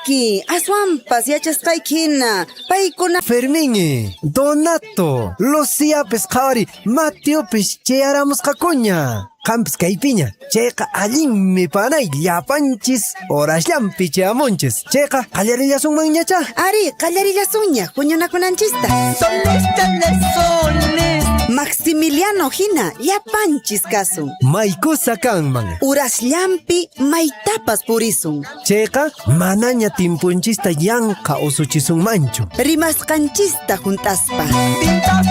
Maki, aswampas yachasqaykina. Paykuna Fermín, Donato, Lucía Pescari, Mateo Peschearamuscacuña. Campes Caipiña, checa allimmi panay llapanchis, oraslampi cheamonchis. Checa, qallarillasuñ manñacha. Ari, qallarillasuña, huñunakunanchista. Soles, chales, soles. Maximiliano hina, llapanchis kasun. Maykusa kanman. Urasllampi maytapas purisun. Checa, manaña timpunchista yanqa usuchisun manchu. Rimasqanchista juntaspa. Pintas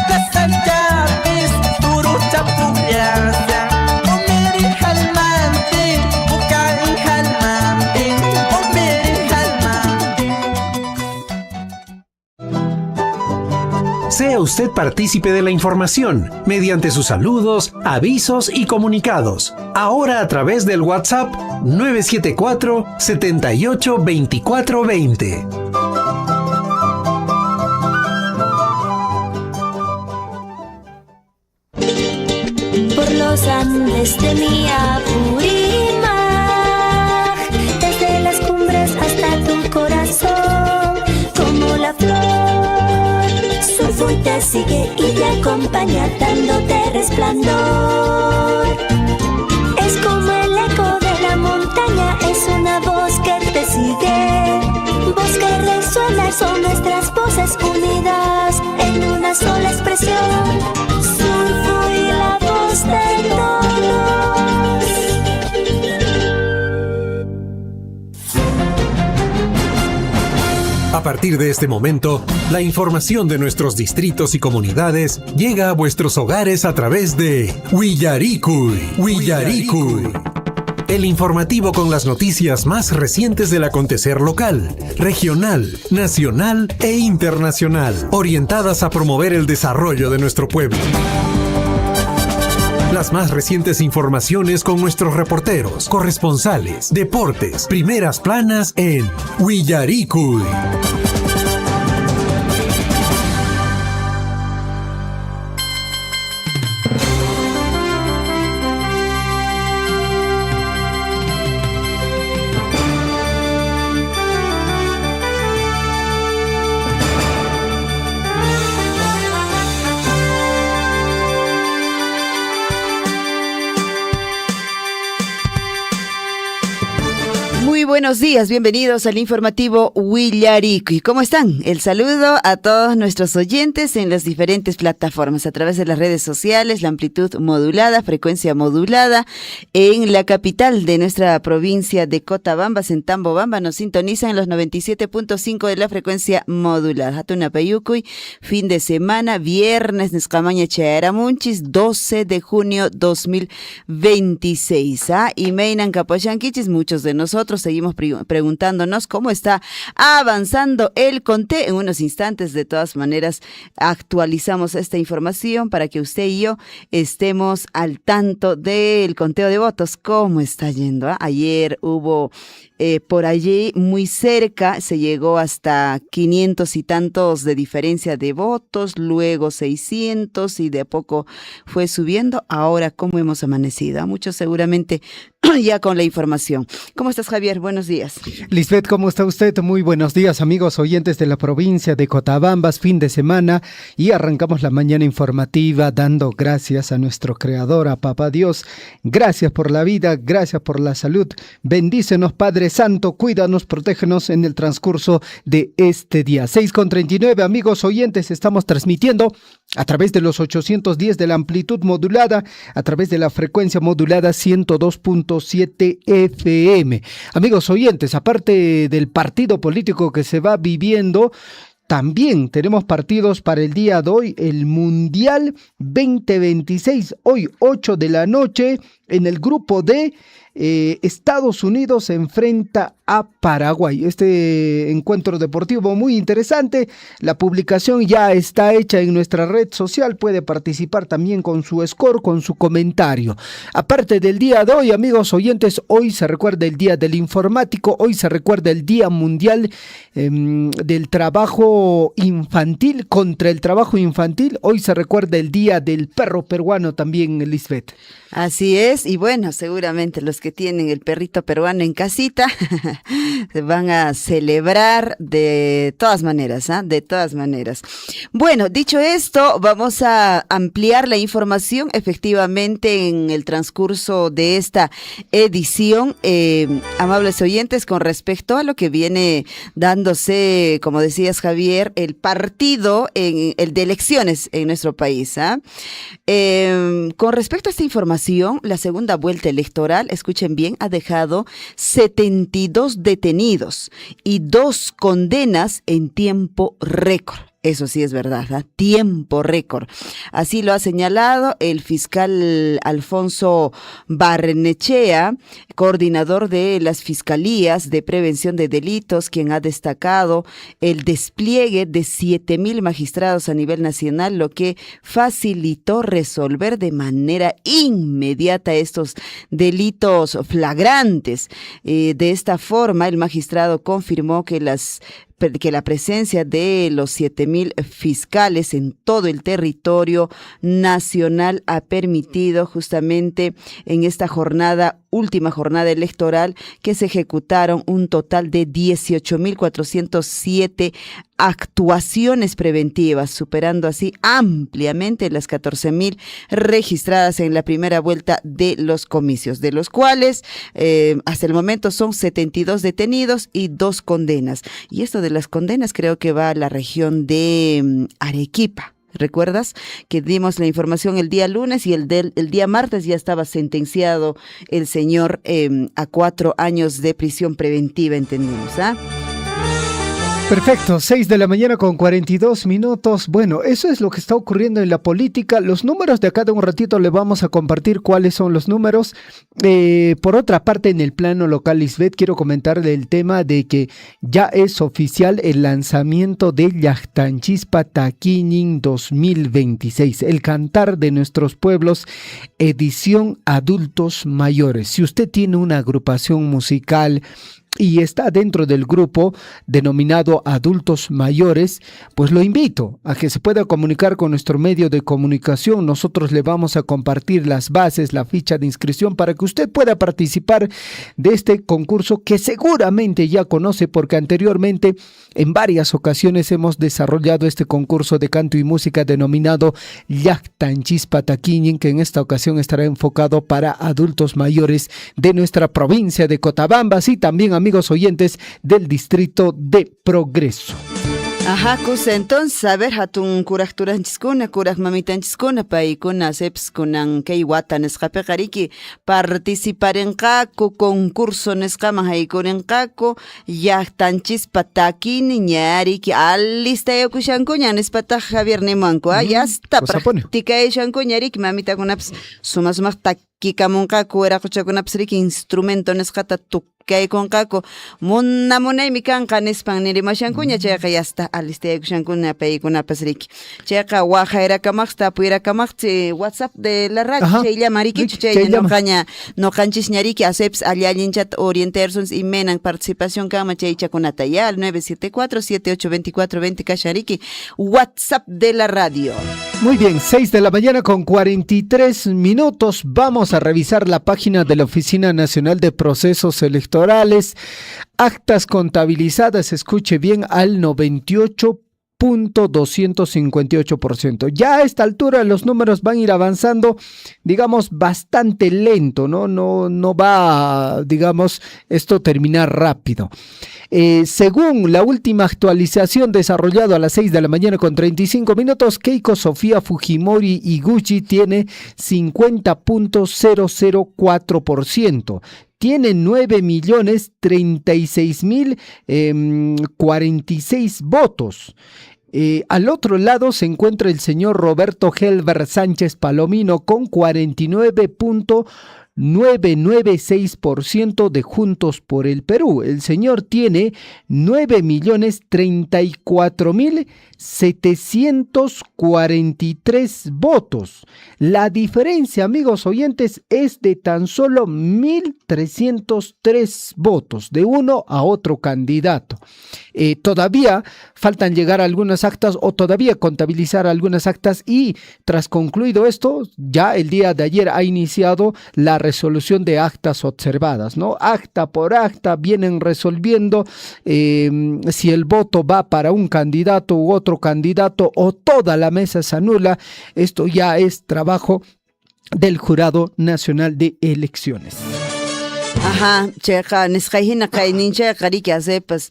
llapis, turucha pullasa. Omeri jalmante, bukain jalmante. Omeri jalmante. Sea usted partícipe de la información mediante sus saludos, avisos y comunicados. Ahora a través del WhatsApp 974 78 24 20. Por los Andes de mi Apurímac, desde las cumbres hasta tu corazón, como la flor, surfo y te sigue y te acompaña dándote resplandor. Es como el eco de la montaña, es una voz que te sigue, voz que resuena, son nuestras voces unidas en una sola expresión. Surfo y la voz de todos. A partir de este momento, la información de nuestros distritos y comunidades llega a vuestros hogares a través de Willaricui. El informativo con las noticias más recientes del acontecer local, regional, nacional e internacional, orientadas a promover el desarrollo de nuestro pueblo. Las más recientes informaciones con nuestros reporteros, corresponsales, deportes, primeras planas en Willaricui. Muy buenos días, bienvenidos al informativo Willaricui. ¿Cómo están? El saludo a todos nuestros oyentes en las diferentes plataformas, a través de las redes sociales, la amplitud modulada, frecuencia modulada. En la capital de nuestra provincia de Cotabambas, en Tambobamba, nos sintonizan en los 97.5 de la frecuencia modulada. Hatunapayucuy, fin de semana, viernes, Nescamaña Chayaramunchis, 12 de junio 2026. Y Meinan Capoyanquichis, muchos de nosotros seguimos preguntándonos cómo está avanzando el conteo. En unos instantes, de todas maneras, actualizamos esta información para que usted y yo estemos al tanto del conteo de votos. ¿Cómo está yendo? Ayer hubo por allí muy cerca, se llegó hasta 500 y tantos de diferencia de votos, luego 600 y de a poco fue subiendo. Ahora, ¿cómo hemos amanecido? Muchos seguramente ya con la información. ¿Cómo estás, Javier? Buenos días. Lisbeth, ¿cómo está usted? Muy buenos días, amigos oyentes de la provincia de Cotabambas, fin de semana, y arrancamos la mañana informativa dando gracias a nuestro Creador, a Papá Dios. Gracias por la vida, gracias por la salud. Bendícenos, Padre Santo, cuídanos, protégenos en el transcurso de este día. 6:39, amigos oyentes, estamos transmitiendo a través de los 810 de la amplitud modulada, a través de la frecuencia modulada 102.7 FM. Amigos oyentes, aparte del partido político que se va viviendo, también tenemos partidos para el día de hoy, el Mundial 2026, hoy 8 de la noche, en el grupo D. Estados Unidos se enfrenta a Paraguay. Este encuentro deportivo muy interesante. La publicación ya está hecha en nuestra red social. Puede participar también con su score, con su comentario. Aparte del día de hoy, amigos oyentes, hoy se recuerda el Día del Informático. Hoy se recuerda el Día Mundial del Trabajo Infantil, contra el trabajo infantil. Hoy se recuerda el Día del Perro Peruano también, Lisbeth. Así es, y bueno, seguramente los que tienen el perrito peruano en casita van a celebrar de todas maneras, ¿ah? De todas maneras. Bueno, dicho esto, vamos a ampliar la información efectivamente en el transcurso de esta edición, amables oyentes, con respecto a lo que viene dándose, como decías Javier, el partido, el de elecciones en nuestro país, ¿ah? Con respecto a esta información, la segunda vuelta electoral, escuchen bien, ha dejado 72 detenidos y 2 condenas en tiempo récord. Eso sí es verdad, ¿eh? Tiempo récord. Así lo ha señalado el fiscal Alfonso Barrenechea, coordinador de las Fiscalías de Prevención de Delitos, quien ha destacado el despliegue de 7,000 magistrados a nivel nacional, lo que facilitó resolver de manera inmediata estos delitos flagrantes. De esta forma, el magistrado confirmó que la presencia de los 7,000 fiscales en todo el territorio nacional ha permitido justamente en esta última jornada electoral, que se ejecutaron un total de 18,407 actuaciones preventivas, superando así ampliamente las 14,000 registradas en la primera vuelta de los comicios, de los cuales hasta el momento son 72 detenidos y 2 condenas. Y esto de las condenas creo que va a la región de Arequipa. ¿Recuerdas que dimos la información el día lunes y el día martes ya estaba sentenciado el señor a 4 años de prisión preventiva, entendemos, ¿ah? Perfecto, 6 de la mañana con 42 minutos. Bueno, eso es lo que está ocurriendo en la política. Los números de acá de un ratito le vamos a compartir cuáles son los números. Por otra parte, en el plano local, Lisbeth, quiero comentar del tema de que ya es oficial el lanzamiento de Llaqtanchispa Taquinin 2026, el cantar de nuestros pueblos, edición adultos mayores. Si usted tiene una agrupación musical y está dentro del grupo denominado Adultos Mayores, pues lo invito a que se pueda comunicar con nuestro medio de comunicación. Nosotros le vamos a compartir las bases, la ficha de inscripción para que usted pueda participar de este concurso que seguramente ya conoce, porque anteriormente en varias ocasiones hemos desarrollado este concurso de canto y música denominado Llaqtanchispa Taquinin, que en esta ocasión estará enfocado para adultos mayores de nuestra provincia de Cotabambas y también amigos oyentes del distrito de Progreso. Ajá, kusa, entonces, a ver, hatun kuraj turanchiskuna, kuraj mamitanchiskuna, paikuna, seps kunan kay wata nesqapi qariki, participarenqaku, concurso nesqama haykurenqaku, llaqtanchispa taquini ñariki, alistayakushanku ñanispata Javier Nimanku, ya está practicayshanku ñariki, mamitakunapas sumaq kikamunqaku, eraquchakunapas riki instrumento nesqata tukaykunqaku, munaymi kanqa nispan nirimashankuña, chayqa yasta alistayakushankuña paykunapas riki. Chayqa waqayrakamaqta tapuyrakamaqti WhatsApp de la radio, chayllama rikichu, chaylla noqanchis ñariki aseps allinchata orientarsuns y menan participación kama chaychakunata ya al 974-782420 kashariki, WhatsApp de la radio. Muy bien, 6 de la mañana con 43 minutos. Vamos a revisar la página de la Oficina Nacional de Procesos Electorales. Actas contabilizadas, escuche bien, al 98.258%. Ya a esta altura los números van a ir avanzando, digamos, bastante lento, ¿no? No va, digamos, esto terminar rápido. Según la última actualización desarrollada a las 6 de la mañana con 35 minutos, Keiko Sofía Fujimori Iguchi tiene 50.004%. Tiene 9.036.046 votos. Al otro lado se encuentra el señor Roberto Helber Sánchez Palomino con 49.996% de Juntos por el Perú. El señor tiene 9.034.743 votos. La diferencia, amigos oyentes, es de tan solo 1.303 votos de uno a otro candidato. Todavía faltan llegar algunas actas o todavía contabilizar algunas actas, y tras concluido esto, ya el día de ayer ha iniciado la resolución de actas observadas, ¿no? Acta por acta vienen resolviendo si el voto va para un candidato u otro candidato o toda la mesa se anula. Esto ya es trabajo del Jurado Nacional de Elecciones. Ajá, cheja, nisqayhina kay nincha qariki asepas,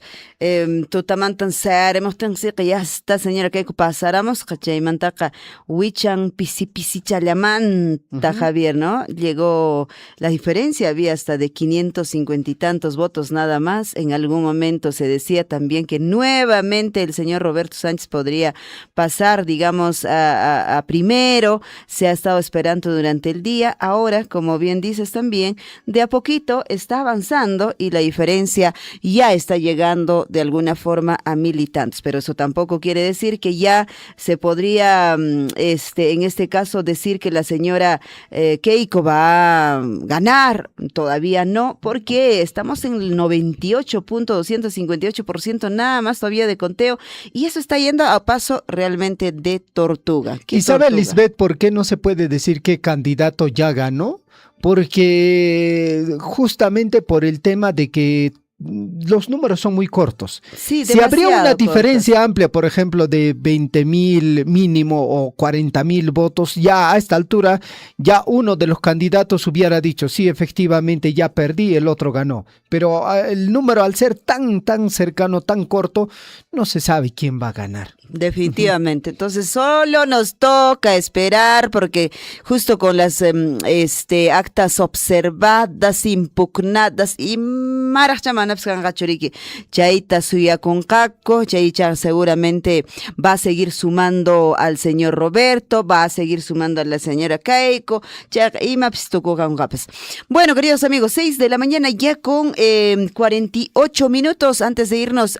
tutamantan searemos tan que ya está señora que pasáramos, cachaymantaqa wichan pisi chalamanta Javier, ¿no? Llegó la diferencia, había hasta de 550 y tantos votos nada más. En algún momento se decía también que nuevamente el señor Roberto Sánchez podría pasar, digamos, a primero. Se ha estado esperando durante el día. Ahora, como bien dices también, de a poquito está avanzando y la diferencia ya está llegando de alguna forma a 1,000 y tantos, pero eso tampoco quiere decir que ya se podría, en este caso, decir que la señora Keiko va a ganar. Todavía no, porque estamos en el 98.258% nada más todavía de conteo, y eso está yendo a paso realmente de tortuga. ¿Y sabe, Lisbeth, por qué no se puede decir qué candidato ya ganó? Porque justamente por el tema de que los números son muy cortos. Sí, si habría una cortas. diferencia amplia, por ejemplo, de 20,000 mínimo o 40,000 votos, ya a esta altura, ya uno de los candidatos hubiera dicho, sí, efectivamente ya perdí, el otro ganó. Pero el número, al ser tan cercano, tan corto, no se sabe quién va a ganar. Definitivamente. Entonces solo nos toca esperar, porque justo con las actas observadas, impugnadas y Chaita suya con Caco, Chaicha seguramente va a seguir sumando al señor Roberto, va a seguir sumando a la señora Keiko. Bueno, queridos amigos, 6 de la mañana ya con 48 minutos. Antes de irnos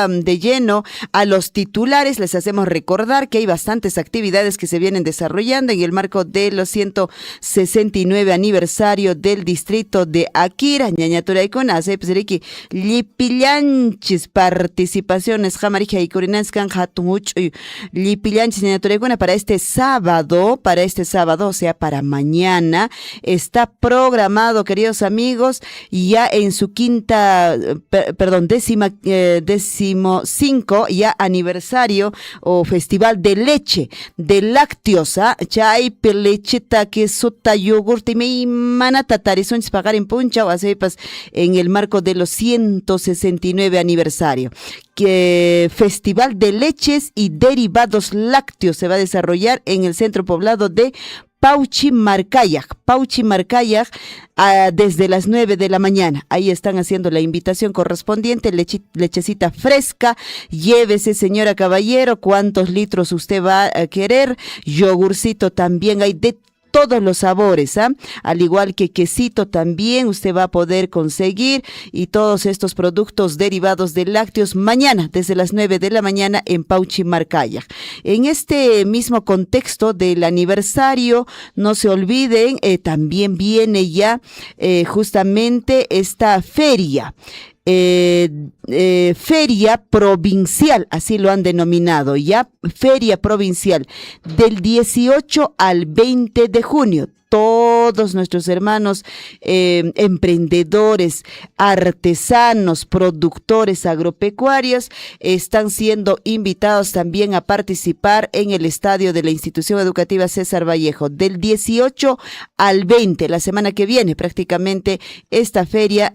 de lleno a los titulares, les hacemos recordar que hay bastantes actividades que se vienen desarrollando en el marco de los 169 aniversario del distrito de Akira, Ñañatura y Conase, Lipillanchis participaciones, Jamarija y Corinascan Hatuch, Lipillanchis Ñañatura y Cona para este sábado, o sea, para mañana, está programado, queridos amigos, ya en su décimo 5 ya aniversario o festival de leche, de lácteos, chay lecheta que sota yogurte me mana tatarizón pagar en puncha o acepas en el marco de los 169 aniversario. Que Festival de Leches y Derivados Lácteos se va a desarrollar en el centro poblado de Pauchimarcayac, desde las 9 de la mañana. Ahí están haciendo la invitación correspondiente, lechecita fresca, llévese señora caballero, cuántos litros usted va a querer, yogurcito también hay de todos los sabores, al igual que quesito también usted va a poder conseguir, y todos estos productos derivados de lácteos mañana desde las 9 de la mañana en Pauchimarcayac. En este mismo contexto del aniversario, no se olviden, también viene ya justamente esta feria. Feria provincial, así lo han denominado ya, feria provincial del 18 al 20 de junio. Todos nuestros hermanos emprendedores, artesanos, productores agropecuarios están siendo invitados también a participar en el estadio de la institución educativa César Vallejo del 18 al 20, la semana que viene prácticamente, esta feria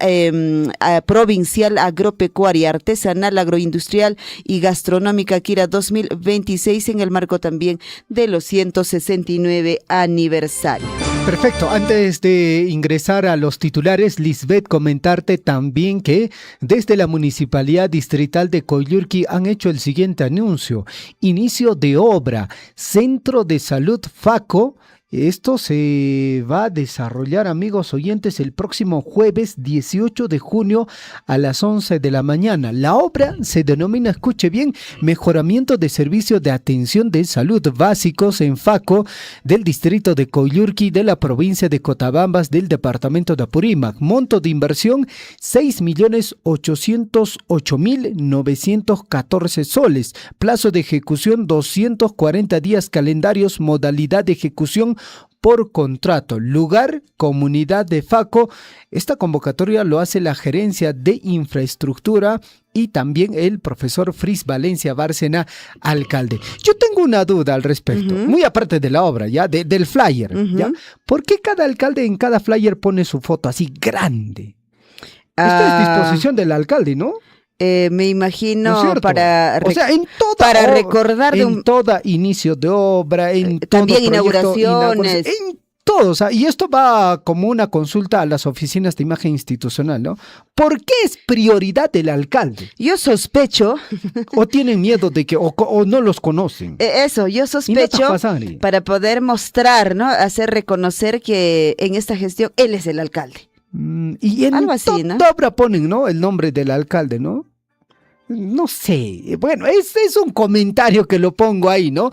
provincial agropecuaria, artesanal, agroindustrial y gastronómica Akira 2026 en el marco también de los 169 aniversarios. Perfecto. Antes de ingresar a los titulares, Lisbeth, comentarte también que desde la Municipalidad Distrital de Coyurqui han hecho el siguiente anuncio. Inicio de obra, Centro de Salud FACO. Esto se va a desarrollar, amigos oyentes, el próximo jueves 18 de junio a las 11 de la mañana. La obra se denomina, escuche bien, Mejoramiento de Servicios de Atención de Salud Básicos en FACO del distrito de Coyurqui de la provincia de Cotabambas del departamento de Apurímac. Monto de inversión 6.808.914 soles. Plazo de ejecución 240 días calendarios. Modalidad de ejecución por contrato. Lugar, comunidad de Faco. Esta convocatoria lo hace la Gerencia de Infraestructura y también el profesor Fris Valencia Bárcena, alcalde. Yo tengo una duda al respecto, muy aparte de la obra, ¿ya? Del flyer, ¿ya? ¿Por qué cada alcalde en cada flyer pone su foto así grande? Esto es disposición del alcalde, ¿no? Me ¿No es imagino cierto? para, O sea, en toda para recordar de en toda inicio de obra, en todo también proyecto, inauguraciones. en todo, o sea, y esto va como una consulta a las oficinas de imagen institucional, ¿no? ¿Por qué es prioridad del alcalde? Yo sospecho, ¿O tienen miedo de que, o no los conocen? eso, yo sospecho pasando. para poder mostrar, ¿no? Hacer reconocer que en esta gestión él es el alcalde. Y en Algo así, ¿no? toda obra ponen, ¿no? El nombre del alcalde, ¿no? No sé, bueno, es un comentario que lo pongo ahí, ¿no?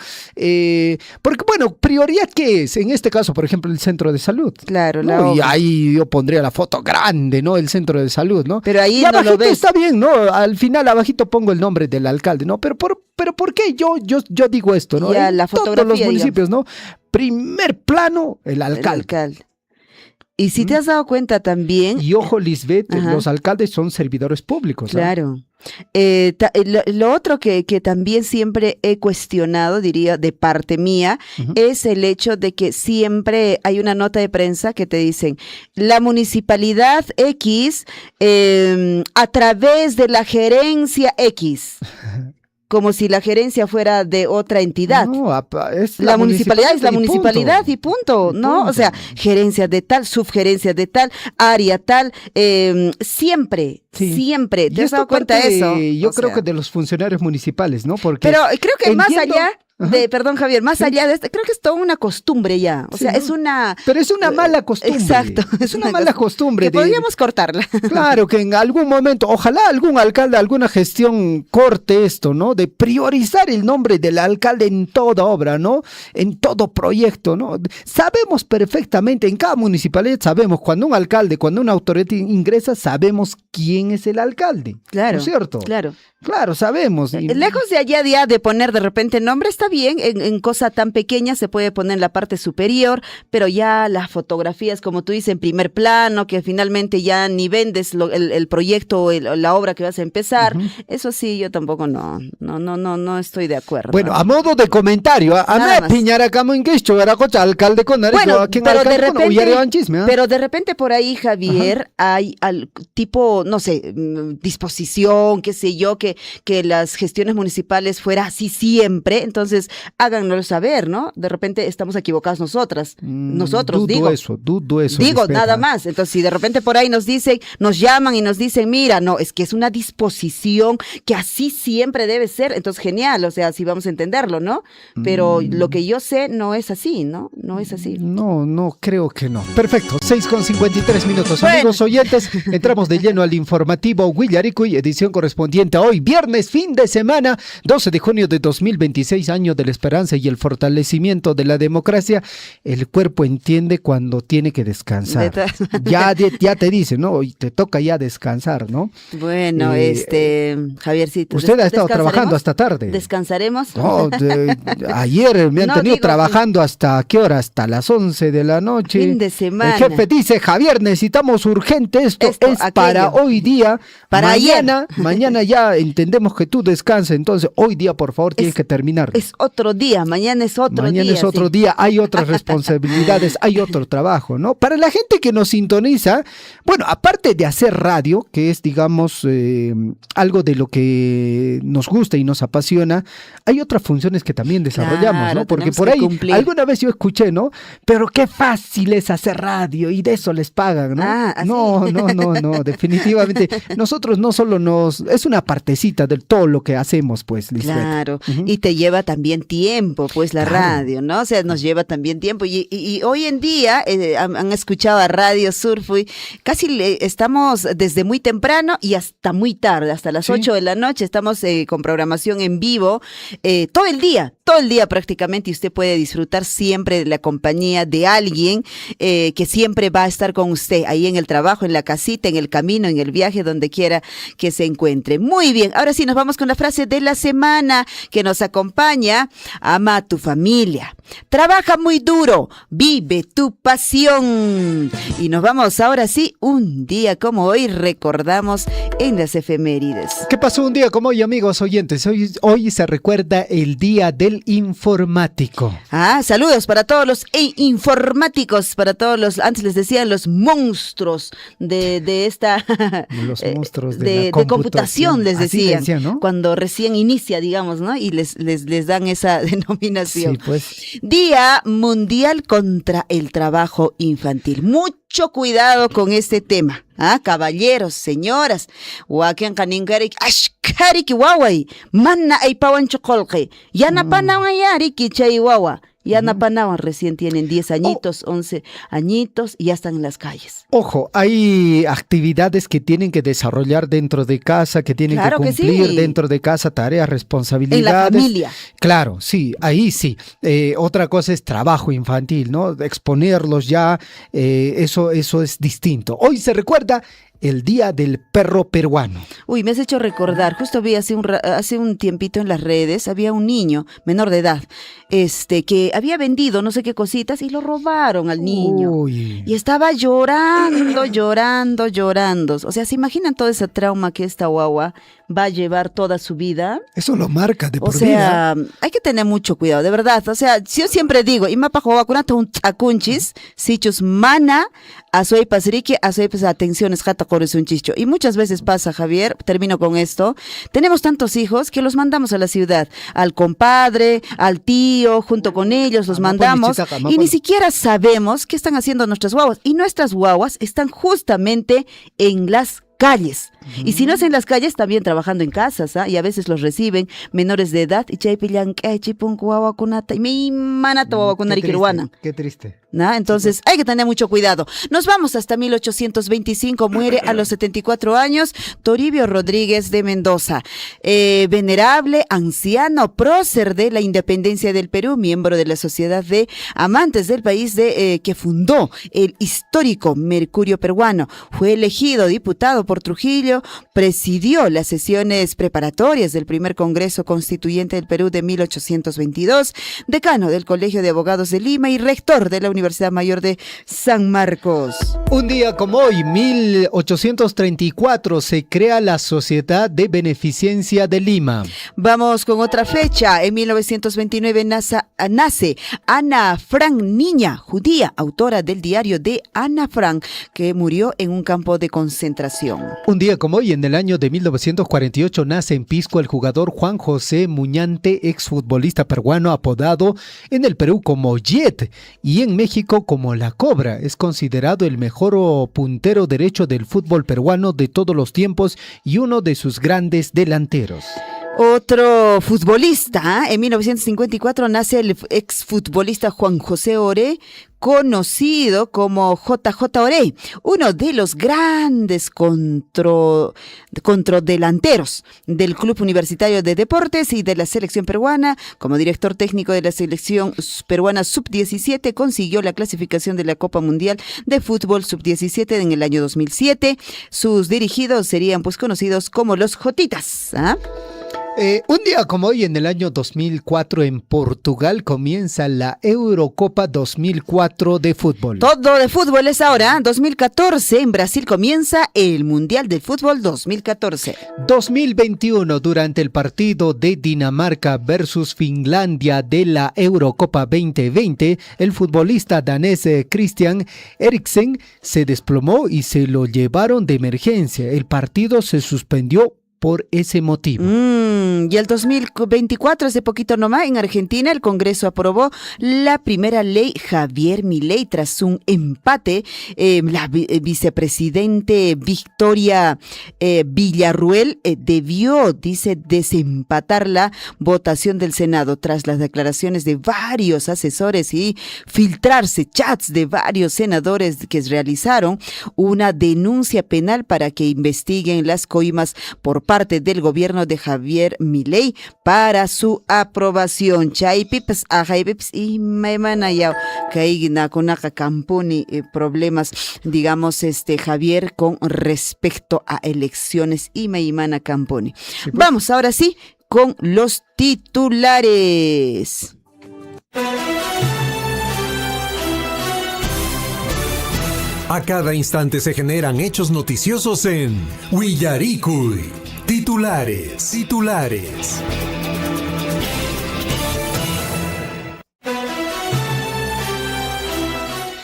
Porque, bueno, ¿prioridad qué es? En este caso, por ejemplo, el centro de salud. Claro, ¿no? la Y obra. ahí yo pondría la foto grande, ¿no? El centro de salud, ¿no? Pero ahí Y no abajito lo ves. está bien, ¿no? Al final, abajito pongo el nombre del alcalde, ¿no? Pero ¿por qué yo digo esto, ¿no? Ya, En la todos los fotografía, municipios, ¿no? Primer plano, el El alcalde. alcalde. Y si te has dado cuenta también, Y ojo, Lisbeth, Ajá. los alcaldes son servidores públicos. ¿ah? claro. Lo otro que también siempre he cuestionado, diría, de parte mía, es el hecho de que siempre hay una nota de prensa que te dicen, la municipalidad X, a través de la gerencia X, como si la gerencia fuera de otra entidad. No, es La municipalidad es la y punto. municipalidad y punto, Y ¿no? punto. O sea, gerencia de tal, subgerencia de tal, área tal, siempre, Sí. siempre. Y ¿Te has esto dado cuenta parte de eso? Yo O creo sea, que de los funcionarios municipales, ¿no? Porque pero creo que más entiendo- allá Ajá. de, perdón Javier, más Sí. allá de esto, creo que es toda una costumbre ya. O Sí, sea, ¿no? es una... Pero es una mala costumbre. Exacto. Es una mala costumbre. Que podríamos cortarla. Claro, que en algún momento, ojalá algún alcalde, alguna gestión corte esto, ¿no? De priorizar el nombre del alcalde en toda obra, ¿no? En todo proyecto, ¿no? Sabemos perfectamente, en cada municipalidad sabemos, cuando un alcalde, cuando una autoridad ingresa, sabemos quién es el alcalde. Claro. ¿No es cierto? Claro. Claro, sabemos. Y- Lejos de allá de poner de repente nombre, está bien, en cosa tan pequeña se puede poner en la parte superior, pero ya las fotografías, como tú dices, en primer plano, que finalmente ya ni vendes el proyecto o la obra que vas a empezar, eso sí, yo tampoco no estoy de acuerdo. Bueno, a modo de comentario, a Nada mí más. piñara como en que era cocha alcalde con Bueno, pero de repente, chisme, ¿ah? pero de repente por ahí, Javier, hay tipo, no sé, disposición, qué sé yo, que las gestiones municipales fuera así siempre, entonces háganoslo saber, ¿no? De repente estamos equivocados nosotros, dudo digo. eso, Digo, Lisbeth, nada ¿ah? más. Entonces, si de repente por ahí nos dicen, nos llaman y nos dicen, mira, no, es que es una disposición que así siempre debe ser, entonces genial, o sea, así vamos a entenderlo, ¿no? Pero lo que yo sé no es así, ¿no? No es así. No, creo que no. Perfecto, 6:53 minutos. Bueno. Amigos oyentes, entramos de lleno al informativo Huillaricuy, edición correspondiente a hoy, viernes, fin de semana, 12 de junio de 2026, año de la esperanza y el fortalecimiento de la democracia. El cuerpo entiende cuando tiene que descansar. Ya te dice, ¿no? Hoy te toca ya descansar, ¿no? Bueno, Javiercito. Usted ha estado ¿descansaremos? trabajando hasta tarde. ¿Descansaremos? No, ayer me han No, tenido digo, trabajando hasta ¿qué hora? Hasta las 11 de la noche. Fin de semana. El jefe dice, Javier, necesitamos urgente esto es aquello. para hoy día. Para mañana ya entendemos que tú descansas, entonces hoy día por favor tienes que terminar. Es otro día, mañana es otro día. Mañana es otro sí. día, hay otras responsabilidades, hay otro trabajo, ¿no? Para la gente que nos sintoniza, bueno, aparte de hacer radio, que es, digamos, algo de lo que nos gusta y nos apasiona, hay otras funciones que también desarrollamos, Claro, ¿no? Porque tenemos por que ahí, cumplir. alguna vez yo escuché, ¿no? Pero qué fácil es hacer radio y de eso les pagan, ¿no? Ah, ¿así? No, definitivamente. Nosotros no solo es una partecita de todo lo que hacemos, pues, Lisbeth. Claro, Ujú. y te lleva también tiempo, pues la Claro. radio, ¿no? O sea, nos lleva también tiempo. Y hoy en día han escuchado a Radio Surfui, estamos desde muy temprano y hasta muy tarde, hasta las Sí. 8 de la noche, estamos con programación en vivo todo el día prácticamente, y usted puede disfrutar siempre de la compañía de alguien que siempre va a estar con usted, ahí en el trabajo, en la casita, en el camino, en el viaje, donde quiera que se encuentre. Muy bien, ahora sí nos vamos con la frase de la semana que nos acompaña economía, ama a tu familia, trabaja muy duro, vive tu pasión. Y nos vamos ahora sí, un día como hoy recordamos en las efemérides. ¿Qué pasó un día como hoy, amigos oyentes? Hoy se recuerda el Día del Informático. Saludos para todos los informáticos, para todos los, antes les decían los monstruos de esta Los monstruos de la computación, les Así decían, ¿no? cuando recién inicia, digamos, ¿no? Y les dan esa denominación. Sí, pues. Día Mundial contra el Trabajo Infantil. Mucho cuidado con este tema. Caballeros, señoras, wakian kaningarik ashkariki wawai, manna ay pawanchokolke, yana panawayariki chay wawa. Yana Panawan recién tienen 10 añitos, 11 añitos y ya están en las calles. Ojo, hay actividades que tienen que desarrollar dentro de casa, que tienen Claro que que cumplir sí. dentro de casa, tareas, responsabilidades. En la familia. Claro, sí, ahí sí. Otra cosa es trabajo infantil, ¿no? Exponerlos ya, eso es distinto. Hoy se recuerda el Día del Perro Peruano. Uy, me has hecho recordar, justo vi hace un tiempito en las redes, había un niño menor de edad, que había vendido no sé qué cositas y lo robaron al niño. Uy. Y estaba llorando. O sea, ¿se imaginan todo ese trauma que esta guagua va a llevar toda su vida? Eso lo marca de O por vida. sea, hay que tener mucho cuidado, de verdad. O sea, yo siempre digo, y mapa jugacunato un tacunchis, sichus mana, asoy pasrique, asoy pues atenciones, jata corres un chicho. Y muchas veces pasa, Javier, termino con esto, tenemos tantos hijos que los mandamos a la ciudad, al compadre, al tío, junto con ellos, los mandamos, y ni siquiera sabemos qué están haciendo nuestras guaguas. Y nuestras guaguas están justamente en las calles. Y si no es en las calles, también trabajando en casas, y a veces los reciben menores de edad y chaypillan chipun kunata y mi manata wawakunarikiruana. Qué triste. Entonces hay que tener mucho cuidado. Nos vamos hasta 1825, muere a los 74 años Toribio Rodríguez de Mendoza, venerable, anciano, prócer de la independencia del Perú, miembro de la Sociedad de Amantes del País que fundó el histórico Mercurio Peruano. Fue elegido diputado por Trujillo, presidió las sesiones preparatorias del primer Congreso Constituyente del Perú de 1822, decano del Colegio de Abogados de Lima y rector de la Universidad Mayor de San Marcos. Un día como hoy, 1834, se crea la Sociedad de Beneficencia de Lima. Vamos con otra fecha. En 1929 nace Ana Frank, niña judía, autora del diario de Ana Frank, que murió en un campo de concentración. Un día como hoy, en el año de 1948, nace en Pisco el jugador Juan José Muñante, exfutbolista peruano apodado en el Perú como Jet y en México como La Cobra. Es considerado el mejor puntero derecho del fútbol peruano de todos los tiempos y uno de sus grandes delanteros. Otro futbolista, en 1954 nace el exfutbolista Juan José Oré, conocido como JJ Orey, uno de los grandes controdelanteros del Club Universitario de Deportes y de la selección peruana. Como director técnico de la selección peruana Sub-17, consiguió la clasificación de la Copa Mundial de Fútbol Sub-17 en el año 2007. Sus dirigidos serían pues conocidos como los Jotitas. Un día como hoy, en el año 2004, en Portugal comienza la Eurocopa 2004 de fútbol. Todo de fútbol es ahora. 2014, en Brasil comienza el Mundial del Fútbol 2014. 2021, durante el partido de Dinamarca versus Finlandia de la Eurocopa 2020, el futbolista danés Christian Eriksen se desplomó y se lo llevaron de emergencia. El partido se suspendió por ese motivo. Y el 2024, hace poquito nomás, en Argentina, el Congreso aprobó la primera ley Javier Milei tras un empate. La vicepresidente Victoria Villarruel debió, dice, desempatar la votación del Senado tras las declaraciones de varios asesores y filtrarse chats de varios senadores que realizaron una denuncia penal para que investiguen las coimas por parte parte del gobierno de Javier Milei para su aprobación. Chaypipas, ajaypipas y maimana ya kaigna kunaka campuni problemas, digamos, Javier, con respecto a elecciones y maimana campuni. Vamos ahora sí con los titulares. A cada instante se generan hechos noticiosos en Willaricui. Titulares.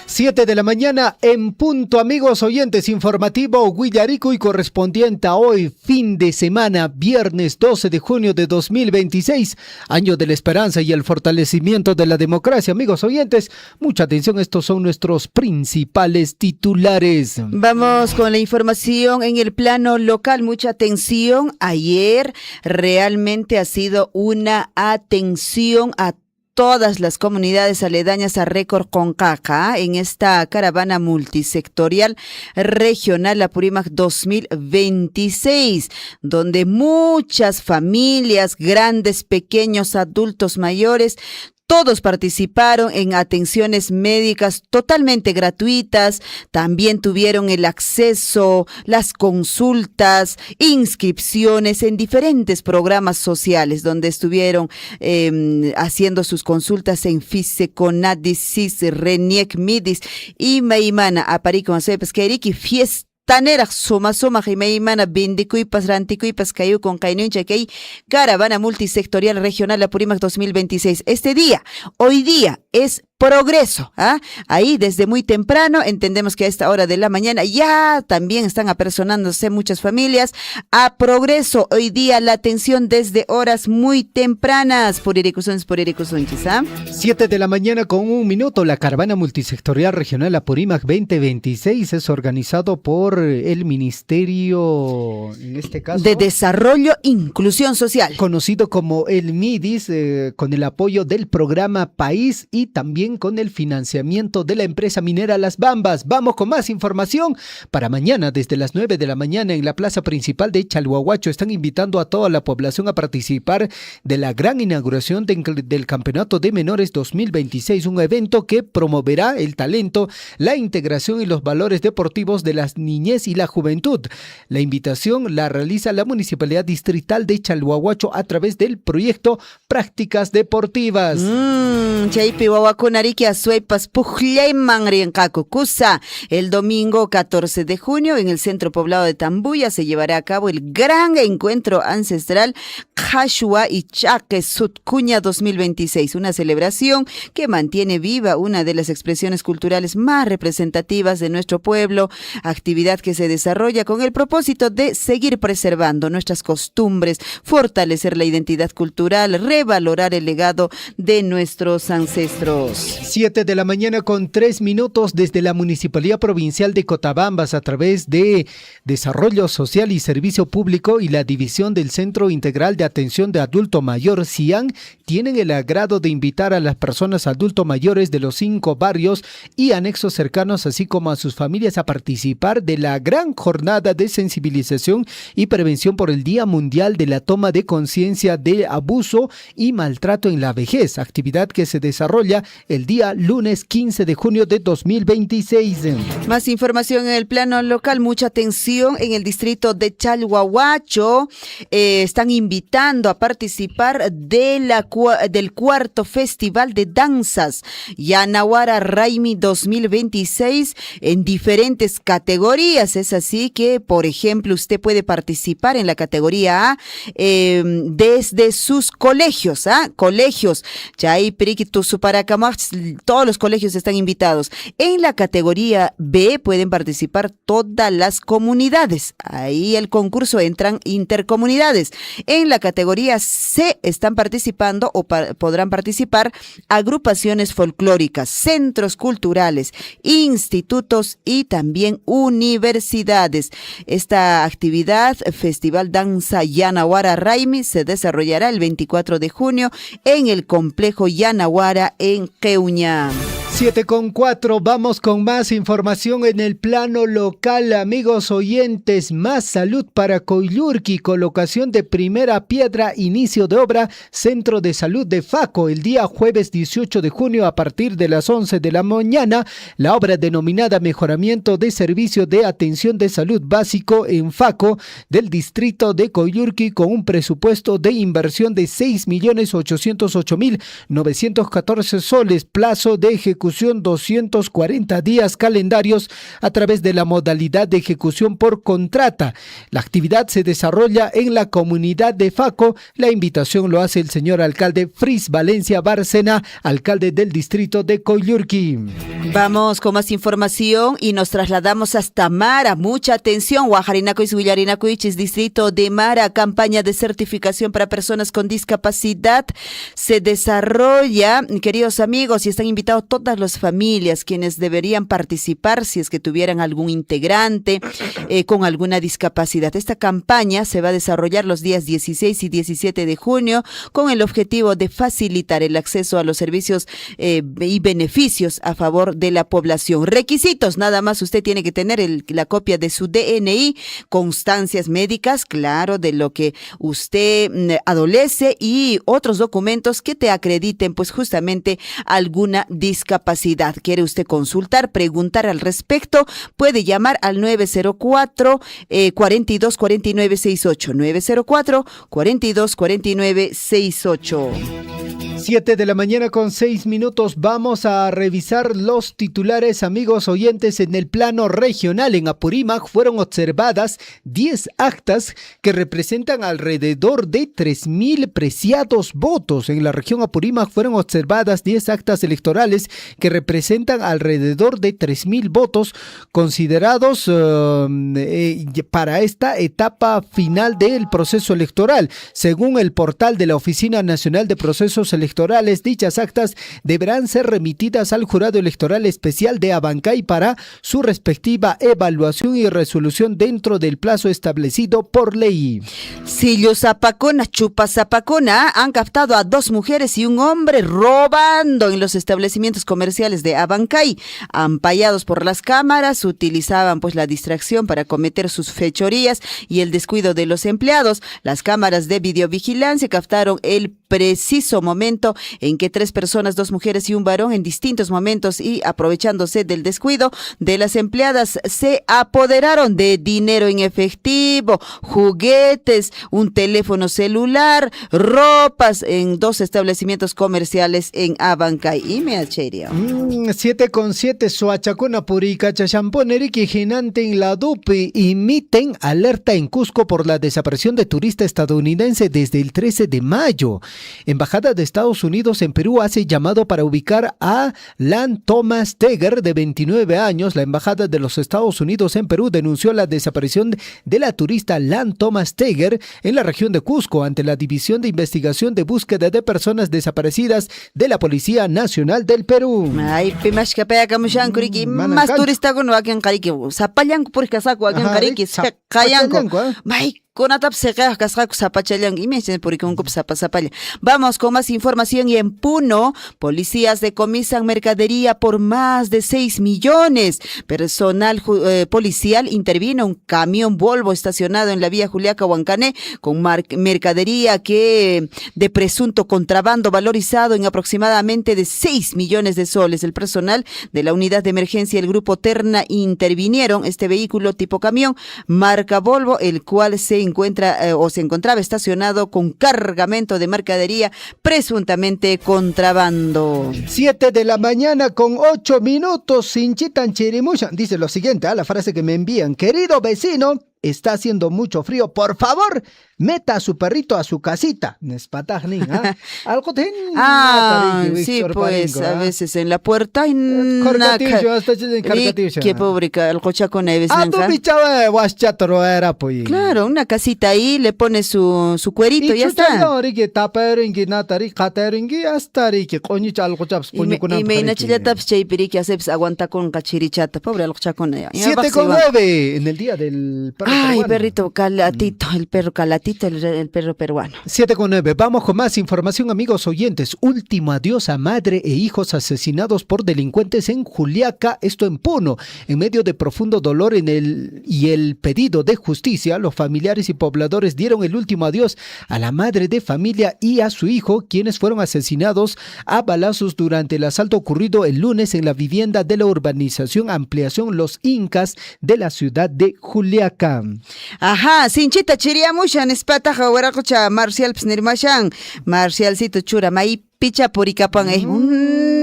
7 de la mañana en punto, amigos oyentes, informativo Willaricui correspondiente a hoy, fin de semana, viernes 12 de junio de 2026, año de la esperanza y el fortalecimiento de la democracia. Amigos oyentes, mucha atención, estos son nuestros principales titulares. Vamos con la información en el plano local, mucha atención. Ayer realmente ha sido una atención a todas las comunidades aledañas a Récord Concaca en esta caravana multisectorial regional Apurímac 2026, donde muchas familias, grandes, pequeños, adultos, mayores, todos participaron en atenciones médicas totalmente gratuitas, también tuvieron el acceso, las consultas, inscripciones en diferentes programas sociales, donde estuvieron haciendo sus consultas en FISE, CONADIS, SIS, RENIEC, MIDIS y Maimana, Aparico, Masepas, Kairiki, fiesta. Tanera suma jimeimana bindikuipas rantikuipas cayu con cainuncha que caravana multisectorial regional Apurímac 2026. Hoy día es progreso, ahí desde muy temprano, entendemos que a esta hora de la mañana ya también están apersonándose muchas familias a progreso. Hoy día la atención desde horas muy tempranas. Por 7 de la mañana con 1 minuto, la caravana multisectorial regional Apurímac 2026 es organizado por el Ministerio, en este caso, de Desarrollo e Inclusión Social, conocido como el MIDIS, con el apoyo del programa País y también con el financiamiento de la empresa minera Las Bambas. Vamos con más información para mañana desde las 9 de la mañana en la plaza principal de Chalhuahuacho. Están invitando a toda la población a participar de la gran inauguración del Campeonato de Menores 2026, un evento que promoverá el talento, la integración y los valores deportivos de la niñez y la juventud. La invitación la realiza la Municipalidad Distrital de Chalhuahuacho a través del proyecto Prácticas Deportivas. El domingo 14 de junio en el centro poblado de Tambuya se llevará a cabo el gran encuentro ancestral Jashua y Chaque Sutcuña 2026, una celebración que mantiene viva una de las expresiones culturales más representativas de nuestro pueblo, actividad que se desarrolla con el propósito de seguir preservando nuestras costumbres, fortalecer la identidad cultural, revalorar el legado de nuestros ancestros. 7 de la mañana con 3 minutos desde la Municipalidad Provincial de Cotabambas a través de Desarrollo Social y Servicio Público y la División del Centro Integral de Atención de Adulto Mayor, CIAN, tienen el agrado de invitar a las personas adulto mayores de los 5 barrios y anexos cercanos, así como a sus familias, a participar de la gran jornada de sensibilización y prevención por el Día Mundial de la Toma de Conciencia de Abuso y Maltrato en la Vejez, actividad que se desarrolla el día lunes 15 de junio de 2026. Más información en el plano local, mucha atención en el distrito de Chalhuahuacho. Están invitando a participar del cuarto Festival de Danzas Yanaguara Raimi 2026 en diferentes categorías. Es así que, por ejemplo, usted puede participar en la categoría A desde sus colegios, colegios. Chay, Periquito, Suparacamach, todos los colegios están invitados. En la categoría B pueden participar todas las comunidades. Ahí el concurso entran intercomunidades. En la categoría C están participando o podrán participar agrupaciones folclóricas, centros culturales, institutos y también universidades. Esta actividad, Festival Danza Yanaguara Raimi, se desarrollará el 24 de junio en el complejo Yanaguara en Queuña. 7:04, vamos con más información en el plano local, amigos oyentes. Más salud para Coyllurqui, colocación de primera piedra, inicio de obra, Centro de Salud de Faco, el día jueves 18 de junio a partir de las 11 de la mañana. La obra denominada Mejoramiento de Servicio de Atención de Salud Básico en Faco del distrito de Coyllurqui, con un presupuesto de inversión de 6.808.914 soles, plazo de ejecución 240 días calendarios a través de la modalidad de ejecución por contrata. La actividad se desarrolla en la comunidad de Faco. La invitación lo hace el señor alcalde Fris Valencia Bárcena, alcalde del distrito de Coyllurqui. Vamos con más información y nos trasladamos hasta Mara. Mucha atención, Guajarinacuis, Villarinacuichis, distrito de Mara. Campaña de certificación para personas con discapacidad se desarrolla, queridos amigos, y están invitados todas las familias quienes deberían participar si es que tuvieran algún integrante con alguna discapacidad. Esta campaña se va a desarrollar los días 16 y 17 de junio con el objetivo de facilitar el acceso a los servicios y beneficios a favor de la población. Requisitos: nada más usted tiene que tener la copia de su DNI, constancias médicas, claro, de lo que usted adolece, y otros documentos que te acrediten pues justamente alguna discapacidad. ¿Quiere usted consultar, preguntar al respecto? Puede llamar al 904 42 49 68, 904 42 49 68. 7 de la mañana con 6 minutos. Vamos a revisar los titulares, amigos oyentes. En el plano regional, en Apurímac fueron observadas 10 actas que representan alrededor de 3.000 preciados votos. En la región Apurímac fueron observadas 10 actas electorales que representan alrededor de 3.000 votos considerados para esta etapa final del proceso electoral. Según el portal de la Oficina Nacional de Procesos Electorales, dichas actas deberán ser remitidas al Jurado Electoral Especial de Abancay para su respectiva evaluación y resolución dentro del plazo establecido por ley. Sillo Zapacona, Chupa Zapacona han captado a 2 mujeres y un hombre robando en los establecimientos comerciales de Abancay. Ampallados por las cámaras, utilizaban pues la distracción para cometer sus fechorías y el descuido de los empleados. Las cámaras de videovigilancia captaron el preciso momento en que 3 personas, 2 mujeres y un varón, en distintos momentos y aprovechándose del descuido de las empleadas, se apoderaron de dinero en efectivo, juguetes, un teléfono celular, ropas en 2 establecimientos comerciales en Abancay. Y me acheria. 7:07, Soachacuna Purica Chachamponeriki Ginante en la Dupi emiten alerta en Cusco por la desaparición de turista estadounidense desde el 13 de mayo. Embajada de Estados Unidos en Perú hace llamado para ubicar a Lan Thomas Teger, de 29 años. La Embajada de los Estados Unidos en Perú denunció la desaparición de la turista Lan Thomas Teger en la región de Cusco ante la División de Investigación de Búsqueda de Personas Desaparecidas de la Policía Nacional del Perú. Ay, pimas que pega camushan kuriki, más turista con wakian kariki, zapallan purika saco wakian kariki, kayanko. May Konatap seqeaq kasqaku sapachallan imechin purikunkup sapasapalla. Vamos con más información. Y en Puno, policías decomisan mercadería por más de 6 millones. Personal policial intervino un camión Volvo estacionado en la vía Juliaca-Huancané con mercadería que de presunto contrabando valorizado en aproximadamente de 6 millones de soles. El personal de la unidad de emergencia y el grupo Terna intervinieron este vehículo tipo camión marca Volvo, el cual se encontraba estacionado con cargamento de mercadería presuntamente contrabando. 7 de la mañana con 8 minutos. Sinchitan Chirimushan dice lo siguiente, la frase que me envían: querido vecino, está haciendo mucho frío, por favor, meta a su perrito a su casita. Algo sí, pues a veces en la puerta hay qué pobre algo chaco claro, una casita ahí, le pone su cuerito y ya está. Y me inachillataps chaypiri que haces aguanta con cachirichata, pobre algo chaco. 7:09 en el día del Ay, peruano. perrito calatito, el perro calatito, el perro peruano. 7:09. Vamos con más información, amigos oyentes. Último adiós a madre e hijos asesinados por delincuentes en Juliaca, esto en Puno. En medio de profundo dolor y el pedido de justicia, los familiares y pobladores dieron el último adiós a la madre de familia y a su hijo, quienes fueron asesinados a balazos durante el asalto ocurrido el lunes en la vivienda de la urbanización Ampliación Los Incas de la ciudad de Juliaca. Ajá, sinchita chiriamushan, espata jawarakucha, Marcial Psnirmashan, Marcialcito chura, mai picha purikapan,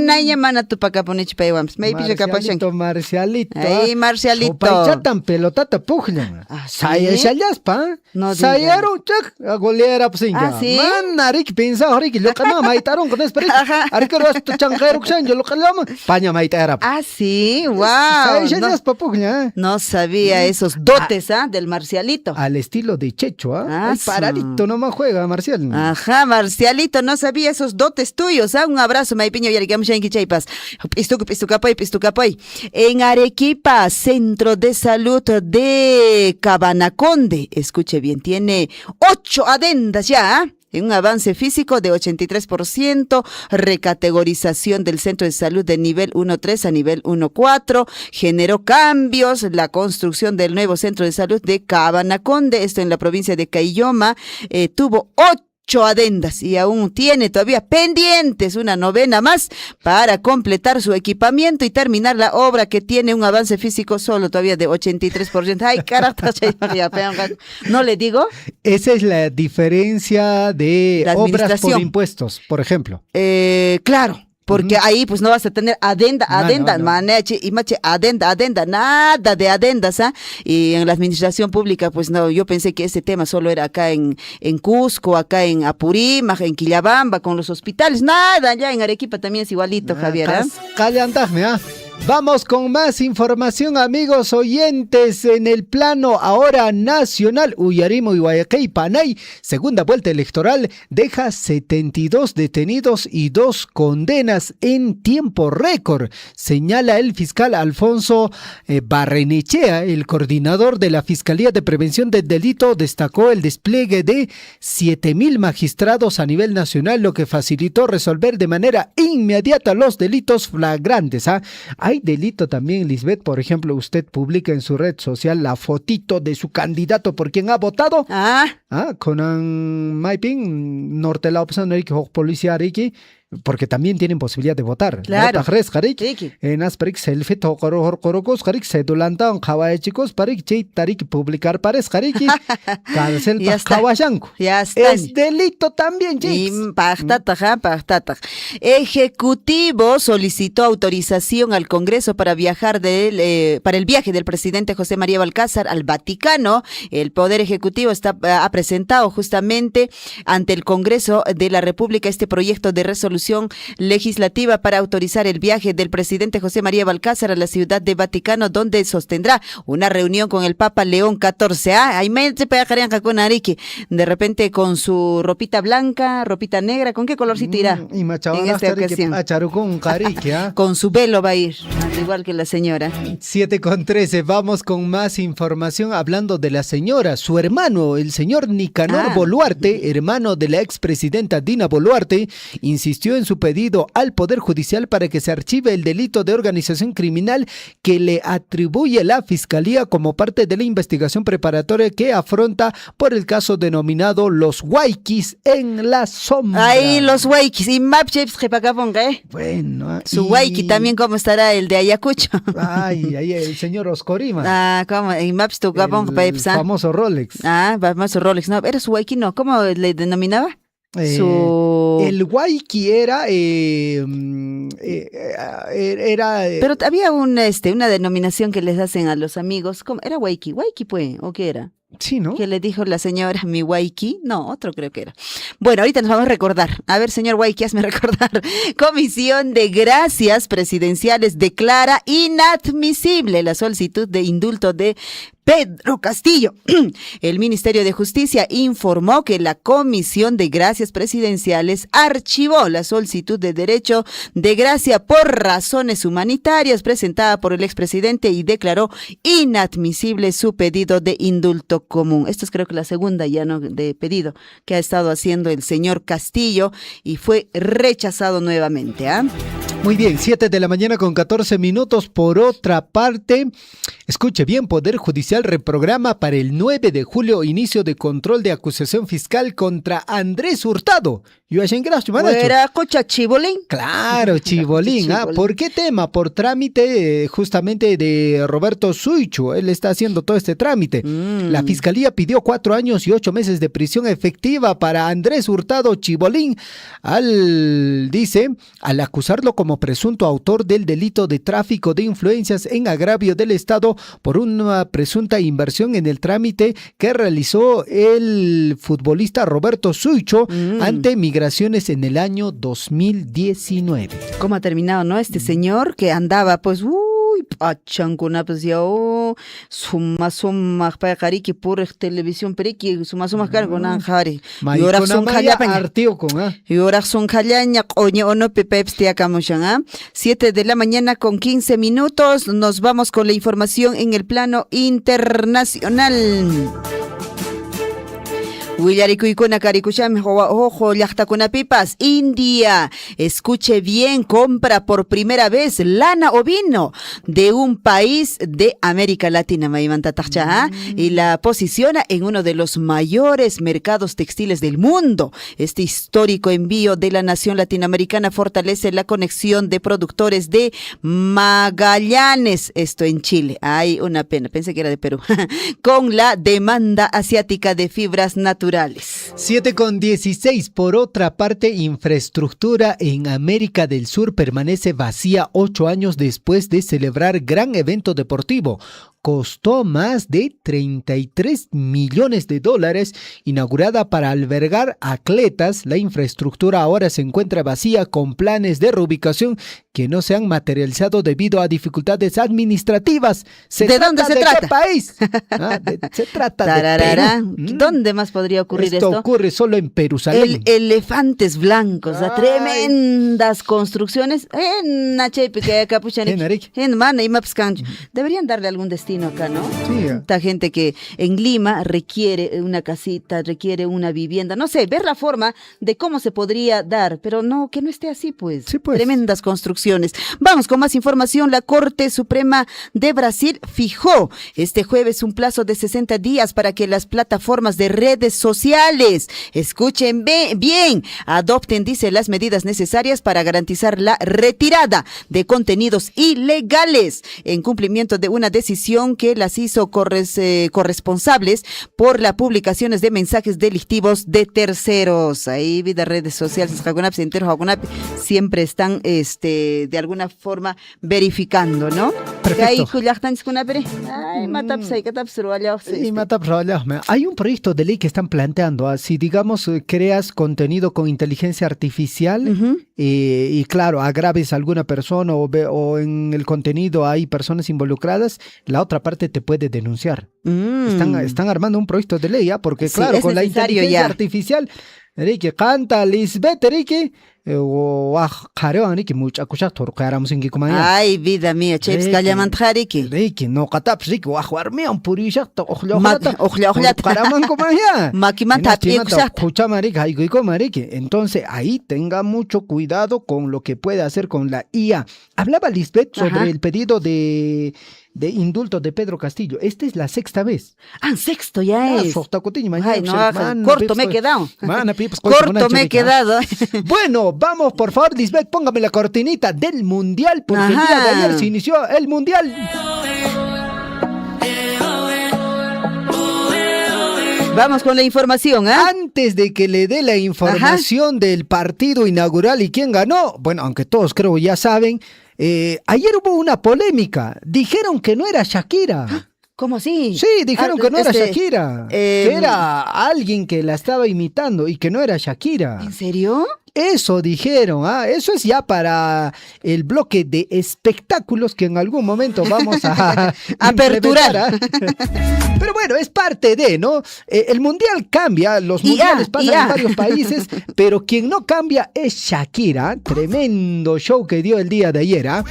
naya mana tupakaponich paiwams, mai picha kapashan. Marcialito. Ay, Marcialito. Sopaichatan pelotata pujlan. Ah, ¿sí? Saya shallaspa. No Sayaron chak agolera psinja. Ah, ¿sí? Man, arik pinsa horik lo kana maitaron con esperit. Ajá. Arik ras tu changairo ksan yo lo kalama. Paña maitara. Ah, sí, wow. Saya No, shallaspa pujlan. no sabía esos dotes, del Marcialito. Al estilo de Checho, Ah, Ay, sí. paradito nomás juega Marcial. Ajá, Marcialito, no sabía esos dotes tuyos. Un abrazo, Maipiño, Yaricamshanki Chaipas. Pistucapoy. En Arequipa, Centro de Salud de Cabanaconde. Escuche bien, tiene 8 adendas ya. En un avance físico de 83%, recategorización del centro de salud de nivel 1.3 a nivel 1.4, generó cambios, la construcción del nuevo centro de salud de Cabanaconde, esto en la provincia de Caylloma, tuvo 8 adendas y aún tiene todavía pendientes una 9ª más para completar su equipamiento y terminar la obra que tiene un avance físico solo todavía de 83%. Ay, carajo, ¿no le digo? Esa es la diferencia de La obras por administración. impuestos, por ejemplo. Claro. Porque ahí pues no vas a tener adenda, No. maneche, y mache, adenda, nada de adendas, ¿ah? Y en la administración pública, pues no, yo pensé que ese tema solo era acá en Cusco, acá en Apurímac, en Quillabamba, con los hospitales, nada, ya en Arequipa también es igualito, Javier, ¿ah? Callandajme, ¿ah? Vamos con más información, amigos oyentes, en el plano ahora nacional. Uyarimo y Guayaquil, Panay, segunda vuelta electoral, deja 72 detenidos y 2 condenas en tiempo récord, señala el fiscal Alfonso Barrenechea. El coordinador de la Fiscalía de Prevención del Delito destacó el despliegue de 7,000 magistrados a nivel nacional, lo que facilitó resolver de manera inmediata los delitos flagrantes. Hay delito también, Lisbeth, por ejemplo, usted publica en su red social la fotito de su candidato por quien ha votado. Con Maiping, norte la opción de policía Riki, porque también tienen posibilidad de votar. Claro. En Asperik selfie tocorocos, Harik sedulantan chicos, Parik Tarik publicar pares Hariki, cárcel Ya está. Kawayanko. Ya está. Es delito también, chicos. Pachtataj. Ejecutivo solicitó autorización al Congreso para para el viaje del presidente José María Balcázar al Vaticano. El Poder Ejecutivo ha presentado justamente ante el Congreso de la República este proyecto de resolución legislativa para autorizar el viaje del presidente José María Balcázar a la ciudad de Vaticano, donde sostendrá una reunión con el Papa León XIV. De repente con su ropita blanca, ropita negra, ¿con qué colorcito irá? Y en esta ocasión. Con su velo va a ir, al igual que la señora. 7:13, vamos con más información hablando de la señora. Su hermano, el señor Nicanor Boluarte, hermano de la expresidenta Dina Boluarte, insistió en su pedido al Poder Judicial para que se archive el delito de organización criminal que le atribuye la Fiscalía como parte de la investigación preparatoria que afronta por el caso denominado Los Huayquis en la sombra. Ahí los Huayquis, y Mapchips, Bueno, su Huayqui también, ¿cómo estará el de Ayacucho? Ay, el señor Oscorima. ¿Cómo? Y Maps tu capón, El famoso Rolex. Famoso Rolex, no, era su Huayqui, no, ¿cómo le denominaba? El Huayqui era pero había una denominación que les hacen a los amigos. ¿Cómo? ¿Era Huayqui? ¿Huayqui pues? ¿O qué era? Sí, ¿no? ¿Qué le dijo la señora mi Huayqui? No, otro creo que era. Bueno, ahorita nos vamos a recordar. A ver, señor Huayqui, hazme recordar. Comisión de Gracias Presidenciales declara inadmisible la solicitud de indulto de Pedro Castillo. El Ministerio de Justicia informó que la Comisión de Gracias Presidenciales archivó la solicitud de derecho de gracia por razones humanitarias presentada por el expresidente y declaró inadmisible su pedido de indulto común. Esto es creo que la segunda ya no de pedido que ha estado haciendo el señor Castillo y fue rechazado nuevamente. Muy bien, 7 de la mañana con 14 minutos. Por otra parte, escuche bien, Poder Judicial reprograma para el 9 de julio inicio de control de acusación fiscal contra Andrés Hurtado. ¿Era cocha Chibolín? Claro, Chibolín. ¿Por qué tema? Por trámite justamente de Roberto Suicho. Él está haciendo todo este trámite. La Fiscalía pidió 4 años y 8 meses de prisión efectiva para Andrés Hurtado Chibolín al acusarlo como presunto autor del delito de tráfico de influencias en agravio del Estado por una presunta inversión en el trámite que realizó el futbolista Roberto Suicho ante Migraciones en el año 2019. ¿Cómo ha terminado, no? Este señor que andaba, pues, pachancuna, pues ya, suma, pajariki, por televisión, periqui, suma, cargo, nanjari. Y ahora son callaña. Y ahora son callaña, oye, o no, pepepstia, camushan, 7 de la mañana con 15 minutos. Nos vamos con la información en el plano internacional. Willarikuykuna karikushami ojo llaqtakunapipas. India, escuche bien, compra por primera vez lana ovino de un país de América Latina, y la posiciona en uno de los mayores mercados textiles del mundo. Este histórico envío de la nación latinoamericana fortalece la conexión de productores de Magallanes, esto en Chile. Ay, una pena, pensé que era de Perú, con la demanda asiática de fibras naturales. 7:16. Por otra parte, infraestructura en América del Sur permanece vacía 8 años después de celebrar gran evento deportivo. Costó más de $33 millones, inaugurada para albergar atletas. La infraestructura ahora se encuentra vacía con planes de reubicación que no se han materializado debido a dificultades administrativas. ¿De dónde se trata? ¿Qué país? Se trata de Perú. ¿Dónde más podría ocurrir esto? Esto ocurre solo en Jerusalén. Elefantes blancos, tremendas construcciones. Deberían darle algún destino acá, ¿no? Sí. Esta gente que en Lima requiere una casita, requiere una vivienda, no sé, ver la forma de cómo se podría dar, pero no, que no esté así, pues. Sí, pues. Tremendas construcciones. Vamos con más información. La Corte Suprema de Brasil fijó este jueves un plazo de 60 días para que las plataformas de redes sociales, escuchen bien, adopten, dice, las medidas necesarias para garantizar la retirada de contenidos ilegales en cumplimiento de una decisión que las hizo corresponsables por las publicaciones de mensajes delictivos de terceros. Ahí, vida redes sociales, siempre están de alguna forma verificando, ¿no? Perfecto. Hay un proyecto de ley que están planteando, si digamos creas contenido con inteligencia artificial y claro, agraves a alguna persona o en el contenido hay personas involucradas, la otra parte te puede denunciar. Están armando un proyecto de ley, porque sí, claro, con la inteligencia ya artificial, canta Lisbeth, ay, vida mía, cheps kallamantariki. No katap Ricky warmian purishaqta entonces ahí tenga mucho cuidado con lo que puede hacer con la IA. Hablaba Lisbeth sobre el pedido de indulto de Pedro Castillo. Esta es la 6ª vez. Sexto ya es. Ay, no, corto me he quedado. Corto me he quedado. Bueno, vamos, por favor, Lisbeth, póngame la cortinita del Mundial, porque el día de ayer se inició el Mundial. Vamos con la información, Antes de que le dé la información del partido inaugural y quién ganó, bueno, aunque todos creo ya saben, ayer hubo una polémica. Dijeron que no era Shakira. ¿Cómo así? Sí, dijeron que no era Shakira. Que era alguien que la estaba imitando y que no era Shakira. ¿En serio? Eso dijeron, eso es ya para el bloque de espectáculos que en algún momento vamos a Aperturar. implementar, ¿ah? Pero bueno, es parte de, ¿no? El mundial cambia, los mundiales pasan en varios países, pero quien no cambia es Shakira. Tremendo show que dio el día de ayer, ¿ah?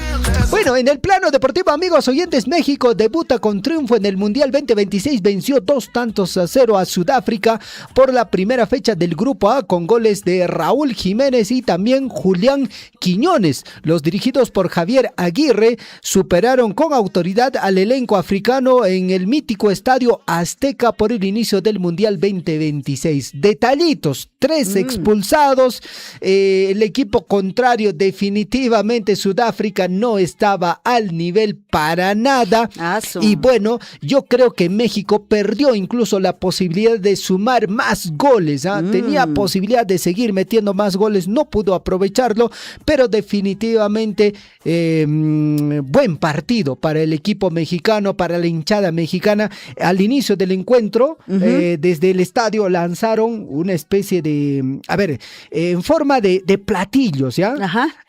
Bueno, en el plano deportivo, amigos oyentes, México debuta con triunfo en el Mundial 2026, venció 2-0 a Sudáfrica por la primera fecha del Grupo A con goles de Raúl Jiménez y también Julián Quiñones. Los dirigidos por Javier Aguirre superaron con autoridad al elenco africano en el mítico Estadio Azteca por el inicio del Mundial 2026. Detallitos, 3 expulsados, el equipo contrario definitivamente Sudáfrica no estaba al nivel para nada. Y bueno, yo creo que México perdió incluso la posibilidad de sumar más goles, ¿ah? Tenía posibilidad de seguir metiendo más goles, no pudo aprovecharlo, pero definitivamente buen partido para el equipo mexicano, para la hinchada mexicana. Al inicio del encuentro, desde el estadio lanzaron una especie de, en forma de platillos, ¿ya?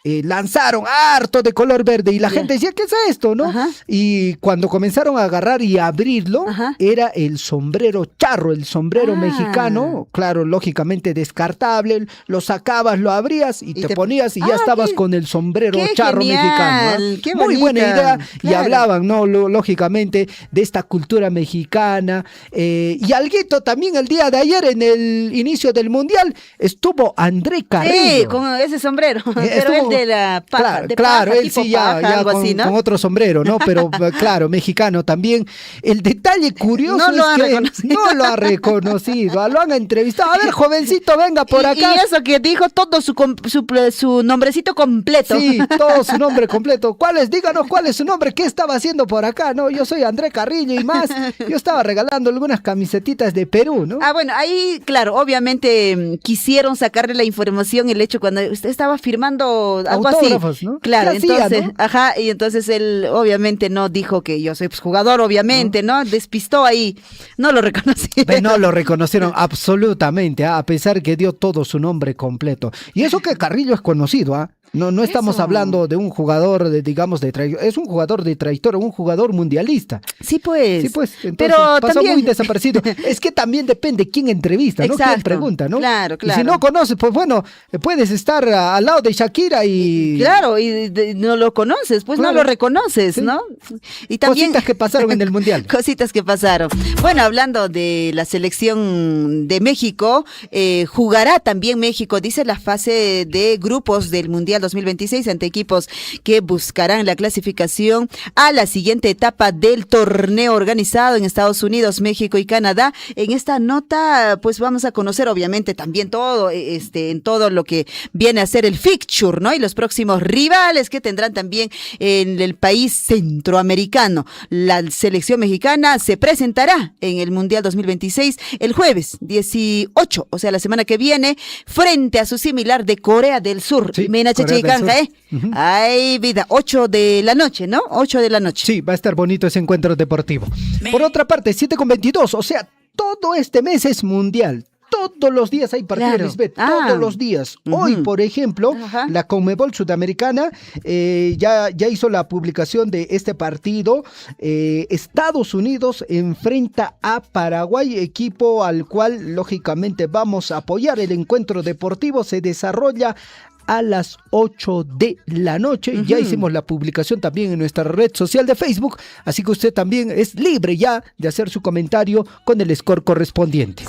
Lanzaron harto de color verde y la gente decía, ¿qué es esto, no? Y cuando comenzaron a agarrar y a abrirlo, era el sombrero charro, el sombrero mexicano, claro, lógicamente descartable, lo sacabas, lo abrías y te ponías y ya estabas con el sombrero charro mexicano, ¿eh? Muy buena idea, claro. Y hablaban, ¿no? Lógicamente, de esta cultura mexicana, y alguito también el día de ayer en el inicio del Mundial estuvo André Carrillo. Sí, con ese sombrero, pero él de la paja, claro, paja, él sí ya algo con, así, ¿no? con otro sombrero, ¿no? Pero claro, mexicano también. El detalle curioso no es que no lo ha reconocido, lo han entrevistado. A ver, jovencito, venga por acá. Y eso que dijo todo su nombrecito completo. Sí, todo su nombre completo. Díganos cuál es su nombre, qué estaba haciendo por acá, ¿no? Yo soy André Carrillo y más. Yo estaba regalando algunas camisetitas de Perú, ¿no? Bueno, ahí, claro, obviamente quisieron sacarle la información, el hecho cuando usted estaba firmando algo autógrafos, así. ¿no? Claro, entonces, ¿no? y entonces él obviamente no dijo que yo soy jugador, obviamente, ¿no? Despistó ahí, no lo reconocí. No lo reconocieron absolutamente, a pesar que dio todo su nombre completo. Y eso que Carrillo es conocido, ¿ah? No estamos hablando de un jugador, es un jugador de trayectoria, un jugador mundialista. Sí, pues. Entonces pero pasó también muy desaparecido. Es que también depende quién entrevista, ¿no? Exacto. Quién pregunta, ¿no? Claro. Y si no conoces, pues bueno, puedes estar al lado de Shakira y... Claro, y no lo conoces, pues claro. No lo reconoces, sí. ¿No? Y también... Cositas que pasaron en el Mundial. Cositas que pasaron. Bueno, hablando de la selección de México, jugará también México, dice la fase de grupos del Mundial 2026 ante equipos que buscarán la clasificación a la siguiente etapa del torneo organizado en Estados Unidos, México y Canadá. En esta nota, pues vamos a conocer obviamente también todo, en todo lo que viene a ser el fixture, ¿no? Y los próximos rivales que tendrán también en el país centroamericano. La selección mexicana se presentará en el Mundial 2026 el jueves 18, o sea, la semana que viene, frente a su similar de Corea del Sur. Sí, Ay, vida, 8 de la noche, ¿no? 8 de la noche. Sí, va a estar bonito ese encuentro deportivo. Por otra parte, 7:22, o sea, todo este mes es mundial. Todos los días hay partidos, claro. Lisbeth, todos los días. Hoy, por ejemplo, la Conmebol Sudamericana ya hizo la publicación de este partido. Estados Unidos enfrenta a Paraguay, equipo al cual lógicamente vamos a apoyar. El encuentro deportivo se desarrolla a las 8 de la noche. Ya hicimos la publicación también en nuestra red social de Facebook, así que usted también es libre ya de hacer su comentario con el score correspondiente.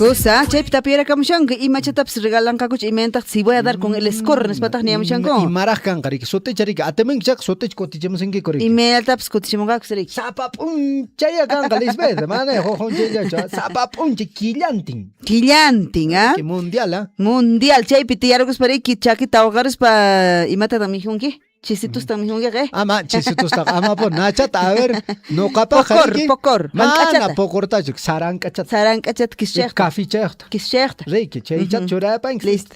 Si voy a dar con el score, y marajan cari sotech atemen jak sotech cotichemos en qué correcto. Y me altaps cotichemos cari. Sapapun chaya ganga Lisbeth, mane jojon chaya sapapun chillantin. Chillantin, ¿ah? Que mundial, ¿ah? Mundial, chay piti yargos para que chaki tawagar pa imata también junki. Chisitos también junki, ¿eh? Chisitos ama por nachat, a ver, no capa pokor. Mana pokor ta saran kachat kishert. Kafi chert. Kishert. Reiki chat chura pa Listo.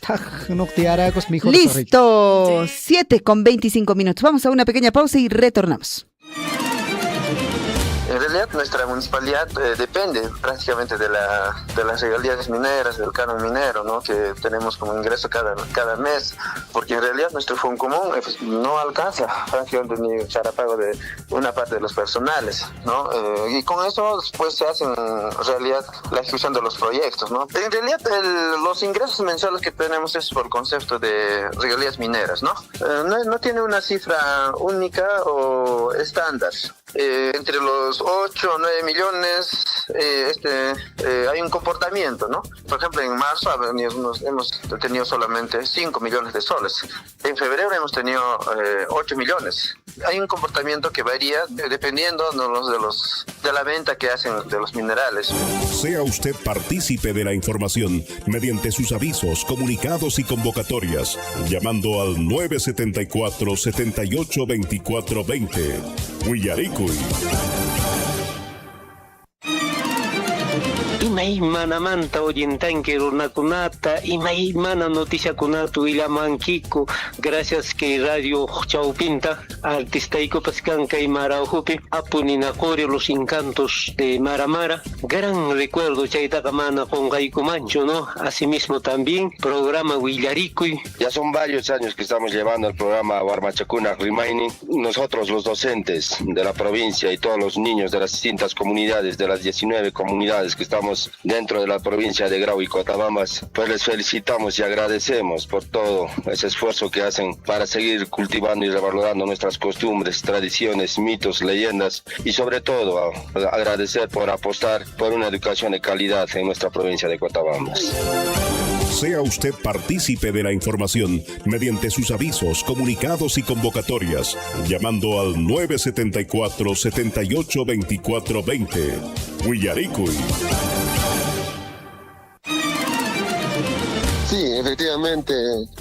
No te hará cos mejor. Listo. 7:25 minutos. Vamos a una pequeña pausa y retornamos. En realidad nuestra municipalidad depende prácticamente de las regalías mineras, del canon minero, ¿no? Que tenemos como ingreso cada mes, porque en realidad nuestro fondo común no alcanza prácticamente ni para pago de una parte de los personales, ¿no? Y con eso pues se hace en realidad la ejecución de los proyectos, ¿no? En realidad los ingresos mensuales que tenemos es por concepto de regalías mineras, ¿no? No tiene una cifra única o estándar. Entre los 8 o 9 millones hay un comportamiento, ¿no? Por ejemplo, en marzo hemos tenido solamente 5 millones de soles. En febrero hemos tenido 8 millones. Hay un comportamiento que varía dependiendo de la venta que hacen de los minerales. Sea usted partícipe de la información mediante sus avisos, comunicados y convocatorias, llamando al 974-782420. Huillaricuy. Imay mana manta oyentanque runakunata, imay mana noticia kunatu ilamankiku, gracias que Radio Chaupinta, artistaico pascanca y maraujupi, apuninacori los encantos de Maramara, gran recuerdo chaitakamana con Gaico Mancho, ¿no? Asimismo también, programa Huillaricuy. Ya son varios años que estamos llevando el programa Warmachacuna Rimaini. Nosotros los docentes de la provincia y todos los niños de las distintas comunidades, de las 19 comunidades que estamos dentro de la provincia de Grau y Cotabambas, pues les felicitamos y agradecemos por todo ese esfuerzo que hacen para seguir cultivando y revalorando nuestras costumbres, tradiciones, mitos, leyendas y sobre todo agradecer por apostar por una educación de calidad en nuestra provincia de Cotabambas. Sea usted partícipe de la información mediante sus avisos, comunicados y convocatorias, llamando al 974-782420. Huillaricuy. Sí, efectivamente,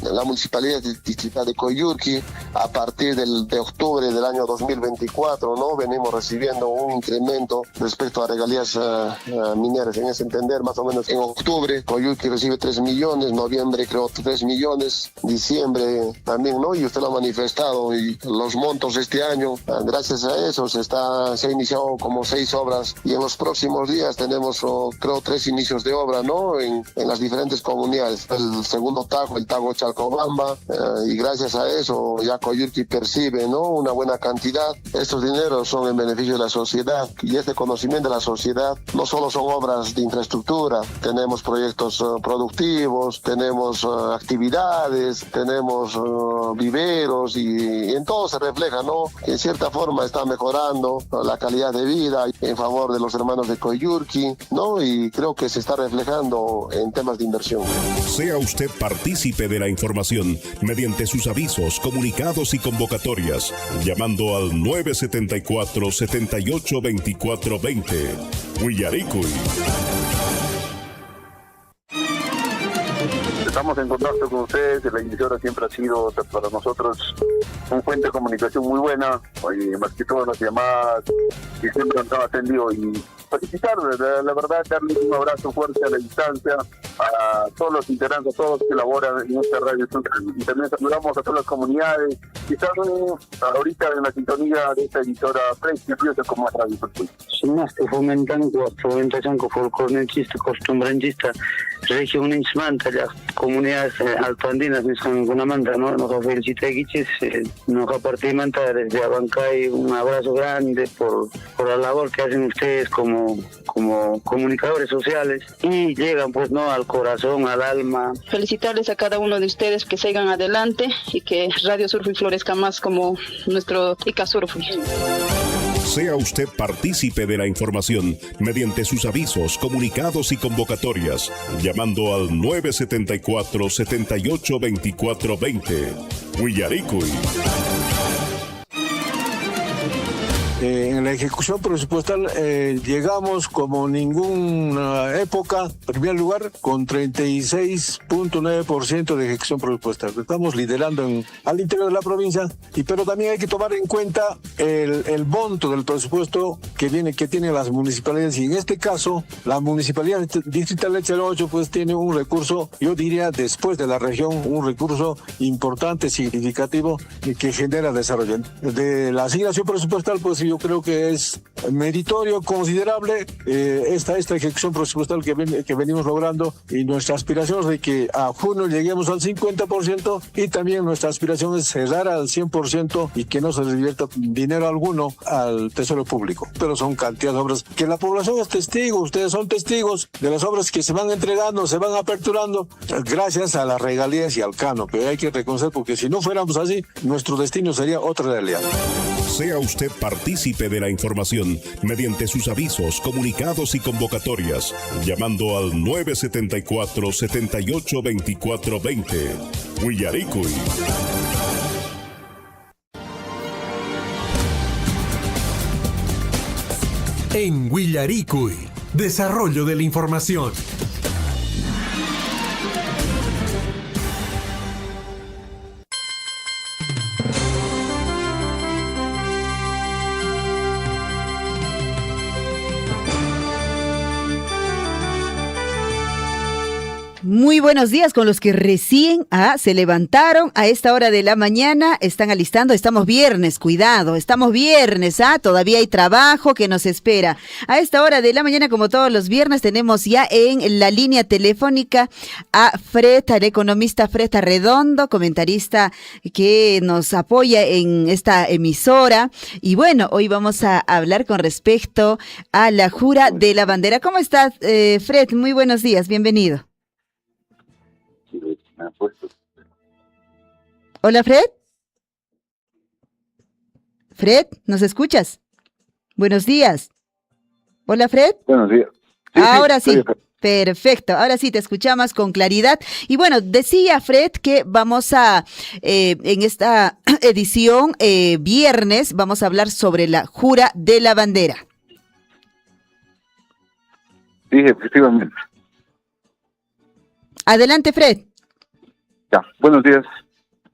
la Municipalidad Distrital de Coyurqui, a partir de octubre del año 2024, ¿no? Venimos recibiendo un incremento respecto a regalías mineras. En ese entender, más o menos en octubre, Coyurqui recibe 3 millones, noviembre creo 3 millones, diciembre también, ¿no? Y usted lo ha manifestado, y los montos este año, gracias a eso, se ha iniciado como 6 obras, y en los próximos días tenemos, creo, 3 inicios de obra, ¿no? En las diferentes comunidades. El segundo tajo, el tajo Chalcobamba, y gracias a eso ya Coyurqui percibe, ¿no? Una buena cantidad. Estos dineros son en beneficio de la sociedad, y este conocimiento de la sociedad no solo son obras de infraestructura, tenemos proyectos productivos, tenemos actividades, tenemos viveros, y en todo se refleja, ¿no? Que en cierta forma está mejorando la calidad de vida en favor de los hermanos de Coyurqui, ¿no? Y creo que se está reflejando en temas de inversión. Sea usted partícipe de la información mediante sus avisos, comunicados y convocatorias, llamando al 974-782420. Huillaricuy. Estamos en contacto con ustedes. La emisora siempre ha sido para nosotros un fuente de comunicación muy buena, y más que todas las llamadas que siempre nos han atendido, y felicitarles, la verdad, darles un abrazo fuerte a la distancia a todos los integrantes, a todos los que elaboran en esta radio, y también saludamos a todas las comunidades que están ahorita en la sintonía de esta editora prestigiosa como Radio Folclore. Sumaste fomentación folclorista, costumbranchista, región Inchmanta, las comunidades altoandinas, Niscangunamanta, ¿no? Nos felicita Guiches, nos compartimenta desde Abancay un abrazo grande por la labor que hacen ustedes como comunicadores sociales, y llegan pues no al corazón, al alma. Felicitarles a cada uno de ustedes, que sigan adelante y que Radio Surfy florezca más como nuestro Ica Surfy. Sea usted partícipe de la información mediante sus avisos, comunicados y convocatorias, llamando al 974-782420. Huillaricuy. En la ejecución presupuestal llegamos como ninguna época, en primer lugar, con 36.9% de ejecución presupuestal. Estamos liderando al interior de la provincia, pero también hay que tomar en cuenta el monto del presupuesto que tienen las municipalidades, y en este caso la Municipalidad Distrital de Chalocho pues tiene un recurso, yo diría después de la región, un recurso importante, significativo, que genera desarrollo. De la asignación presupuestal, pues yo creo que que es meritorio, considerable, esta ejecución presupuestal que venimos logrando, y nuestra aspiración es de que a junio lleguemos al 50%, y también nuestra aspiración es cerrar al 100% y que no se divierta dinero alguno al Tesoro Público. Pero son cantidades de obras que la población es testigo, ustedes son testigos de las obras que se van entregando, se van aperturando gracias a las regalías y al canon, pero hay que reconocer, porque si no fuéramos así, nuestro destino sería otra realidad. Sea usted partícipe de la información mediante sus avisos, comunicados y convocatorias, llamando al 974-782420. Huillaricuy. En Huillaricuy, desarrollo de la información. Muy buenos días con los que recién se levantaron a esta hora de la mañana, están alistando, estamos viernes, cuidado, estamos viernes, todavía hay trabajo que nos espera. A esta hora de la mañana, como todos los viernes, tenemos ya en la línea telefónica a Fred, al economista Fred Arredondo, comentarista que nos apoya en esta emisora. Y bueno, hoy vamos a hablar con respecto a la jura de la bandera. ¿Cómo estás, Fred? Muy buenos días, bienvenido. Hola, Fred. Fred, ¿nos escuchas? Buenos días. Hola, Fred. Buenos días. Ahora sí. Perfecto, ahora sí te escuchamos con claridad. Y bueno, decía Fred que vamos a, en esta edición, viernes, vamos a hablar sobre la jura de la bandera. Sí, efectivamente. Adelante, Fred. Ya, buenos días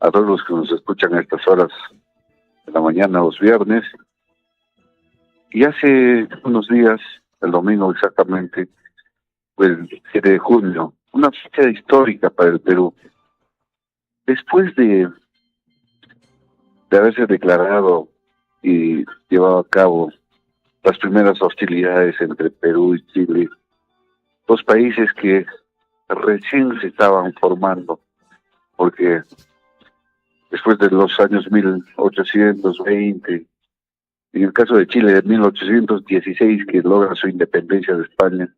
a todos los que nos escuchan a estas horas de la mañana, los viernes. Y hace unos días, el domingo exactamente, fue el 7 de junio, una fecha histórica para el Perú. Después de haberse declarado y llevado a cabo las primeras hostilidades entre Perú y Chile, dos países que recién se estaban formando, porque después de los años 1820, en el caso de Chile de 1816, que logra su independencia de España,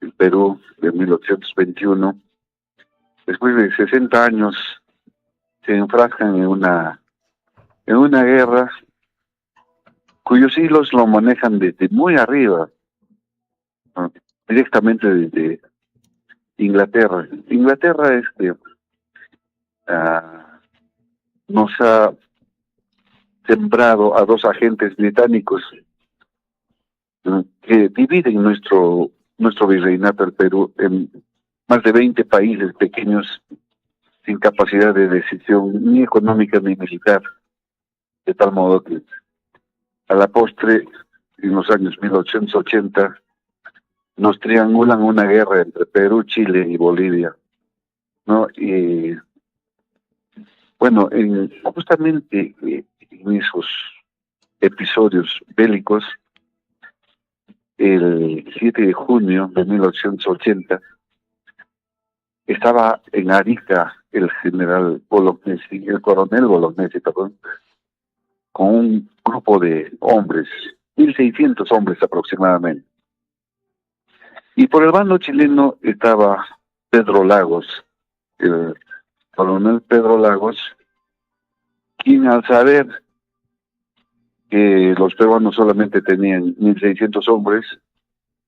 el Perú de 1821, después de 60 años se enfrascan en una guerra cuyos hilos lo manejan desde muy arriba, ¿no? Directamente desde Inglaterra. Inglaterra nos ha sembrado a dos agentes británicos que dividen nuestro virreinato del Perú en más de 20 países pequeños sin capacidad de decisión ni económica ni militar, de tal modo que a la postre, en los años 1880, nos triangulan una guerra entre Perú, Chile y Bolivia, ¿no? Y bueno, justamente en esos episodios bélicos, el 7 de junio de 1880, estaba en Arica el general Bolognesi, el coronel Bolognesi, perdón, con un grupo de hombres, 1.600 hombres aproximadamente. Y por el bando chileno estaba Pedro Lagos, el coronel Pedro Lagos, quien al saber que los peruanos solamente tenían 1.600 hombres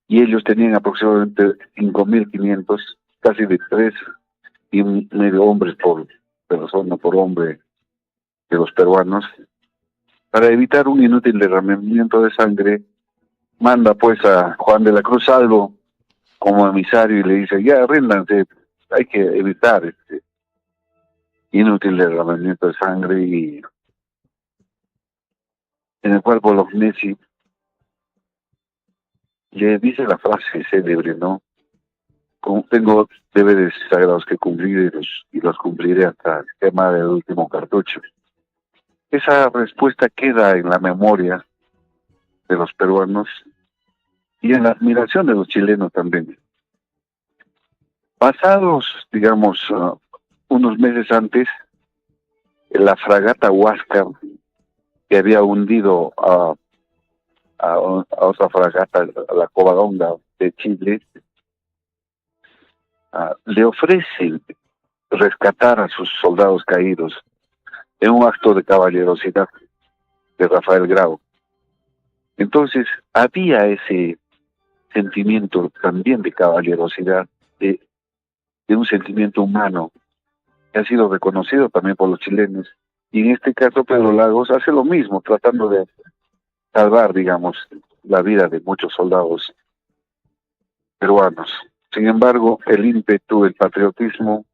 y ellos tenían aproximadamente 5.500, casi de 3,5 hombres por persona, por hombre, de los peruanos, para evitar un inútil derramamiento de sangre, manda pues a Juan de la Cruz Salvo como emisario y le dice: ya, ríndanse, hay que evitar este inútil derramamiento de sangre, y en el cual Bolognesi le dice la frase célebre, ¿no? Como tengo deberes sagrados que cumplir y los cumpliré hasta el quema del último cartucho. Esa respuesta queda en la memoria de los peruanos y en la admiración de los chilenos también. Pasados, digamos, unos meses antes, la fragata Huáscar, que había hundido a otra fragata, a la Covadonga de Chile, le ofrece rescatar a sus soldados caídos en un acto de caballerosidad de Rafael Grau. Entonces, había ese sentimiento también de caballerosidad, de un sentimiento humano, que ha sido reconocido también por los chilenos. Y en este caso, Pedro Lagos hace lo mismo, tratando de salvar, digamos, la vida de muchos soldados peruanos. Sin embargo, el ímpetu, el patriotismo,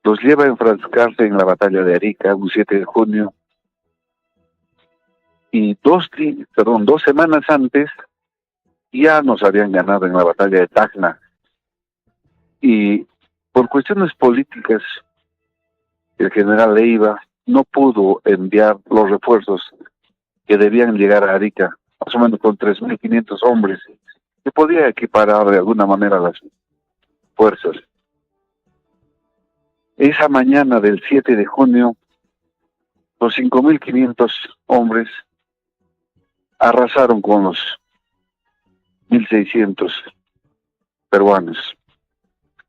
los lleva a enfrascarse en la batalla de Arica, un 7 de junio, y 2 semanas antes ya nos habían ganado en la batalla de Tacna. Y por cuestiones políticas, el general Leiva no pudo enviar los refuerzos que debían llegar a Arica, más o menos con 3.500 hombres, que podía equiparar de alguna manera las fuerzas. Esa mañana del 7 de junio, los 5.500 hombres arrasaron con los 1.600 peruanos,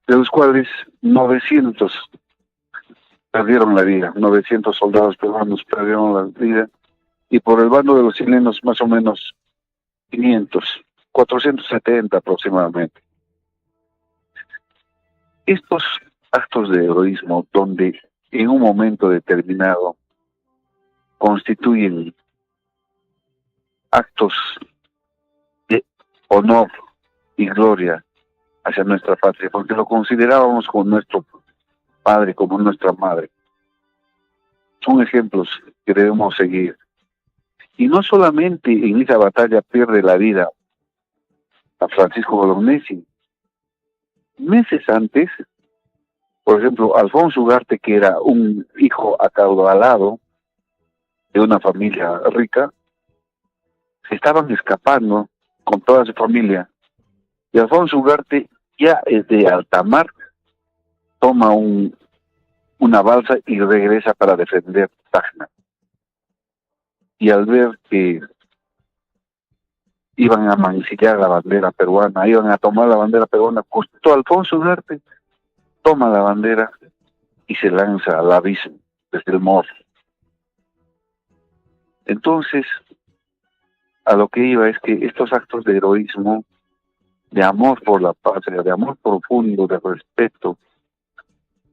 de los cuales 900 perdieron la vida, 900 soldados peruanos perdieron la vida, y por el bando de los chilenos más o menos 470 aproximadamente. Estos actos de heroísmo, donde en un momento determinado constituyen actos de honor y gloria hacia nuestra patria, porque lo considerábamos como nuestro padre, como nuestra madre. Son ejemplos que debemos seguir. Y no solamente en esa batalla pierde la vida a Francisco Bolognesi. Meses antes, por ejemplo, Alfonso Ugarte, que era un hijo acaudalado de una familia rica, se estaban escapando con toda su familia. Y Alfonso Ugarte, ya desde alta mar, toma una balsa y regresa para defender Tacna. Y al ver que iban a mancillar la bandera peruana, iban a tomar la bandera peruana, justo Alfonso Ugarte toma la bandera y se lanza al abismo desde el morro. Entonces, a lo que iba es que estos actos de heroísmo, de amor por la patria, de amor profundo, de respeto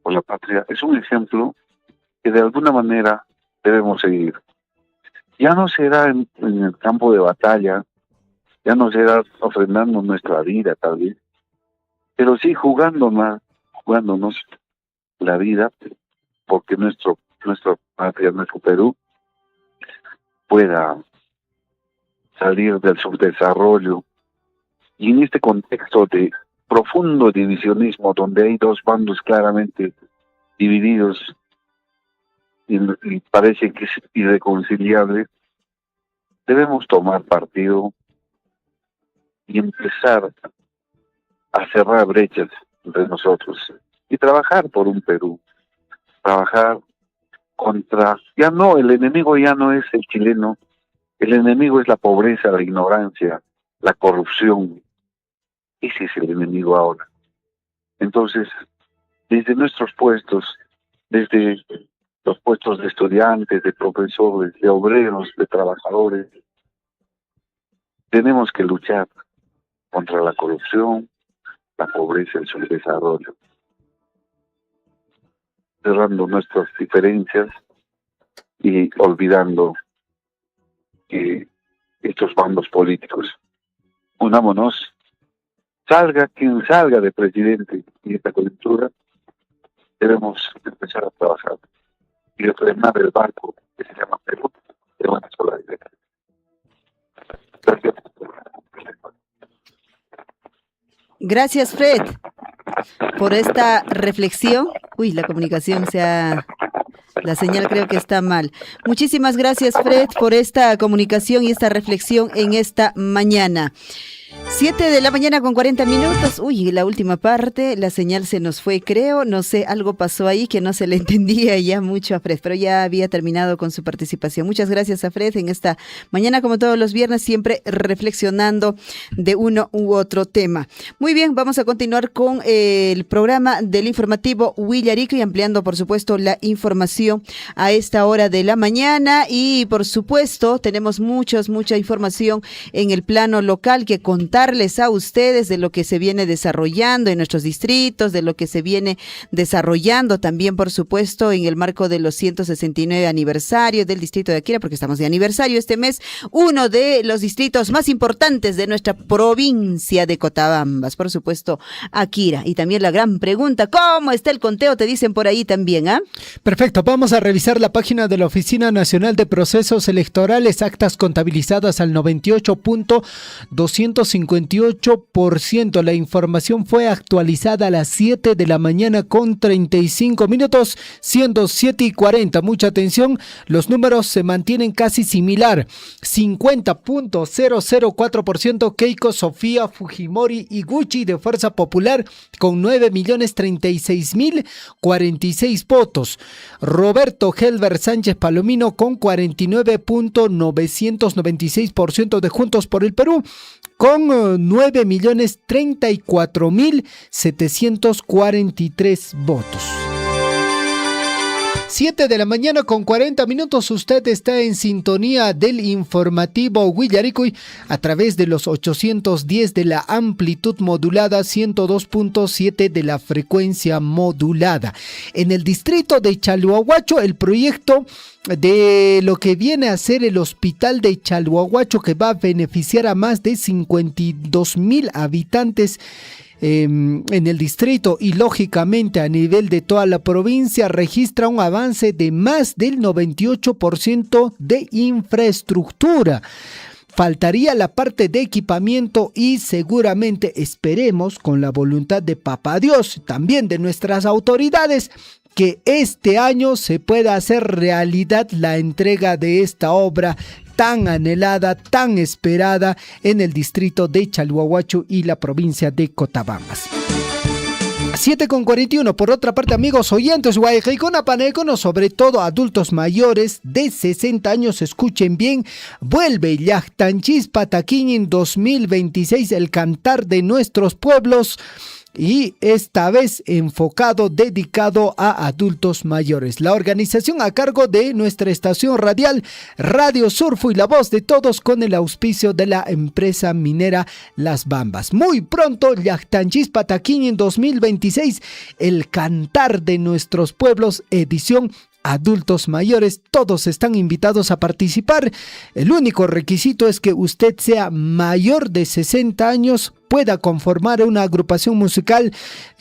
por la patria, es un ejemplo que de alguna manera debemos seguir. Ya no será en el campo de batalla, ya no será ofrendando nuestra vida tal vez, pero sí jugándonos la vida, porque nuestra patria, nuestro Perú, pueda salir del subdesarrollo. Y en este contexto de profundo divisionismo, donde hay dos bandos claramente divididos y parece que es irreconciliable, debemos tomar partido y empezar a cerrar brechas entre nosotros y trabajar por un Perú, trabajar contra, el enemigo ya no es el chileno, el enemigo es la pobreza, la ignorancia, la corrupción. Ese es el enemigo ahora. Entonces, desde nuestros puestos, desde los puestos de estudiantes, de profesores, de obreros, de trabajadores, tenemos que luchar contra la corrupción, la pobreza, el subdesarrollo, cerrando nuestras diferencias y olvidando estos bandos políticos. Unámonos, salga quien salga de presidente en esta coyuntura, debemos empezar a trabajar y refrenar el barco que se llama Perú de una sola dirección. Gracias. Gracias, Fred, por esta reflexión. Uy, la comunicación se ha La señal creo que está mal. Muchísimas gracias, Fred, por esta comunicación y esta reflexión en esta mañana. 7 de la mañana con 40 minutos. Uy, la última parte, la señal se nos fue, creo. No sé, algo pasó ahí que no se le entendía ya mucho a Fred, pero ya había terminado con su participación. Muchas gracias a Fred en esta mañana, como todos los viernes, siempre reflexionando de uno u otro tema. Muy bien, vamos a continuar con el programa del informativo Willarico y ampliando, por supuesto, la información a esta hora de la mañana. Y, por supuesto, tenemos mucha información en el plano local que contarles a ustedes de lo que se viene desarrollando en nuestros distritos, de lo que se viene desarrollando también, por supuesto, en el marco de los 169 aniversarios del distrito de Akira, porque estamos de aniversario este mes, uno de los distritos más importantes de nuestra provincia de Cotabambas, por supuesto, Akira. Y también la gran pregunta, ¿cómo está el conteo? Te dicen por ahí también, ¿ah? Perfecto, vamos a revisar la página de la Oficina Nacional de Procesos Electorales, actas contabilizadas al 98.258%. La información fue actualizada a las 7 de la mañana con 35 minutos, siendo 7:40. Mucha atención, los números se mantienen casi similar. 50.004% Keiko Sofía Fujimori Iguchi de Fuerza Popular con 9.036.046 votos. Roberto Helber Sánchez Palomino con 49.996% de Juntos por el Perú, con 9.034.743 votos. 7 de la mañana con 40 minutos. Usted está en sintonía del informativo Willaricuy a través de los 810 de la amplitud modulada, 102.7 de la frecuencia modulada. En el distrito de Chalhuahuacho, el proyecto de lo que viene a ser el hospital de Chalhuahuacho, que va a beneficiar a más de 52,000 habitantes en el distrito y lógicamente a nivel de toda la provincia, registra un avance de más del 98% de infraestructura. Faltaría la parte de equipamiento y seguramente esperemos, con la voluntad de Papá Dios, también de nuestras autoridades, que este año se pueda hacer realidad la entrega de esta obra tan anhelada, tan esperada en el distrito de Chalhuahuacho y la provincia de Cotabambas. 7:41. Por otra parte, amigos oyentes, Guaycaicona Panecono, sobre todo adultos mayores de 60 años, escuchen bien, vuelve Llactanchispa Taquiñin 2026, el cantar de nuestros pueblos, y esta vez enfocado, dedicado a adultos mayores. La organización a cargo de nuestra estación radial Radio Surfo y la voz de todos, con el auspicio de la empresa minera Las Bambas. Muy pronto, Llactanchispa Taquiñin 2026, el cantar de nuestros pueblos, edición adultos mayores. Todos están invitados a participar. El único requisito es que usted sea mayor de 60 años, pueda conformar una agrupación musical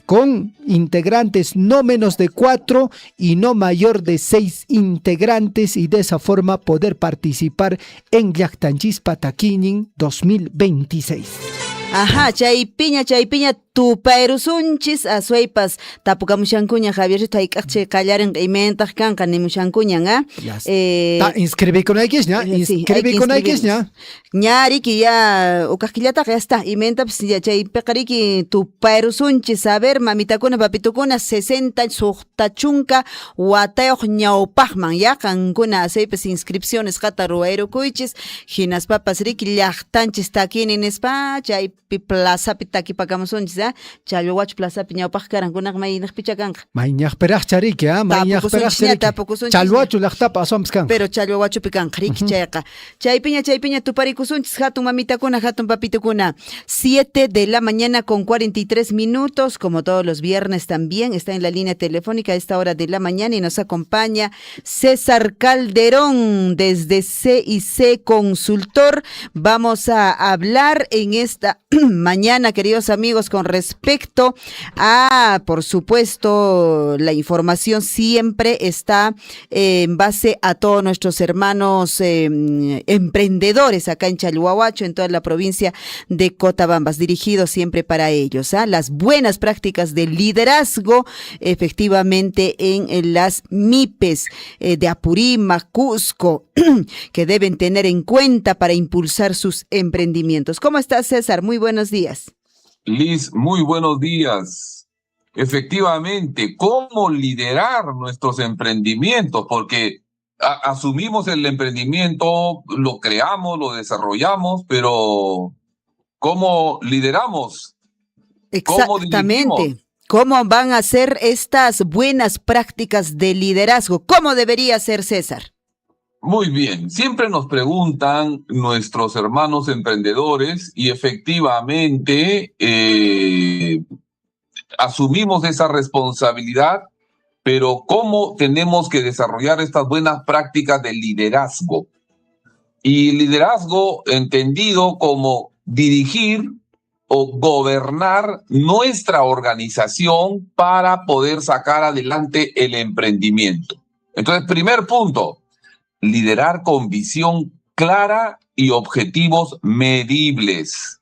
con integrantes no menos de 4 y no mayor de 6 integrantes, y de esa forma poder participar en Llactanchispa Taquiñin 2026. Ajá, chaypiña, tu pairusunchis asuaypas tapukamushankuña Javierito hayk'aqchay qallarin q'imenta kanqa nimushankuñan, ¿ah? Inscribikunaykichña, inscribikunaykichña. Ñariki ya ukaqkillataqa ya está, imentapas ya chaypiqa riki tu pairusunchis, a ver, mamitakuna, papitukuna, 60 suqtachunka watayuq ñawpaqman, ya qankuna asaypas inscripciones qata ruwayrukuychis, hinaspapas riki llaqtanchis takini nispa, chaypi plazapi takipakamusunchis, Chalhuahuacho plazapi ñawpaq karankunaqa mayñaqpicha kanqa. Mayñaqpiraq chariki, mayñaqpiraq chariki. Chalhuacho llaqtapa asomas kanqa. Pero Chalhuahuachopi kanqa riki chayqa. Chaypiña tuparikusunchis hatun mamitakuna, hatun papitukuna. 7 de la mañana con 43 minutos, como todos los viernes también, está en la línea telefónica a esta hora de la mañana y nos acompaña César Calderón desde CIC Consultor. Vamos a hablar en esta mañana, queridos amigos, con respecto a, por supuesto, la información siempre está en base a todos nuestros hermanos emprendedores acá en Chalhuahuacho, en toda la provincia de Cotabambas, dirigido siempre para ellos, las buenas prácticas de liderazgo, efectivamente, en las MIPES de Apurímac, Cusco, que deben tener en cuenta para impulsar sus emprendimientos. ¿Cómo estás, César? Muy buenos días. Liz, muy buenos días. Efectivamente, ¿cómo liderar nuestros emprendimientos? Porque asumimos el emprendimiento, lo creamos, lo desarrollamos, pero ¿cómo lideramos? Exactamente. ¿Cómo van a ser estas buenas prácticas de liderazgo? ¿Cómo debería ser, César? Muy bien, siempre nos preguntan nuestros hermanos emprendedores y efectivamente asumimos esa responsabilidad, pero ¿cómo tenemos que desarrollar estas buenas prácticas de liderazgo? Y liderazgo entendido como dirigir o gobernar nuestra organización para poder sacar adelante el emprendimiento. Entonces, primer punto, liderar con visión clara y objetivos medibles.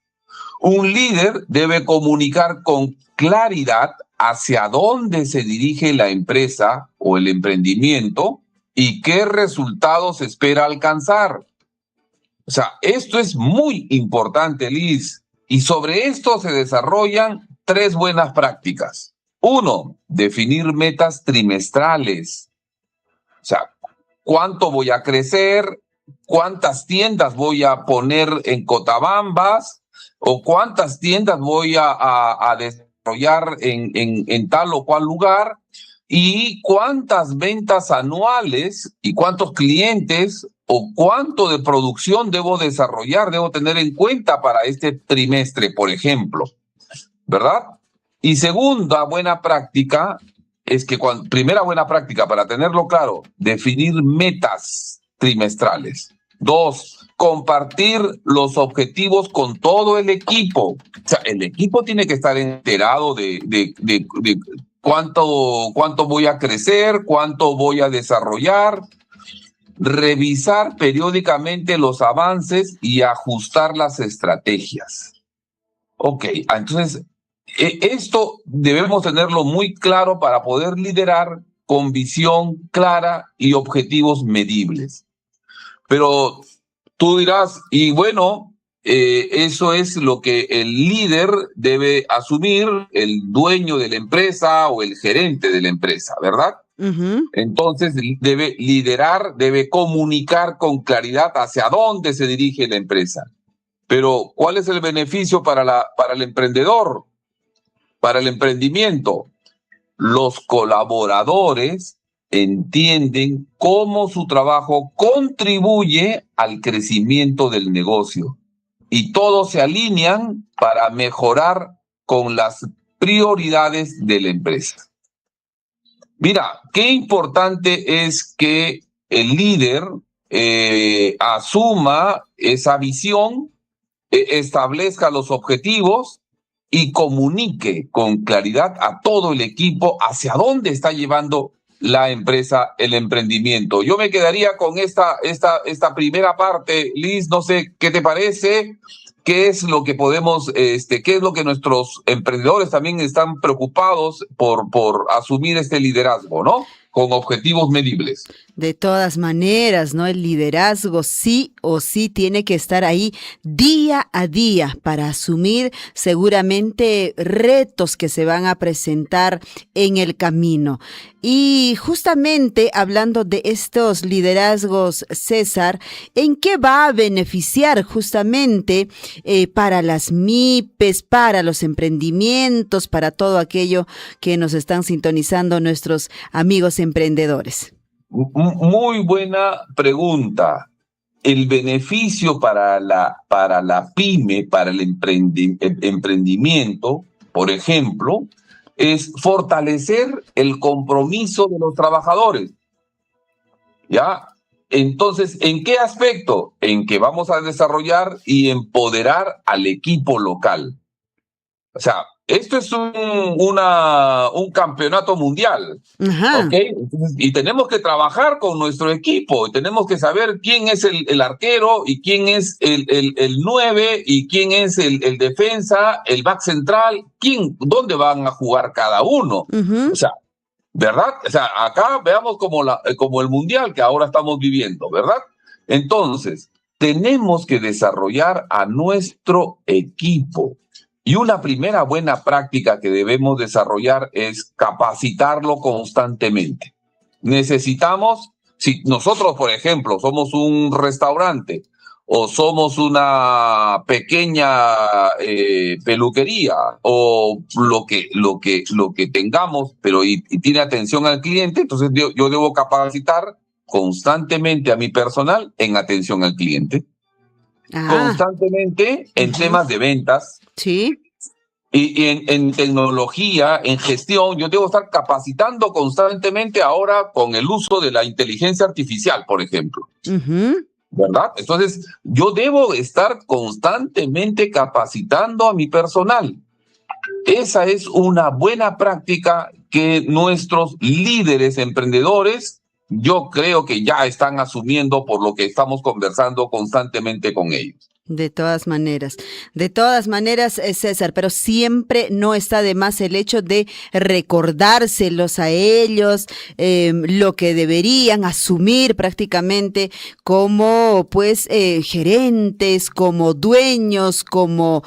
Un líder debe comunicar con claridad hacia dónde se dirige la empresa o el emprendimiento y qué resultados espera alcanzar. O sea, esto es muy importante, Liz, y sobre esto se desarrollan 3 buenas prácticas. 1, definir metas trimestrales. O sea, ¿cuánto voy a crecer? ¿Cuántas tiendas voy a poner en Cotabambas? ¿O cuántas tiendas voy a desarrollar en tal o cual lugar? ¿Y cuántas ventas anuales y cuántos clientes o cuánto de producción debo desarrollar, debo tener en cuenta para este trimestre, por ejemplo? ¿Verdad? Y segunda buena práctica es que primera buena práctica para tenerlo claro, definir metas trimestrales. 2, compartir los objetivos con todo el equipo. O sea, el equipo tiene que estar enterado de cuánto voy a crecer, cuánto voy a desarrollar. Revisar periódicamente los avances y ajustar las estrategias. Ok, entonces esto debemos tenerlo muy claro para poder liderar con visión clara y objetivos medibles. Pero tú dirás, y bueno, eso es lo que el líder debe asumir, el dueño de la empresa o el gerente de la empresa, ¿verdad? Entonces debe liderar, debe comunicar con claridad hacia dónde se dirige la empresa. Pero ¿cuál es el beneficio para el emprendedor? Para el emprendimiento, los colaboradores entienden cómo su trabajo contribuye al crecimiento del negocio y todos se alinean para mejorar con las prioridades de la empresa. Mira, qué importante es que el líder asuma esa visión, establezca los objetivos y comunique con claridad a todo el equipo hacia dónde está llevando la empresa, el emprendimiento. Yo me quedaría con esta primera parte, Liz, no sé qué te parece, qué es lo que podemos, qué es lo que nuestros emprendedores también están preocupados por asumir este liderazgo, ¿no? Con objetivos medibles. De todas maneras, ¿no? El liderazgo sí o sí tiene que estar ahí día a día para asumir seguramente retos que se van a presentar en el camino. Y justamente hablando de estos liderazgos, César, ¿en qué va a beneficiar justamente para las MIPES, para los emprendimientos, para todo aquello que nos están sintonizando nuestros amigos emprendedores? Muy buena pregunta. El beneficio para la pyme, para el emprendimiento, por ejemplo, es fortalecer el compromiso de los trabajadores. ¿Ya? Entonces, ¿en qué aspecto? En que vamos a desarrollar y empoderar al equipo local. O sea, esto es un campeonato mundial, Ajá. ¿ok? Entonces, y tenemos que trabajar con nuestro equipo, y tenemos que saber quién es el arquero, y quién es el 9, y quién es el defensa, el back central, dónde van a jugar cada uno. O sea, ¿verdad? O sea, acá veamos como el mundial que ahora estamos viviendo, ¿verdad? Entonces, tenemos que desarrollar a nuestro equipo. Y una primera buena práctica que debemos desarrollar es capacitarlo constantemente. Necesitamos, si nosotros, por ejemplo, somos un restaurante o somos una pequeña peluquería o lo que tengamos, pero y tiene atención al cliente, entonces yo debo capacitar constantemente a mi personal en atención al cliente. Constantemente en temas de ventas. Sí. Y en tecnología, en gestión, yo debo estar capacitando constantemente ahora con el uso de la inteligencia artificial, por ejemplo. ¿Verdad? Entonces, yo debo estar constantemente capacitando a mi personal. Esa es una buena práctica que nuestros líderes emprendedores, yo creo que ya están asumiendo por lo que estamos conversando constantemente con ellos. De todas maneras, César, pero siempre no está de más el hecho de recordárselos a ellos, lo que deberían asumir prácticamente como pues gerentes, como dueños, como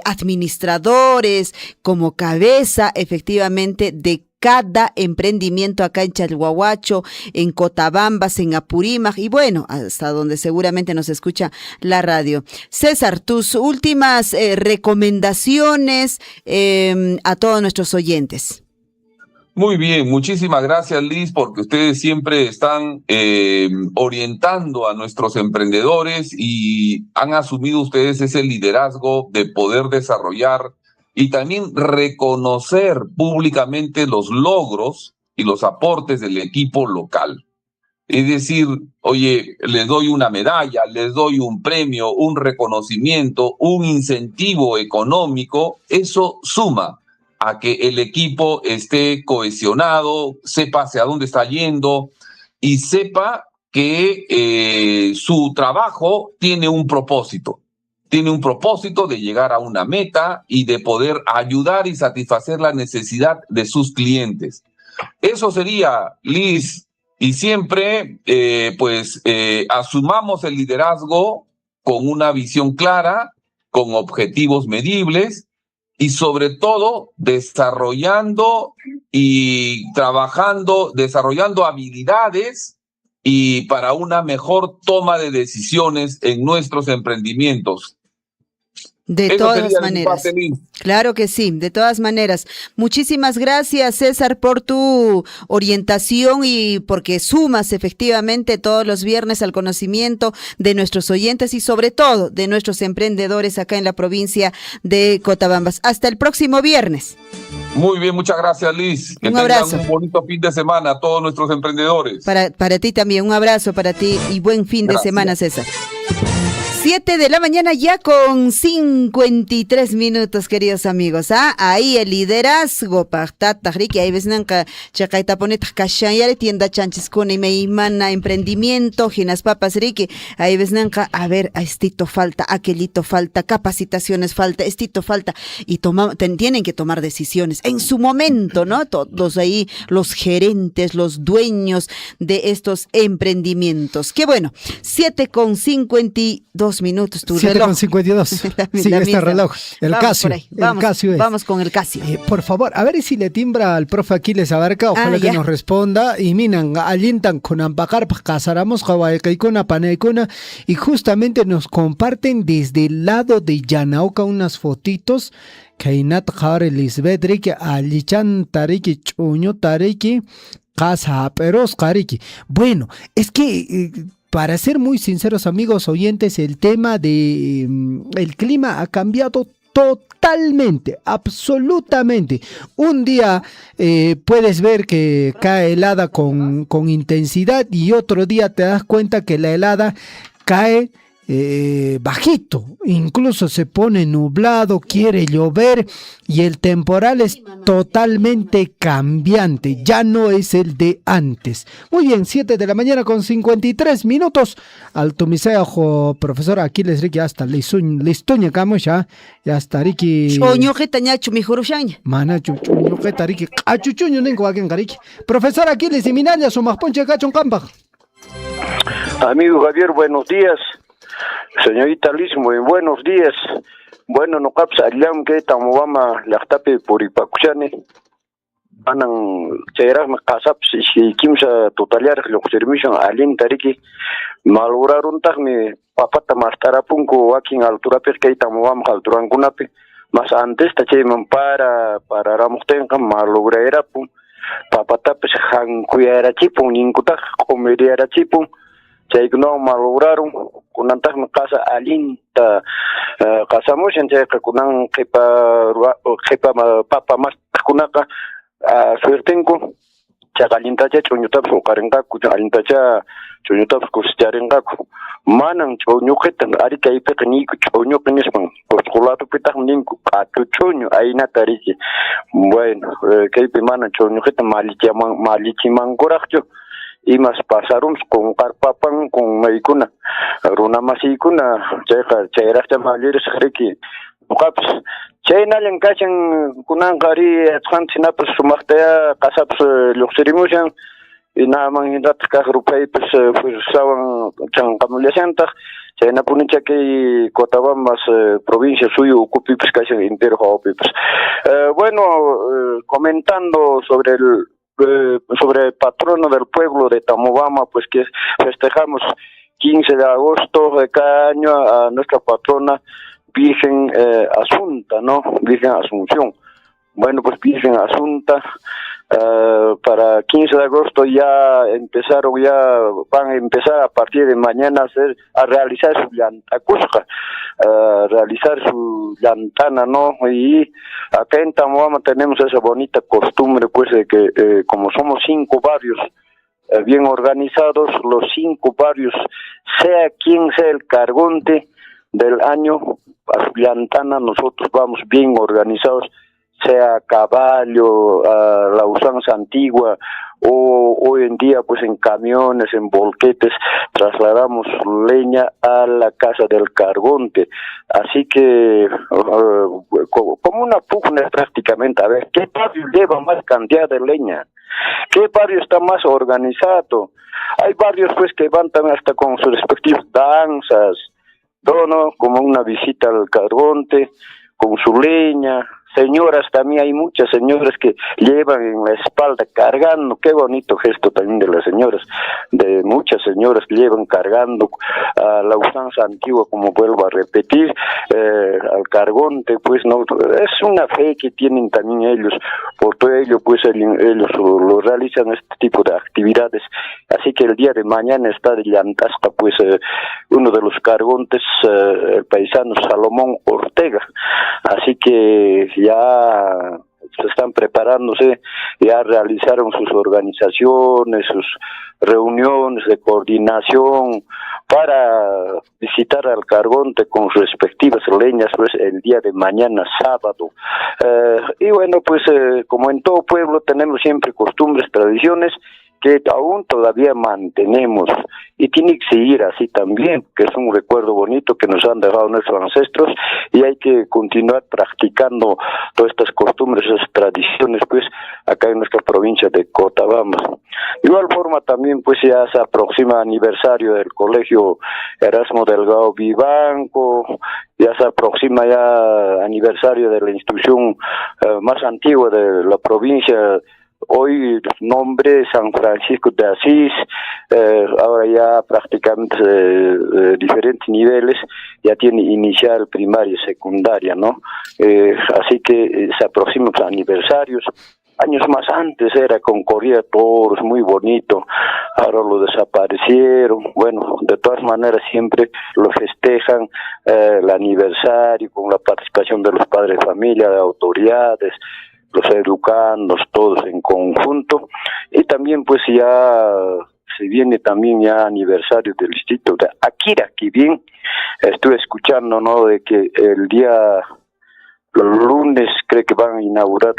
administradores, como cabeza efectivamente de cada emprendimiento acá en Chalhuahuacho, en Cotabambas, en Apurímac y bueno, hasta donde seguramente nos escucha la radio. César, tus últimas recomendaciones a todos nuestros oyentes. Muy bien, muchísimas gracias, Liz, porque ustedes siempre están orientando a nuestros emprendedores y han asumido ustedes ese liderazgo de poder desarrollar y también reconocer públicamente los logros y los aportes del equipo local. Es decir, oye, les doy una medalla, les doy un premio, un reconocimiento, un incentivo económico, eso suma a que el equipo esté cohesionado, sepa hacia dónde está yendo y sepa que su trabajo tiene un propósito. Tiene un propósito de llegar a una meta y de poder ayudar y satisfacer la necesidad de sus clientes. Eso sería, Liz, y siempre asumamos el liderazgo con una visión clara, con objetivos medibles y sobre todo desarrollando habilidades y para una mejor toma de decisiones en nuestros emprendimientos. De todas maneras. Claro que sí, de todas maneras. Muchísimas gracias, César, por tu orientación y porque sumas efectivamente todos los viernes al conocimiento de nuestros oyentes y sobre todo de nuestros emprendedores acá en la provincia de Cotabambas. Hasta el próximo viernes. Muy bien, muchas gracias, Liz. Que un abrazo. Tengan un bonito fin de semana a todos nuestros emprendedores. Para ti también, un abrazo para ti y buen fin de semana, César. 7 de la mañana ya con 53 minutos, queridos amigos. Ahí el liderazgo, que ahí ves nanka chakaita poneta kashayare tienda chanchis con mana emprendimiento, ginas papas rique, ahí ves nanka, a ver, a estito falta, aquelito falta, capacitaciones falta, estito falta, y tienen que tomar decisiones en su momento, ¿no? Todos ahí, los gerentes, los dueños de estos emprendimientos. Qué bueno, 7 con 52 minutos, tu 7 reloj. con 52. Sí, este reloj. El Casio. Vamos con el Casio. Por favor, a ver si le timbra al profe Aquiles Abarca, ojalá que nos responda. Y minan, alientan con Ampacar, casaramos, Hawaikaikuna, Panaikuna, y justamente nos comparten desde el lado de Yanauca unas fotitos. Kainat Jare Lisbeth, Alichan Tariki, Chuño Tariki, Casa Peros Kariki. Bueno, es que para ser muy sinceros, amigos oyentes, el tema de el clima ha cambiado totalmente, absolutamente. Un día puedes ver que cae helada con intensidad y otro día te das cuenta que la helada cae bajito, incluso se pone nublado, quiere llover y el temporal es totalmente cambiante, ya no es el de antes. Muy bien, 7 de la mañana con 53 minutos. Alto misejo, profesor Aquiles Ricky, hasta listuña camos ya hasta Ricky. Choño que tañacho mi jurushaña. Mana chuchuño que tariki, achuchuño nengo aquí en Gariki. Profesor Aquiles y Minaya, su más ponche cachon campa. Amigo Javier, buenos días. Señorita Liz, muy buenos días. Bueno, no caps aliam que tamobama la tape por ipacuchane. Anan cheras kasap si kimsa totaliar lo servicio alin tariki maluraron tagme papata mastarapunko wakin altura pesca y tamobam alturan kunape. Mas antes tache para ramusten kam malurera pum papata pues hankuera chipun ninkuta comediera chipun. Chay no malograron kunantas casa alinta casamos en chay kunan kepa papa más kunaka suertenko chagalinta cha chuñuta fukarenga alinta cha chuñuta fukustarenga manan chuñuketan ari kay pekni chuñukenis pan postulato pitah ninku chuñu aina tariki bueno kay pe manan chuñuketan malichi mangorachyo y más pasaron con carpapan con meicuna runa masikuna chayra chamalir shriki ukaps chayna lenkachan kunan qari atqantina pues sumaqtaya qasaps luqsirimushan y nada más en datos que grupay pues sawan chanqamullasantaq chayna punicha que Cotabambas provincia suyo ocupi pues casi entero ocupi pues bueno comentando sobre el patrono del pueblo de Tamobama, pues que festejamos 15 de agosto de cada año a nuestra patrona Virgen Asunta, ¿no? Virgen Asunción. Bueno, pues Virgen Asunta, para 15 de agosto ya van a empezar a partir de mañana a realizar su llantacusca, realizar su llantana, ¿no? Y acá en Tamobama tenemos esa bonita costumbre, pues, de que como somos 5 barrios bien organizados, los 5 barrios, sea quien sea el cargonte del año, a su llantana nosotros vamos bien organizados, sea a caballo, a la usanza antigua, o hoy en día pues en camiones, en volquetes, trasladamos leña a la casa del cargonte. Así que como una pugna prácticamente, a ver, ¿qué barrio lleva más cantidad de leña? ¿Qué barrio está más organizado? Hay barrios pues que van también hasta con sus respectivas danzas, todo, ¿no? Como una visita al cargonte, con su leña. Señoras también, hay muchas señoras que llevan en la espalda cargando, qué bonito gesto también de las señoras, de muchas señoras que llevan cargando a la usanza antigua, como vuelvo a repetir, al cargonte, pues no, es una fe que tienen también ellos, por todo ello pues ellos lo realizan este tipo de actividades, así que el día de mañana está de llantasca pues uno de los cargontes, el paisano Salomón Ortega, así que ya se están preparándose, ya realizaron sus organizaciones, sus reuniones de coordinación para visitar al cargonte con sus respectivas leñas pues el día de mañana sábado. Y bueno, pues como en todo pueblo tenemos siempre costumbres, tradiciones que aún todavía mantenemos y tiene que seguir así también, que es un recuerdo bonito que nos han dejado nuestros ancestros y hay que continuar practicando todas estas costumbres, esas tradiciones pues acá en nuestra provincia de Cotabamba. De igual forma también pues ya se aproxima aniversario del colegio Erasmo Delgado Vivanco, ya se aproxima ya aniversario de la institución más antigua de la provincia. Hoy nombre San Francisco de Asís, ahora ya prácticamente diferentes niveles, ya tiene inicial, primaria, secundaria, ¿no? Así que se aproximan los aniversarios. Años más antes era con corrida de toros, muy bonito, ahora lo desaparecieron. Bueno, de todas maneras siempre lo festejan el aniversario con la participación de los padres de familia, de autoridades, los educandos, todos en conjunto, y también pues ya se viene también ya aniversario del distrito de Akira, que bien estuve escuchando, ¿no? De que el día lunes creo que van a inaugurar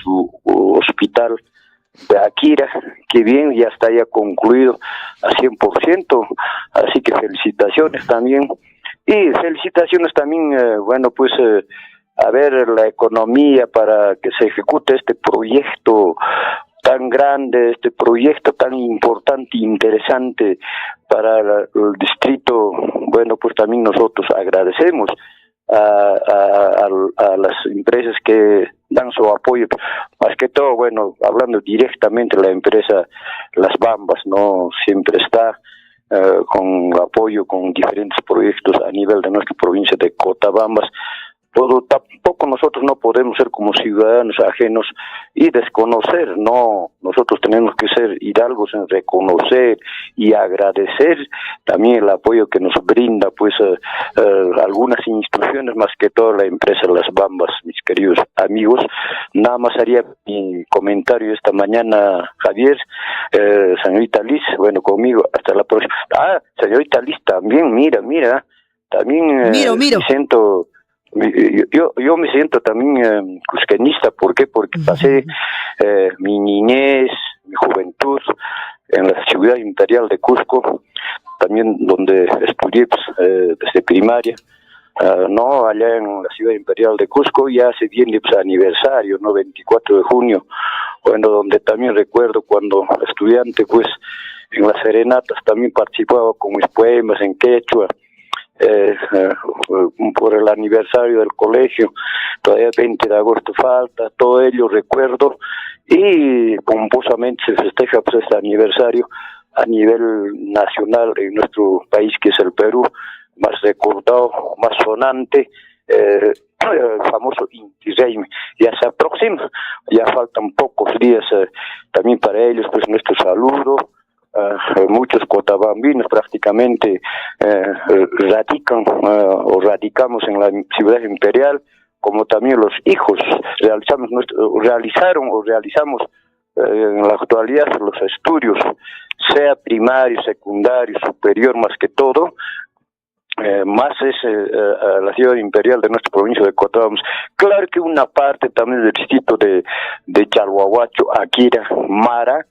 su hospital de Akira, que bien ya está ya concluido a 100%, así que felicitaciones también. Y felicitaciones también, bueno, pues a ver la economía para que se ejecute este proyecto tan grande, este proyecto tan importante e interesante para el distrito. Bueno, pues también nosotros agradecemos a las empresas que dan su apoyo, más que todo, bueno, hablando directamente de la empresa Las Bambas, ¿no? Siempre está con apoyo con diferentes proyectos a nivel de nuestra provincia de Cotabambas. Todo, tampoco nosotros no podemos ser como ciudadanos ajenos y desconocer, no, nosotros tenemos que ser hidalgos en reconocer y agradecer también el apoyo que nos brinda pues algunas instituciones, más que todo la empresa Las Bambas, mis queridos amigos. Nada más haría mi comentario esta mañana, Javier, señorita Liz, bueno, conmigo, hasta la próxima. Señorita Liz, también, mira, también miro. Me siento... Yo me siento también cusqueñista. ¿Por qué? Porque pasé mi niñez, mi juventud en la ciudad imperial de Cusco, también donde estudié pues, desde primaria. No, allá en la ciudad imperial de Cusco ya se viene pues, aniversario, ¿no? 24 de junio, bueno, donde también recuerdo cuando estudiante, pues en las serenatas también participaba con mis poemas en quechua. Por el aniversario del colegio, todavía 20 de agosto falta, todo ello recuerdo, y pomposamente se festeja pues este aniversario a nivel nacional en nuestro país, que es el Perú, más recordado, más sonante, el famoso Inti Raymi. Ya se aproxima, ya faltan pocos días también para ellos, pues nuestro saludo. Muchos cotabambinos prácticamente radican o radicamos en la ciudad imperial, como también los hijos realizamos en la actualidad los estudios, sea primario, secundario, superior, más que todo. Más es la ciudad imperial de nuestra provincia de Cotabambas. Claro que una parte también del distrito de Chalhuahuacho, Akira, Mara,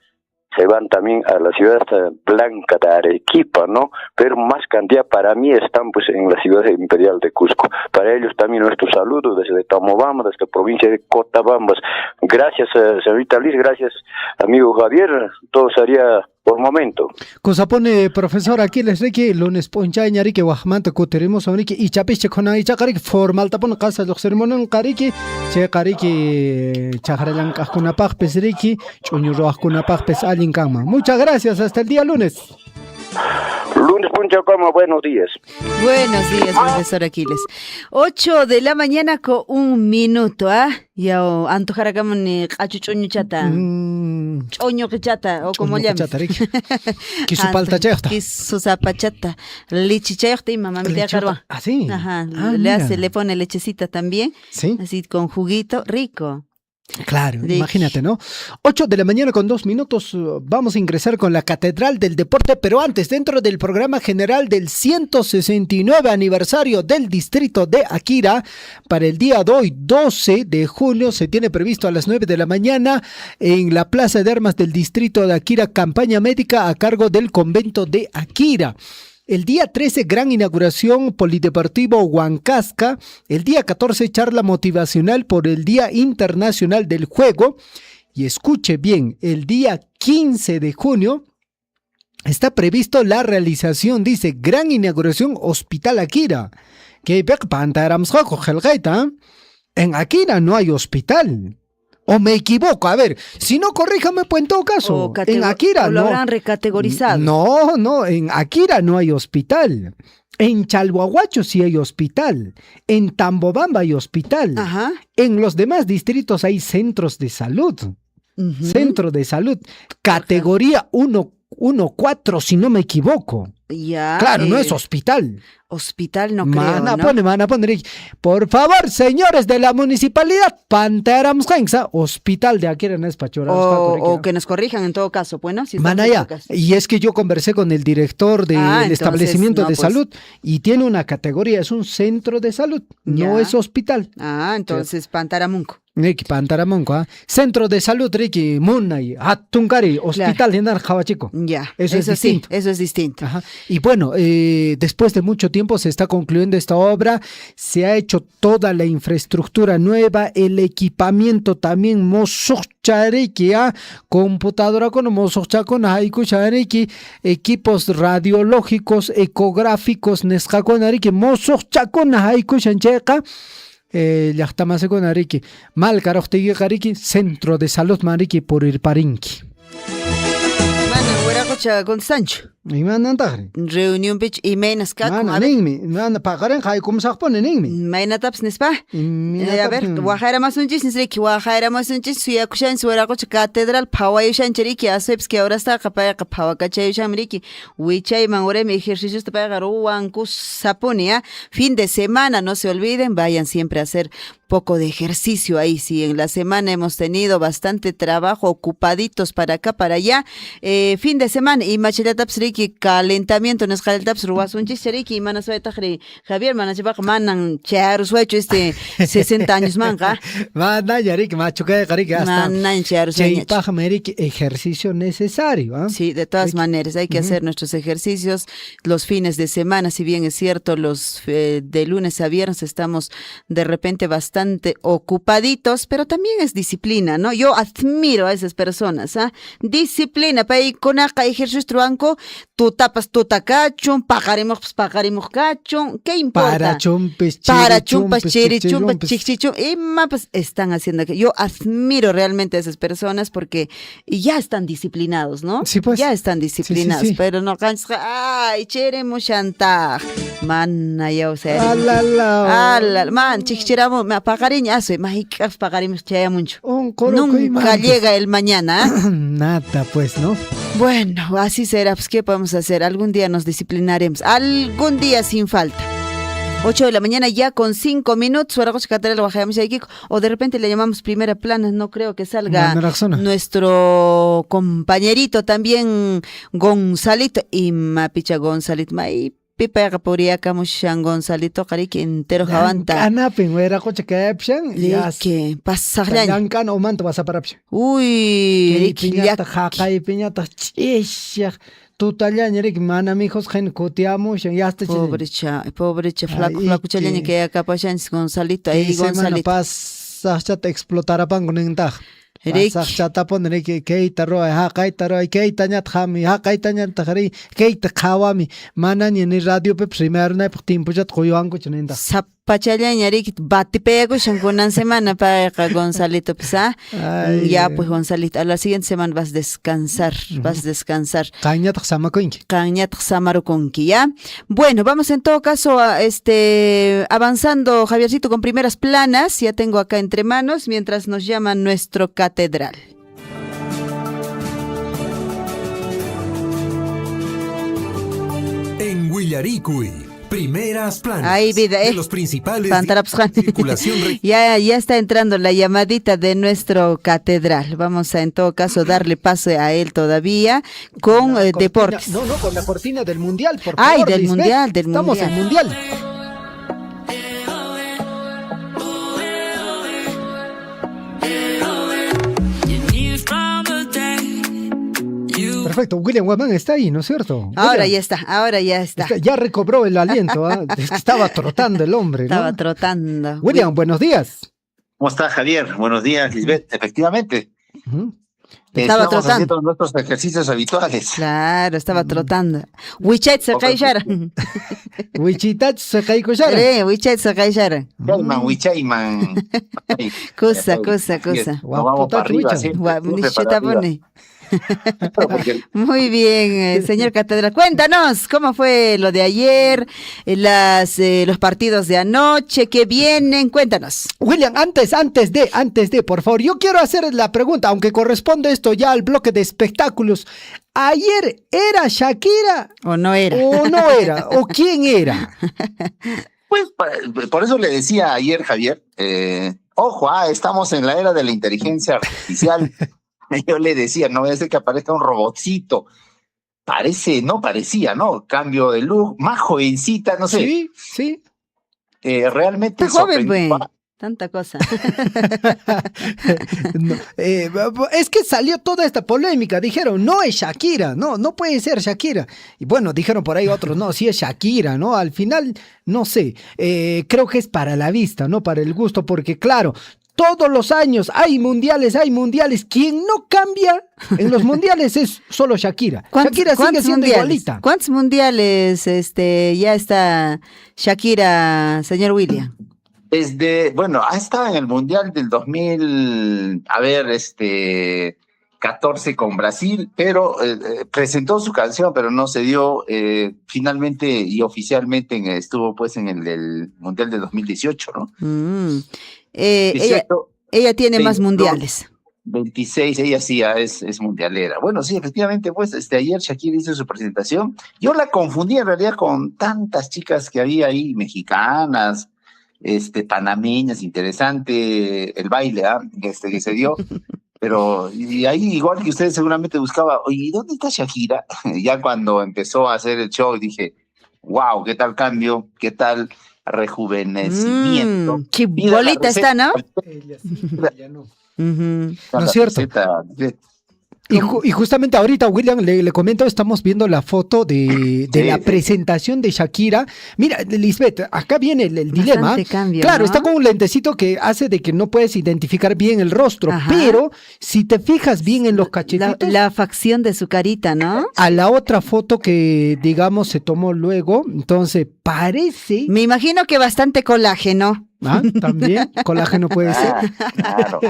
se van también a la ciudad blanca de Arequipa, ¿no? Pero más cantidad para mí están pues en la ciudad imperial de Cusco. Para ellos también nuestro saludo desde Tamobamba, desde la provincia de Cotabambas. Gracias, señorita Liz, gracias, amigo Javier. Todo sería por momento. Cosa pone profesor aquí les reque lunes poncha ñariki wahmanta kuterimo soniki y chapiche con ahí chakariki formal tapon casa los ceremonial kariki che kariki chajralan kahkunapaj pesriki chuñuro ahkunapaj pes alin kama. Muchas gracias, hasta el día lunes. Lunes Puncha Cama, buenos días. Buenos días, profesor Aquiles. 8 de la mañana con 1 minuto, ¿ah? Ya antojara como ni cachuchoño chata. Choño que chata, o como llames. Kisu palta chata. Kisu zapachata. Lichichayota y mamá me te agarra. ¿Ah, sí? Ajá, Mira. le pone lechecita también. Sí. Así con juguito, rico. Claro, imagínate, ¿no? 8 de la mañana con 2 minutos, vamos a ingresar con la Catedral del Deporte, pero antes, dentro del programa general del 169 aniversario del distrito de Akira, para el día de hoy, 12 de julio, se tiene previsto a las 9 de la mañana en la Plaza de Armas del distrito de Akira, campaña médica a cargo del convento de Akira. El día 13, gran inauguración Polideportivo Huancasca. El día 14, charla motivacional por el Día Internacional del Juego. Y escuche bien, el día 15 de junio está previsto la realización, dice, gran inauguración Hospital Akira. En Akira no hay hospital. ¿O me equivoco? A ver, si no, corríjame, pues en todo caso. En Akira lo no. habrán recategorizado. No, en Akira no hay hospital. En Chalhuahuacho sí hay hospital. En Tambobamba hay hospital. Ajá. En los demás distritos hay centros de salud. Centro de salud. Categoría 1-4, si no me equivoco. Ya. Claro, no es hospital. Hospital no creo, Mana ¿no? pone. Por favor, señores de la municipalidad, Panteram hospital de aquí en Espachora. O que nos corrijan en todo caso, bueno. Si estamos Manaya, equivocados. y es que yo conversé con el director del Entonces, establecimiento no, de pues. salud y tiene una categoría, es un centro de salud, no Ya. es hospital. Entonces Pantaramunco. Riki Pantaramonco, Centro de salud, Riki Munay, Hatunkari, hospital de Narjabachico. Ya, Eso es sí, distinto. eso es distinto. Ajá. Y bueno, después de mucho tiempo se está concluyendo esta obra, se ha hecho toda la infraestructura nueva, el equipamiento también, Mosochariki, computadora con Mosochakon, Haikuchariki, equipos radiológicos, ecográficos, Nesjakonariki, Mosochakon, Haikuchancheca. Llaqtamase con Ariki, Malcarojtigui Kariki, Centro de Salud Mariki por Irparinki. Mana, hueracocha con Sancho. Y mandan tajri. Reunión pich y menas caco. Mana, ningmi, mana pagaren jai como sakpone ningmi. Maina taps nespa. A ver, Guajara más un chis, Nisriki, Guajara más un chis, Suyakushan, Sueracocha Catedral, Pawayushan Cheriki, Aseps, que ahora está capaya, Pawacachayushan Riki, Wichay, Mangorem, ejercicios de Pagaruancus, Saponia, fin de semana, no se olviden, vayan siempre a hacer poco de ejercicio ahí. Si en la semana hemos tenido bastante trabajo, ocupaditos para acá, para allá, fin de semana, y Machilataps Riki, calentamiento, nos calentaps ruasun chisariki, y manas tajri, Javier, manas manan, charuswecho 60 años manga. Mana, Yarik, Machuca, Kariki, hasta. Manan, charuswecho. Merik, ejercicio necesario. Sí, de todas maneras, hay que hacer nuestros ejercicios los fines de semana, si bien es cierto, los de lunes a viernes estamos de repente bastante ocupaditos, pero también es disciplina, ¿no? Yo admiro a esas personas, disciplina, para ir con acá ejercicio truanco, tú tapas tu tacachón, pagaremos cachón, ¿qué importa? Para chumpas, chirichumpas, chichichum, y pues están haciendo que yo admiro realmente a esas personas porque ya están disciplinados, ¿no? Sí, pues. Ya están disciplinados, Sí. pero no cansa, ay, cheremos chantaj, man, ya o sea, man, chichiramos, me apagariñazo, mágicas pagaremos chaya mucho. Nunca llega el mañana. Nada, pues, ¿no? Bueno, así será, pues, ¿qué podemos hacer? Algún día nos disciplinaremos, algún día sin falta. 8 de la mañana ya con 5 minutos, o de repente le llamamos primera plana, no creo que salga nuestro compañerito también, Gonzalito, y Mapicha Gonzalito, Pipa Caporia Camushan Gonzalito Kariki entero Javanta. Canapin, huera coche que epshan. Que pasa Yankan o manto vas a parapshan. Uy, piñata, jaca y piñata, chisha. Tu talyaña, Rick, mana, mijos, gen, coteamos, ya está. Pobrecha, flaco chaleña que acá pasan Gonzalito, ahí Gonzalito. Pasa, te explotará pan con entaj. Chata poner que keita roa, ha kaita roa, keita nyat hami, ha kaita nyat tahari, keita kawami, mana ni radio pe primero na tiempo ya koyoango chenenda. Pachaleña, Rick, batipego, shankunan semana para Gonzalito, ya pues Gonzalito, a la siguiente semana vas a descansar, Cañat samaruconqui, ¿ya? Bueno, vamos en todo caso avanzando, Javiercito, con primeras planas, ya tengo acá entre manos, mientras nos llama nuestro catedral. En Huillaricui. Primeras planas. Ahí, vida, de los principales circulación. Ya está entrando la llamadita de nuestro catedral. Vamos a en todo caso darle paso a él todavía con deportes. No, con la cortina del mundial, por favor. Del mundial. Estamos en mundial. Perfecto, William Guamán está ahí, ¿no es cierto? Ahora ya está. Ya recobró el aliento, estaba trotando el hombre, ¿no? Estaba trotando. William, buenos días. ¿Cómo está, Javier? Buenos días, Lisbeth. Efectivamente. Estaba Estamos trotando. haciendo nuestros ejercicios habituales. Claro, estaba trotando. Wichet se caishara. Wichitat se caishara. Wichet se caishara. Chayman, Wichayman. Cosa. Nos vamos para arriba, siempre para arriba. Muy bien, señor catedral. Cuéntanos, ¿cómo fue lo de ayer? Los partidos de anoche, ¿qué vienen? Cuéntanos. William, antes de, por favor, yo quiero hacer la pregunta, aunque corresponde esto ya al bloque de espectáculos. ¿ayer era Shakira? ¿O no era? ¿O no era? ¿O quién era? Pues por eso le decía ayer, Javier, ojo, estamos en la era de la inteligencia artificial. Yo le decía, no es de que aparezca un robotcito. No parecía, ¿no? Cambio de look, más jovencita, no sé. Sí, sí. Realmente Está joven, sorprendió. pues. Tanta cosa. No, es que salió toda esta polémica. Dijeron, no es Shakira, no puede ser Shakira. Y bueno, dijeron por ahí otros, no, sí es Shakira, ¿no? Al final, no sé, creo que es para la vista, ¿no? Para el gusto, porque claro, todos los años hay mundiales. Quien no cambia en los mundiales es solo Shakira. Shakira sigue siendo igualita. ¿Cuántos mundiales ya está Shakira, señor William? Ha estado en el Mundial del 2014 con Brasil, pero presentó su canción, pero no se dio finalmente y oficialmente estuvo pues en el Mundial del 2018, ¿no? Ella tiene más mundiales. 26, ella sí ya es mundialera. Bueno, sí, efectivamente, pues ayer Shakira hizo su presentación. Yo la confundí en realidad con tantas chicas que había ahí, mexicanas, panameñas, interesante el baile que se dio. Pero y ahí, igual que ustedes seguramente buscaba, oye, ¿dónde está Shakira? Ya cuando empezó a hacer el show dije, wow, qué tal cambio, qué tal rejuvenecimiento. Qué bolita está, ¿no? ¿No es cierto? Y justamente ahorita, William, le comento, estamos viendo la foto de la presentación de Shakira. Mira, Lisbeth, acá viene el dilema. Cambio, claro, ¿no? está con un lentecito que hace de que no puedes identificar bien el rostro, pero si te fijas bien en los cachetitos. La facción de su carita, ¿no? A la otra foto que, digamos, se tomó luego, entonces parece. Me imagino que bastante colágeno. También, colágeno puede ser. Claro.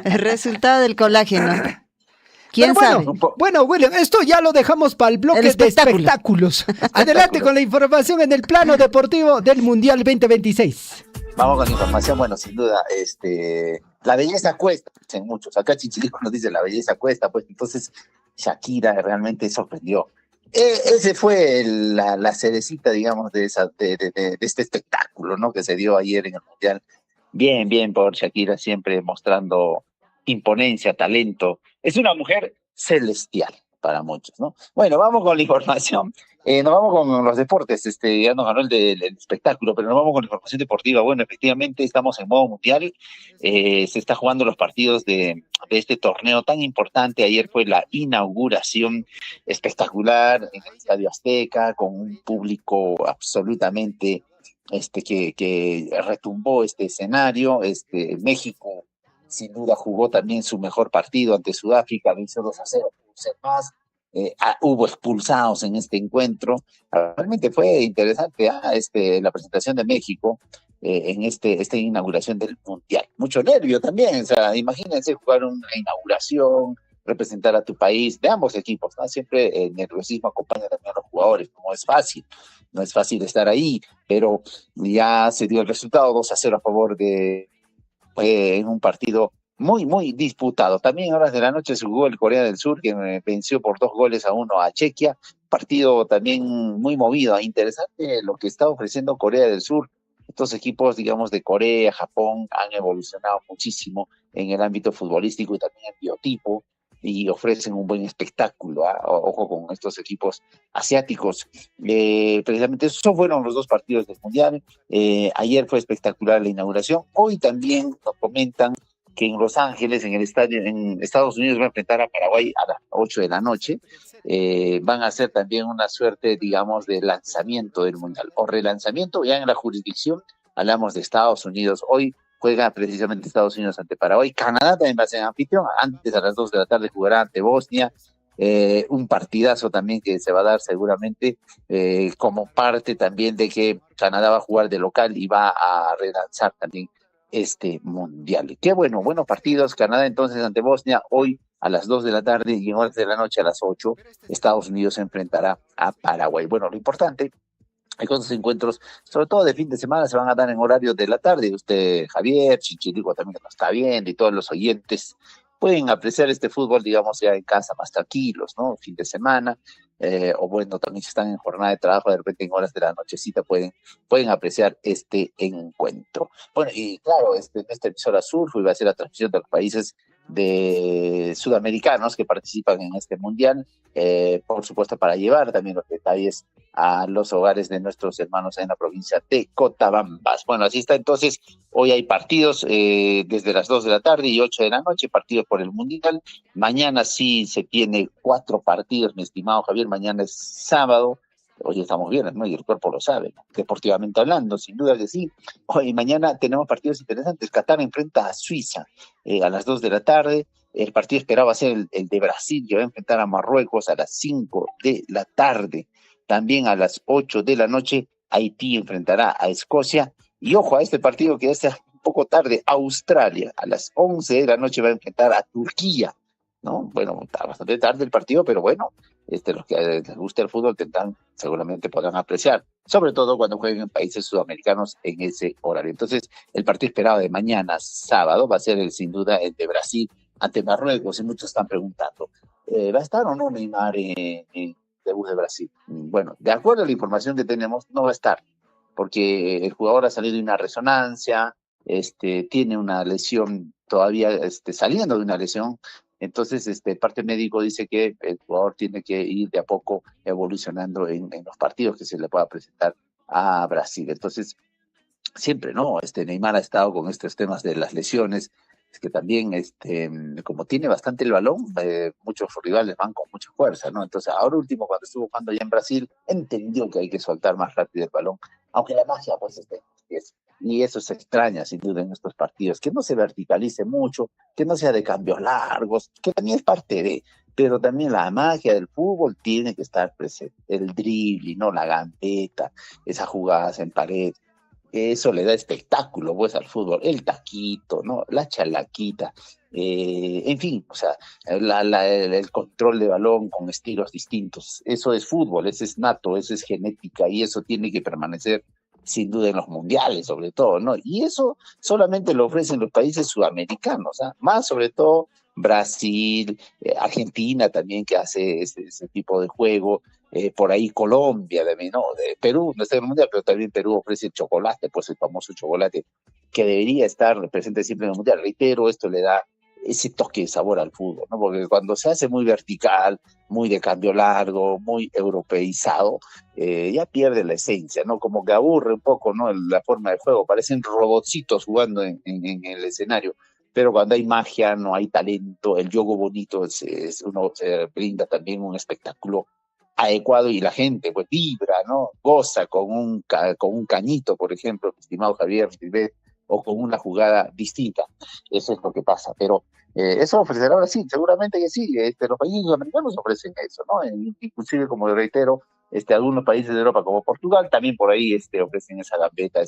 El resultado del colágeno. ¿Quién sabe? Bueno, William, esto ya lo dejamos para el bloque de espectáculos. Adelante con la información en el plano deportivo del Mundial 2026. Vamos con información, bueno, sin duda, la belleza cuesta, dicen muchos. Acá Chichilico nos dice la belleza cuesta, pues entonces Shakira realmente sorprendió. Ese fue la cerecita, digamos, de este espectáculo, ¿no? Que se dio ayer en el Mundial. Bien por Shakira, siempre mostrando imponencia, talento. Es una mujer celestial para muchos, ¿no? Bueno, vamos con la información. Nos vamos con los deportes. Ya nos ganó el espectáculo, pero nos vamos con la información deportiva. Bueno, efectivamente estamos en modo mundial. Se está jugando los partidos de este torneo tan importante. Ayer fue la inauguración espectacular en el Estadio Azteca, con un público absolutamente que retumbó este escenario. México sin duda jugó también su mejor partido ante Sudáfrica, venció 2-0, más. Hubo expulsados en este encuentro. Realmente fue interesante la presentación de México en esta inauguración del Mundial. Mucho nervio también, o sea, imagínense jugar una inauguración, representar a tu país, de ambos equipos, ¿no? Siempre el nerviosismo acompaña también a los jugadores, no es fácil estar ahí, pero ya se dio el resultado, 2-0 a favor en un partido muy disputado. También en horas de la noche se jugó el Corea del Sur, que venció por 2-1 a Chequia. Partido también muy movido, interesante lo que está ofreciendo Corea del Sur. Estos equipos, digamos, de Corea, Japón, han evolucionado muchísimo en el ámbito futbolístico y también en biotipo, y ofrecen un buen espectáculo. Ojo con estos equipos asiáticos. Precisamente esos fueron los dos partidos del Mundial. Ayer fue espectacular la inauguración. Hoy también nos comentan que en Los Ángeles, en el estadio, en Estados Unidos, va a enfrentar a Paraguay a las 8 de la noche. Van a hacer también una suerte, digamos, de lanzamiento del Mundial, o relanzamiento. Ya en la jurisdicción hablamos de Estados Unidos. Hoy juega precisamente Estados Unidos ante Paraguay. Canadá también va a ser anfitrión. Antes, a las 2 de la tarde, jugará ante Bosnia. Un partidazo también que se va a dar seguramente como parte también de que Canadá va a jugar de local y va a relanzar también este Mundial. Qué buenos partidos. Canadá entonces ante Bosnia hoy a las 2 de la tarde, y en horas de la noche a las 8 Estados Unidos se enfrentará a Paraguay. Bueno, lo importante es que estos encuentros, sobre todo de fin de semana, se van a dar en horario de la tarde. Usted, Javier, Chichilico también que nos está viendo, y todos los oyentes pueden apreciar este fútbol, digamos, ya en casa más tranquilos, ¿no? Fin de semana, o bueno, también si están en jornada de trabajo, de repente en horas de la nochecita pueden apreciar este encuentro. Bueno, y claro, en esta emisora Surfo iba a ser la transmisión de los países de sudamericanos que participan en este mundial, por supuesto para llevar también los detalles a los hogares de nuestros hermanos en la provincia de Cotabambas. Bueno, así está entonces, hoy hay partidos desde las 2 de la tarde y 8 de la noche, partidos por el mundial. Mañana sí se tiene 4 partidos, mi estimado Javier, mañana es sábado. Hoy estamos bien, ¿no? Y el cuerpo lo sabe, ¿no? Deportivamente hablando, sin duda que sí. Hoy mañana tenemos partidos interesantes. Qatar enfrenta a Suiza a las 2 de la tarde. El partido esperado va a ser el de Brasil, que va a enfrentar a Marruecos a las 5 de la tarde. También a las 8 de la noche, Haití enfrentará a Escocia. Y ojo a este partido que es un poco tarde, Australia. A las 11 de la noche va a enfrentar a Turquía, ¿no? Bueno, está bastante tarde el partido, pero bueno, los que les gusta el fútbol seguramente podrán apreciar, sobre todo cuando jueguen en países sudamericanos en ese horario. Entonces, el partido esperado de mañana, sábado, va a ser sin duda el de Brasil ante Marruecos, y muchos están preguntando, ¿va a estar o no Neymar en debut de Brasil? Bueno, de acuerdo a la información que tenemos, no va a estar, porque el jugador ha salido de una resonancia, tiene una lesión todavía, saliendo de una lesión. Entonces, el parte médico dice que el jugador tiene que ir de a poco evolucionando en los partidos que se le pueda presentar a Brasil. Entonces, siempre, ¿no? Neymar ha estado con estos temas de las lesiones, es que también, como tiene bastante el balón, muchos rivales van con mucha fuerza, ¿no? Entonces, ahora último, cuando estuvo jugando allá en Brasil, entendió que hay que soltar más rápido el balón, aunque la magia, pues, esté en los pies. Y eso se extraña, sin duda, en estos partidos, que no se verticalice mucho, que no sea de cambios largos, que también es parte de, pero también la magia del fútbol tiene que estar presente, el dribbling, ¿no? La gambeta, esas jugadas en pared, eso le da espectáculo, pues, al fútbol, el taquito, ¿no? La chalaquita, en fin, o sea, el control de balón con estilos distintos, eso es fútbol, eso es nato, eso es genética, y eso tiene que permanecer sin duda en los mundiales, sobre todo, ¿no? Y eso solamente lo ofrecen los países sudamericanos, ¿ah? Más sobre todo Brasil, Argentina también, que hace ese tipo de juego, por ahí Colombia también, ¿no? Perú no está en el mundial, pero también Perú ofrece el chocolate, pues el famoso chocolate que debería estar presente siempre en el mundial. Reitero, esto le da ese toque de sabor al fútbol, ¿no? Porque cuando se hace muy vertical, muy de cambio largo, muy europeizado, ya pierde la esencia, ¿no? Como que aburre un poco, ¿no? La forma de juego, parecen robotcitos jugando en el escenario, pero cuando hay magia, no hay talento, el juego bonito, uno brinda también un espectáculo adecuado y la gente pues vibra, ¿no? Goza con un cañito, por ejemplo, estimado Javier, o con una jugada distinta. Eso es lo que pasa, pero eso ofrecerá Brasil, seguramente que sí. Los países sudamericanos ofrecen eso, ¿no? Inclusive, como reitero, algunos países de Europa como Portugal también por ahí ofrecen esa gambeta,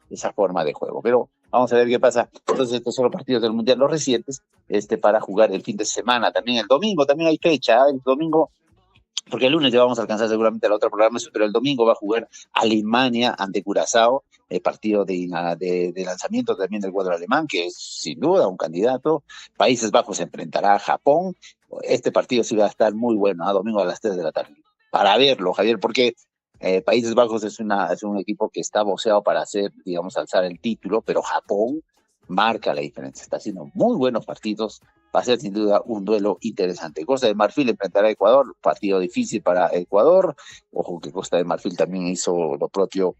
esa forma de juego. Pero vamos a ver qué pasa. Entonces, estos son los partidos del Mundial, los recientes, para jugar el fin de semana. También el domingo, también hay fecha, ¿eh? El domingo, porque el lunes ya vamos a alcanzar seguramente la otra programación, pero el domingo va a jugar Alemania ante Curazao, el partido de lanzamiento también del cuadro alemán, que es sin duda un candidato. Países Bajos se enfrentará a Japón. Este partido sí va a estar muy bueno, domingo a las 3 de la tarde. Para verlo, Javier, porque Países Bajos es un equipo que está boceado para alzar el título, pero Japón marca la diferencia. Está haciendo muy buenos partidos. Va a ser sin duda un duelo interesante. Costa de Marfil enfrentará a Ecuador, partido difícil para Ecuador. Ojo que Costa de Marfil también hizo lo propio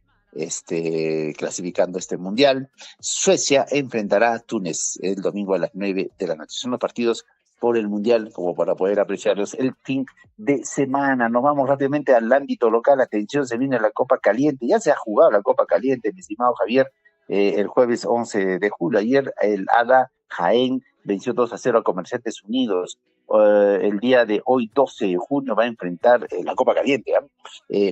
clasificando este mundial. Suecia enfrentará a Túnez el domingo a las 9 de la noche. Son los partidos por el mundial, como para poder apreciarlos el fin de semana. Nos vamos rápidamente al ámbito local. Atención, se viene la Copa Caliente. Ya se ha jugado la Copa Caliente, mi estimado Javier, el jueves 11 de julio. Ayer el ADA Jaén venció 2-0 a Comerciantes Unidos. El día de hoy, 12 de junio, va a enfrentar la Copa Caliente,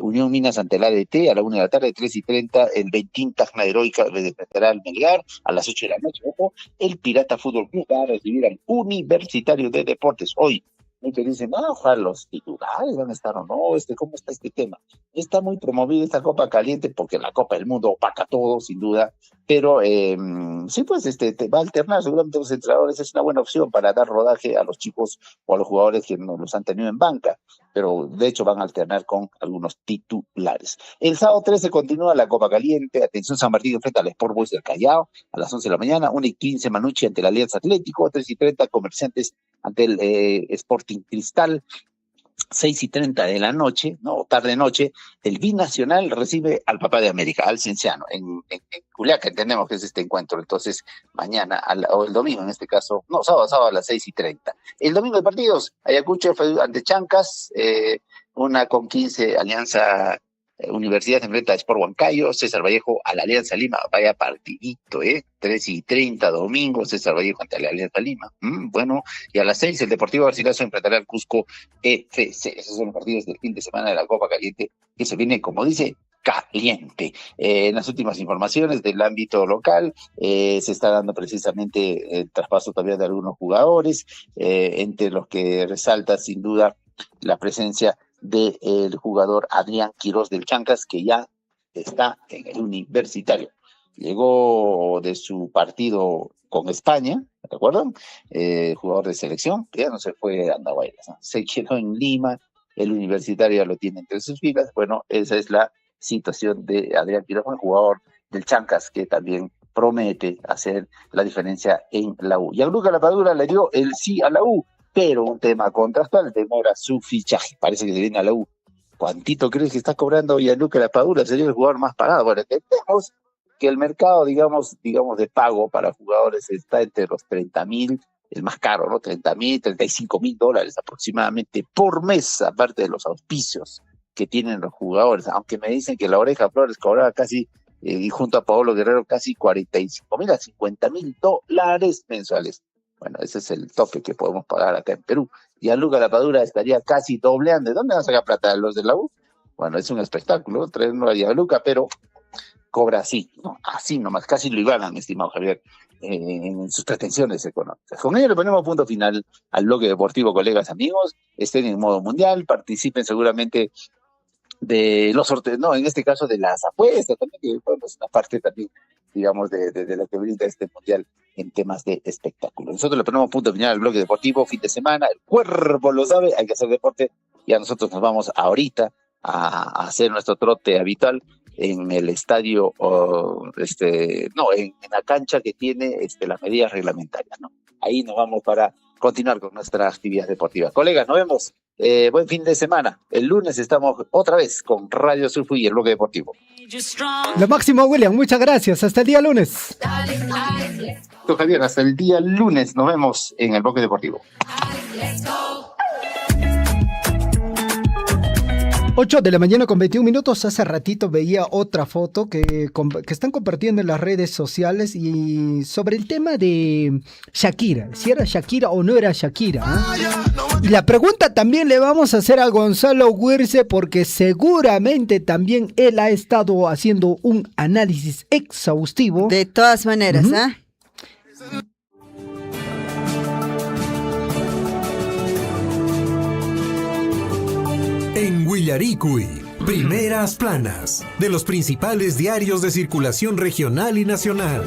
Unión Minas ante el ADT a la 1 de la tarde, 3:30, el Bentín Tacna Heroica enfrentará al Melgar a las 8 de la noche. Ojo, el Pirata Fútbol Club va a recibir al Universitario de Deportes hoy Muchos dicen, no, ojalá los titulares van a estar o no, ¿cómo está este tema? Está muy promovida esta Copa Caliente porque la Copa del Mundo opaca todo, sin duda, pero sí, pues te va a alternar seguramente los entrenadores, es una buena opción para dar rodaje a los chicos o a los jugadores que no los han tenido en banca, pero de hecho van a alternar con algunos titulares. El sábado 13 continúa la Copa Caliente, atención San Martín enfrenta al Sport Boys del Callao a las 11 de la mañana, 1:15 Manucci ante la Alianza Atlético, 3:30 Comerciantes ante el Sporting Cristal, 6:30 de la noche, no, tarde-noche, el Binacional recibe al Papá de América, al Cienciano, en Culiacán, entendemos que es este encuentro, entonces mañana, o el domingo en este caso, no, sábado a las 6:30. El domingo de partidos, Ayacucho ante Chancas, 1:15 Alianza Universidad enfrenta a Sport Huancayo, César Vallejo a la Alianza Lima, vaya partidito, 3:30 domingo, César Vallejo ante la Alianza Lima, bueno, y a las 6 el Deportivo Garcilaso enfrentará al Cusco FC, esos son los partidos del fin de semana de la Copa Caliente, que se viene, como dice, caliente. En las últimas informaciones del ámbito local, se está dando precisamente el traspaso también de algunos jugadores, entre los que resalta sin duda la presencia del jugador Adrián Quirós del Chancas, que ya está en el Universitario. Llegó de su partido con España, ¿recuerdan? Jugador de selección, que ya no se fue a Andahuaylas, ¿no? Se quedó en Lima, el Universitario ya lo tiene entre sus filas. Bueno, esa es la situación de Adrián Quirós, un jugador del Chancas que también promete hacer la diferencia en la U. Gianluca Lapadula le dio el sí a la U, pero un tema contractual demora su fichaje. Parece que se viene a la U. ¿Cuántito crees que está cobrando Gianluca Lapadula? Sería el jugador más pagado. Bueno, entendemos que el mercado, digamos, de pago para jugadores está entre los 30,000, el más caro, ¿no? 30,000, $35,000 aproximadamente por mes, aparte de los auspicios que tienen los jugadores. Aunque me dicen que la Oreja Flores cobraba casi, y junto a Paolo Guerrero, casi 45,000 a $50,000 mensuales. Bueno, ese es el tope que podemos pagar acá en Perú. Gianluca Lapadula estaría casi dobleando. ¿De dónde van a sacar plata los de la U? Bueno, es un espectáculo traerlo a Gianluca, pero cobra así, ¿no? Así nomás, casi lo igualan, estimado Javier, en sus pretensiones económicas. Con ello le ponemos punto final al bloque deportivo, colegas, amigos. Estén en modo mundial, participen seguramente de los sorteos, no, en este caso de las apuestas también, que bueno, es una parte también, digamos, de lo que brinda este mundial en temas de espectáculo. Nosotros le ponemos punto final al bloque deportivo, fin de semana, el cuerpo lo sabe, hay que hacer deporte, y a nosotros nos vamos ahorita a hacer nuestro trote habitual en el estadio, en la cancha que tiene las medidas reglamentarias, ¿no? Ahí nos vamos para continuar con nuestra actividad deportiva. Colegas, nos vemos. Buen fin de semana. El lunes estamos otra vez con Radio Surfu y el bloque deportivo. Lo máximo, William. Muchas gracias. Hasta el día lunes. Javier, hasta el día lunes. Nos vemos en el bloque deportivo. 8 de la mañana con 21 minutos. Hace ratito veía otra foto que están compartiendo en las redes sociales y sobre el tema de Shakira. Si era Shakira o no era Shakira, ¿eh? Y la pregunta también le vamos a hacer a Gonzalo Huirce porque seguramente también él ha estado haciendo un análisis exhaustivo. De todas maneras, ¿ah? En Huillaricuy, primeras planas de los principales diarios de circulación regional y nacional.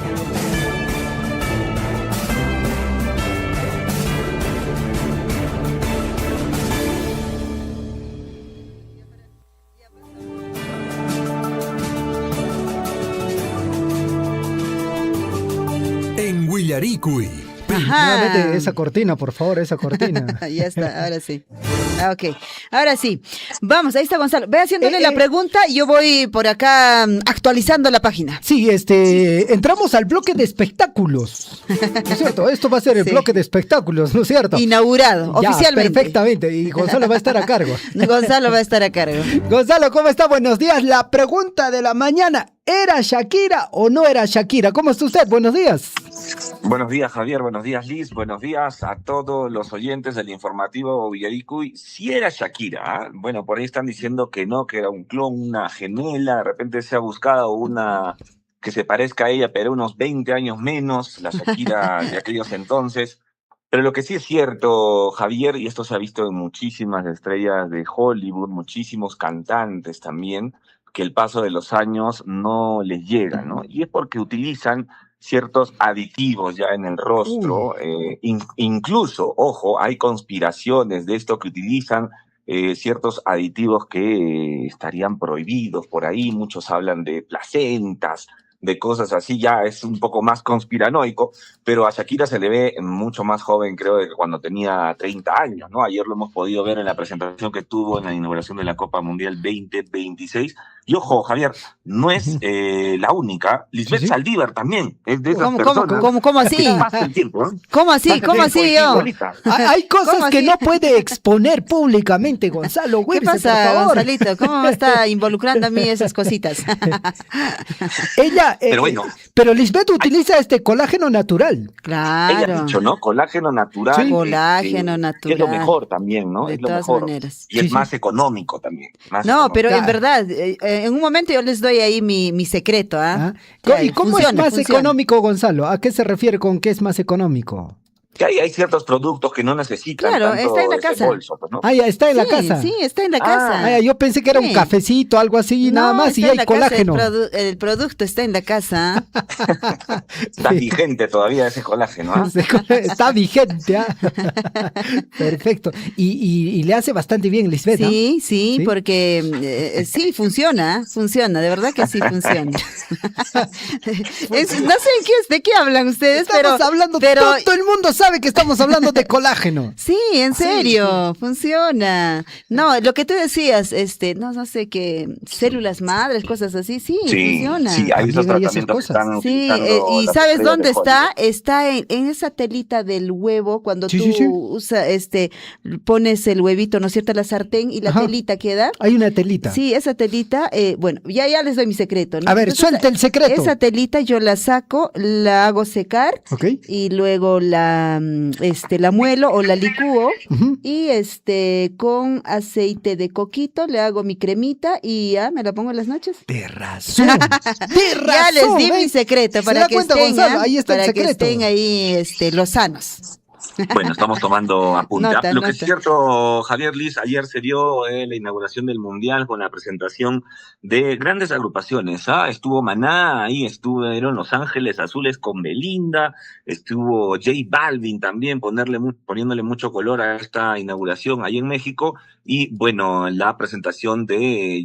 En Huillaricuy. Nuevamente esa cortina, por favor, esa cortina. Ya está, ahora sí. Ok, ahora sí. Vamos, ahí está Gonzalo. Ve haciéndole la pregunta y yo voy por acá actualizando la página. Sí, entramos al bloque de espectáculos. ¿No es cierto? Esto va a ser el bloque de espectáculos, ¿no es cierto? Inaugurado, ya, oficialmente. Perfectamente, y Gonzalo va a estar a cargo. Gonzalo va a estar a cargo. Gonzalo, ¿cómo está? Buenos días. La pregunta de la mañana, ¿era Shakira o no era Shakira? ¿Cómo está usted? Buenos días. Buenos días, Javier. Buenos días, Liz. Buenos días a todos los oyentes del informativo Huillaricuy. Si era Shakira, ¿eh? Bueno, por ahí están diciendo que no, que era un clon, una gemela. De repente se ha buscado una que se parezca a ella, pero unos 20 años menos, la Shakira de aquellos entonces. Pero lo que sí es cierto, Javier, y esto se ha visto en muchísimas estrellas de Hollywood, muchísimos cantantes también, que el paso de los años no les llega, ¿no? Y es porque utilizan ciertos aditivos ya en el rostro, incluso, ojo, hay conspiraciones de esto que utilizan ciertos aditivos que estarían prohibidos por ahí, muchos hablan de placentas, de cosas así, ya es un poco más conspiranoico, pero a Shakira se le ve mucho más joven, creo, de que cuando tenía 30 años, ¿no? Ayer lo hemos podido ver en la presentación que tuvo en la inauguración de la Copa Mundial 2026. Y ojo, Javier, no es la única. Lisbeth Saldívar también es de esas personas. ¿Cómo así? Pasa el tiempo, ¿no? ¿Cómo así? ¿Cómo así yo? Hay cosas que no puede exponer públicamente, Gonzalo. ¿Qué Güirse, pasa, por favor. Gonzalito? ¿Cómo me está involucrando a mí esas cositas? Ella, pero bueno. Pero Lisbeth utiliza este colágeno natural. Claro. Ella ha dicho, ¿no? Colágeno natural. Sí. Colágeno natural. Es lo mejor también, ¿no? De es lo todas mejor. maneras. Y es más económico también. No, pero en verdad, en un momento yo les doy ahí mi secreto, ¿ah? ¿Y cómo es más económico, Gonzalo? ¿A qué se refiere con que es más económico? Que hay ciertos productos que no necesitan Claro, tanto está en la ese casa. bolso, pues, ¿no? Ah, ya está en la casa. Sí, está en la casa. Yo pensé que era un cafecito, algo así, nada más, y está hay en la casa, colágeno. el producto está en la casa. Está vigente todavía ese colágeno, ¿ah? Está vigente, ¿ah? Perfecto. Y le hace bastante bien, Lisbeth, ¿no? Sí, porque sí, funciona, de verdad que sí funciona. No sé de qué hablan ustedes, Estamos hablando, todo el mundo sabe que estamos hablando de colágeno. Sí, en serio, funciona. No, lo que tú decías, no sé qué, células madres, cosas así, sí, funciona. Sí, hay esos tratamientos que están Sí, utilizando y las ¿sabes estrellas dónde de está? Hollywood. Está en esa telita del huevo, cuando Sí, tú sí, sí. usas, pones el huevito, ¿no es cierto?, a la sartén y la telita queda. Hay una telita. Sí, esa telita, bueno, ya les doy mi secreto, ¿no? A ver, suelta el secreto. Esa telita yo la saco, la hago secar Ok. y luego la muelo o la licúo y con aceite de coquito le hago mi cremita y ya me la pongo en las noches. De razón. Ya les di mi secreto ¿Se para da que cuenta, estén, Gonzalo? Ahí está el para que secreto. estén ahí los sanos. Bueno, estamos tomando apunte. Nota, Lo que es nota. cierto, Javier Liz, ayer se dio la inauguración del Mundial con la presentación de grandes agrupaciones. Estuvo Maná, ahí estuvieron Los Ángeles Azules con Belinda, estuvo J Balvin también, poniéndole mucho color a esta inauguración ahí en México. Y bueno, la presentación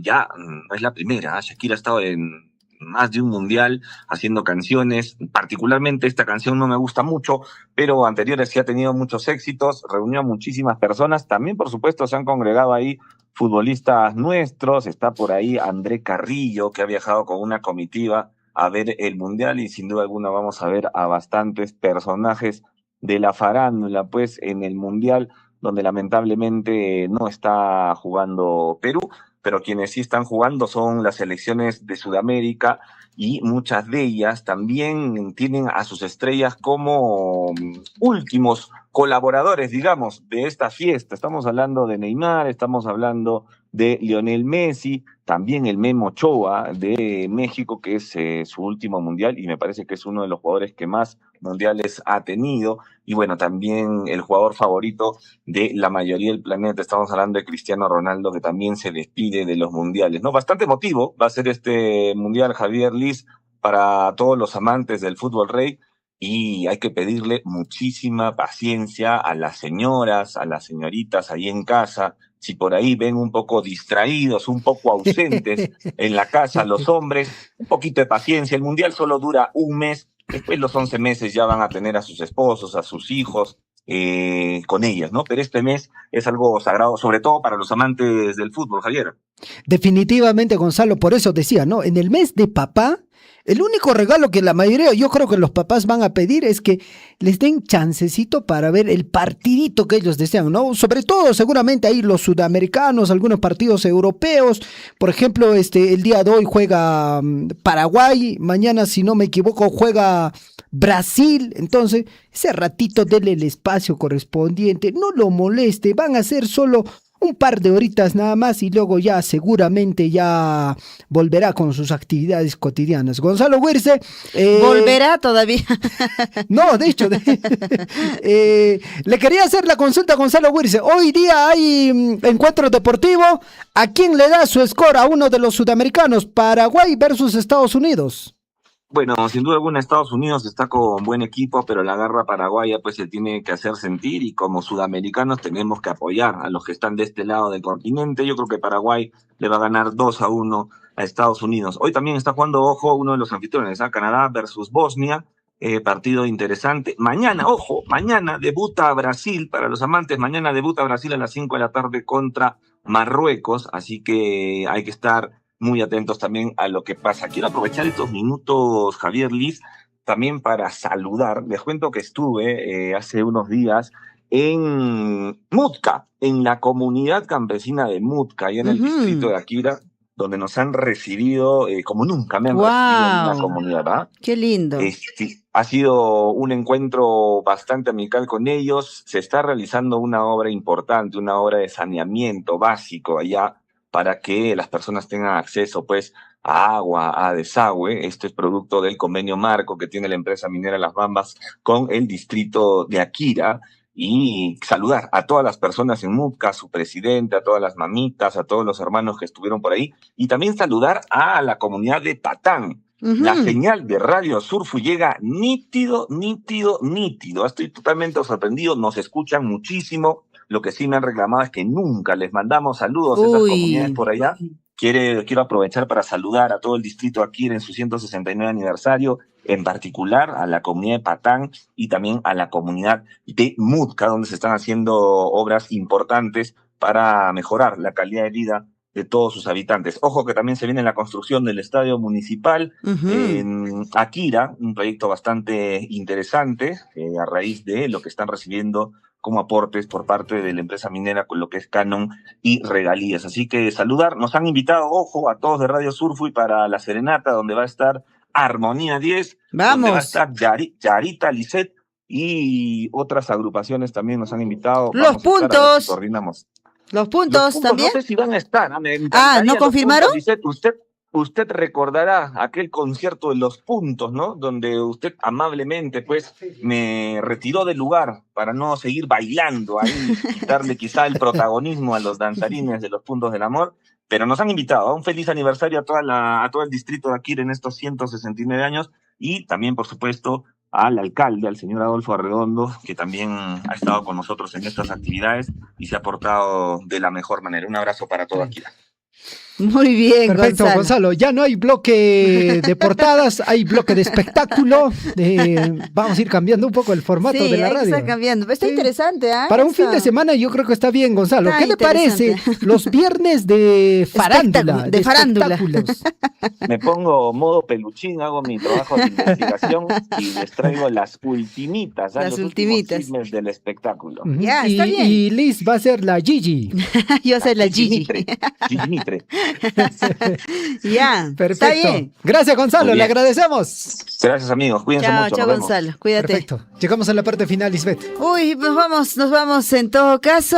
ya no es la primera, Shakira ha estado en más de un mundial haciendo canciones. Particularmente esta canción no me gusta mucho, pero anteriores sí ha tenido muchos éxitos, reunió a muchísimas personas. También, por supuesto, se han congregado ahí futbolistas nuestros. Está por ahí André Carrillo, que ha viajado con una comitiva a ver el mundial, y sin duda alguna vamos a ver a bastantes personajes de la farándula, pues, en el mundial, donde lamentablemente no está jugando Perú, pero quienes sí están jugando son las selecciones de Sudamérica, y muchas de ellas también tienen a sus estrellas como últimos colaboradores, digamos, de esta fiesta. Estamos hablando de Neymar, estamos hablando de Lionel Messi, también el Memo Ochoa de México, que es su último mundial, y me parece que es uno de los jugadores que más mundiales ha tenido. Y bueno, también el jugador favorito de la mayoría del planeta, estamos hablando de Cristiano Ronaldo, que también se despide de los mundiales, ¿no? Bastante emotivo va a ser este mundial, Javier Liz, para todos los amantes del fútbol rey, y hay que pedirle muchísima paciencia a las señoras, a las señoritas ahí en casa. Si por ahí ven un poco distraídos, un poco ausentes en la casa los hombres, un poquito de paciencia. El mundial solo dura un mes, después los 11 meses ya van a tener a sus esposos, a sus hijos con ellas, ¿no? Pero este mes es algo sagrado, sobre todo para los amantes del fútbol, Javier. Definitivamente, Gonzalo, por eso decía, ¿no? En el mes de papá, el único regalo que la mayoría, yo creo que los papás van a pedir es que les den chancecito para ver el partidito que ellos desean, ¿no? Sobre todo, seguramente ahí los sudamericanos, algunos partidos europeos. Por ejemplo, el día de hoy juega Paraguay, mañana, si no me equivoco, juega Brasil. Entonces, ese ratito denle el espacio correspondiente, no lo moleste, van a ser solo un par de horitas nada más y luego ya seguramente ya volverá con sus actividades cotidianas. Gonzalo Huirce. ¿Volverá todavía? No, de hecho, le quería hacer la consulta a Gonzalo Huirce. Hoy día hay encuentro deportivo. ¿A quién le da su score a uno de los sudamericanos? Paraguay versus Estados Unidos. Bueno, sin duda alguna Estados Unidos está con buen equipo, pero la garra paraguaya pues se tiene que hacer sentir y como sudamericanos tenemos que apoyar a los que están de este lado del continente. Yo creo que Paraguay le va a ganar 2-1 a Estados Unidos. Hoy también está jugando, ojo, uno de los anfitriones, Canadá versus Bosnia, partido interesante. Mañana, ojo, mañana debuta Brasil, para los amantes, mañana debuta Brasil a las 5 de la tarde contra Marruecos, así que hay que estar muy atentos también a lo que pasa. Quiero aprovechar estos minutos, Javier Liz, también para saludar. Les cuento que estuve hace unos días en Mutka, en la comunidad campesina de Mutka, allá en el distrito de Akira, donde nos han recibido como nunca me han recibido en una comunidad, ¿verdad? Qué lindo. Ha sido un encuentro bastante amical con ellos. Se está realizando una obra importante, una obra de saneamiento básico allá, para que las personas tengan acceso pues a agua, a desagüe. Esto es producto del convenio marco que tiene la empresa minera Las Bambas con el distrito de Akira. Y saludar a todas las personas en Mutka, a su presidente, a todas las mamitas, a todos los hermanos que estuvieron por ahí. Y también saludar a la comunidad de Patán. La señal de Radio Surfu llega nítido, nítido, nítido. Estoy totalmente sorprendido, nos escuchan muchísimo. Lo que sí me han reclamado es que nunca les mandamos saludos a esas comunidades por allá. Quiero aprovechar para saludar a todo el distrito Akira en su 169 aniversario, en particular a la comunidad de Patán y también a la comunidad de Mutka, donde se están haciendo obras importantes para mejorar la calidad de vida de todos sus habitantes. Ojo que también se viene la construcción del estadio municipal en Akira, un proyecto bastante interesante a raíz de lo que están recibiendo como aportes por parte de la empresa minera con lo que es canon y regalías. Así que saludar, nos han invitado, ojo, a todos de Radio Surfu y para la serenata, donde va a estar Armonía 10, donde va a estar Yarita Lisset y otras agrupaciones también nos han invitado. Los puntos. Coordinamos. Los puntos también. No sé si van a estar. ¿No confirmaron? Lisset, usted recordará aquel concierto de Los Puntos, ¿no? Donde usted amablemente, pues, me retiró del lugar para no seguir bailando ahí, quitarle quizá el protagonismo a los danzarines de Los Puntos del Amor. Pero nos han invitado a un feliz aniversario a todo el distrito de Akira en estos 169 años y también, por supuesto, al alcalde, al señor Adolfo Arredondo, que también ha estado con nosotros en estas actividades y se ha portado de la mejor manera. Un abrazo para todo Akira. Muy bien, perfecto, Gonzalo. Ya no hay bloque de portadas, hay bloque de espectáculo. Vamos a ir cambiando un poco el formato de la radio. Está cambiando, pero está interesante. Para un fin de semana yo creo que está bien, Gonzalo. ¿Qué le parece los viernes de farándula? De farándula. Espectáculos. Me pongo modo peluchín, hago mi trabajo de investigación y les traigo las ultimitas, los ultimitas chismes del espectáculo. Ya, está bien. Y Liz va a ser la Gigi. Yo voy a ser la Gigi. Gigi Mitre. Ya, perfecto. Está bien. Gracias, Gonzalo, le agradecemos. Gracias, amigos. Cuídense mucho. Chao, Gonzalo. Cuídate. Perfecto. Llegamos a la parte final, Lisbeth. Uy, nos vamos en todo caso.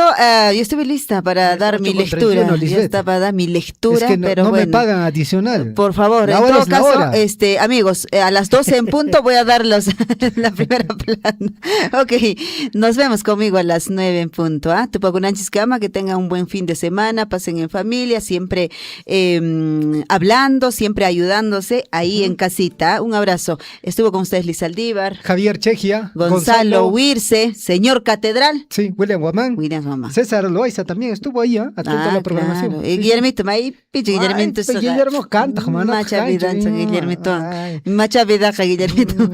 Yo estuve lista para dar mi lectura. Yo estaba para dar mi lectura, es que pero no bueno. me pagan adicional. Por favor, en todo caso, amigos, a las 12 en punto voy a dar la primera plana. Ok, nos vemos conmigo a las 9 en punto. Tupagunanchis Kama, que tengan un buen fin de semana, pasen en familia, siempre hablando, siempre ayudándose ahí en casita. Un abrazo. Estuvo con ustedes Liz Aldívar, Javier Chejia, Gonzalo Huirce, señor Catedral. Sí, William Guamán. César Loaiza también estuvo ahí, atento a la programación. Claro. Guillermito, Guillermito. Guillermo canta, hermano. Macha vidanza, Guillermito. Macha vidaja, Guillermito.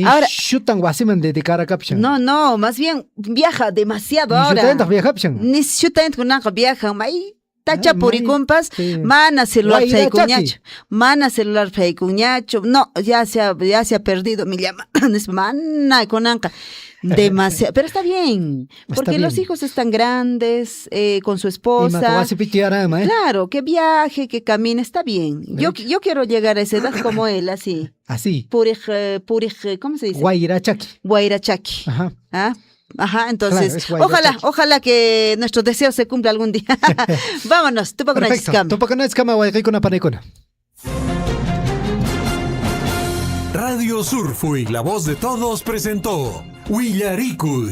Ahora, chutan guasiman de cara caption. No, más bien viaja demasiado ahora. Chutan viaja caption. Ni chutan con nada viaja, ahí. Tacha puricumpas, mana celular feicuñacho, no, ya se ha perdido, me llama, mana con anca, demasiado, pero está bien, porque los hijos están grandes, con su esposa, claro, que viaje, que camine, está bien, yo quiero llegar a esa edad como él, así, así, purij, ¿cómo se dice? Guairachaki, ajá, Ajá, entonces, Claro, es Guayrachachi. ojalá que nuestro deseo se cumpla algún día. Vámonos, tupa con Perfecto. Tupacanachkama, Guayquicuna, Panecuna. Radio Surfui, la voz de todos, presentó Willaricud.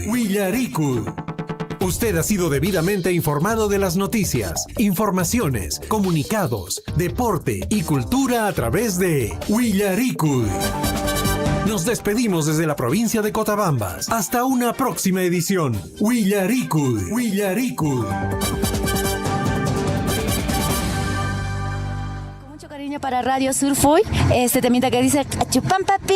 Usted ha sido debidamente informado de las noticias, informaciones, comunicados, deporte y cultura a través de Willaricud. Nos despedimos desde la provincia de Cotabambas. Hasta una próxima edición. Willaricud. Mucho cariño para Radio Surfoy. Temita que dice Chupán papi.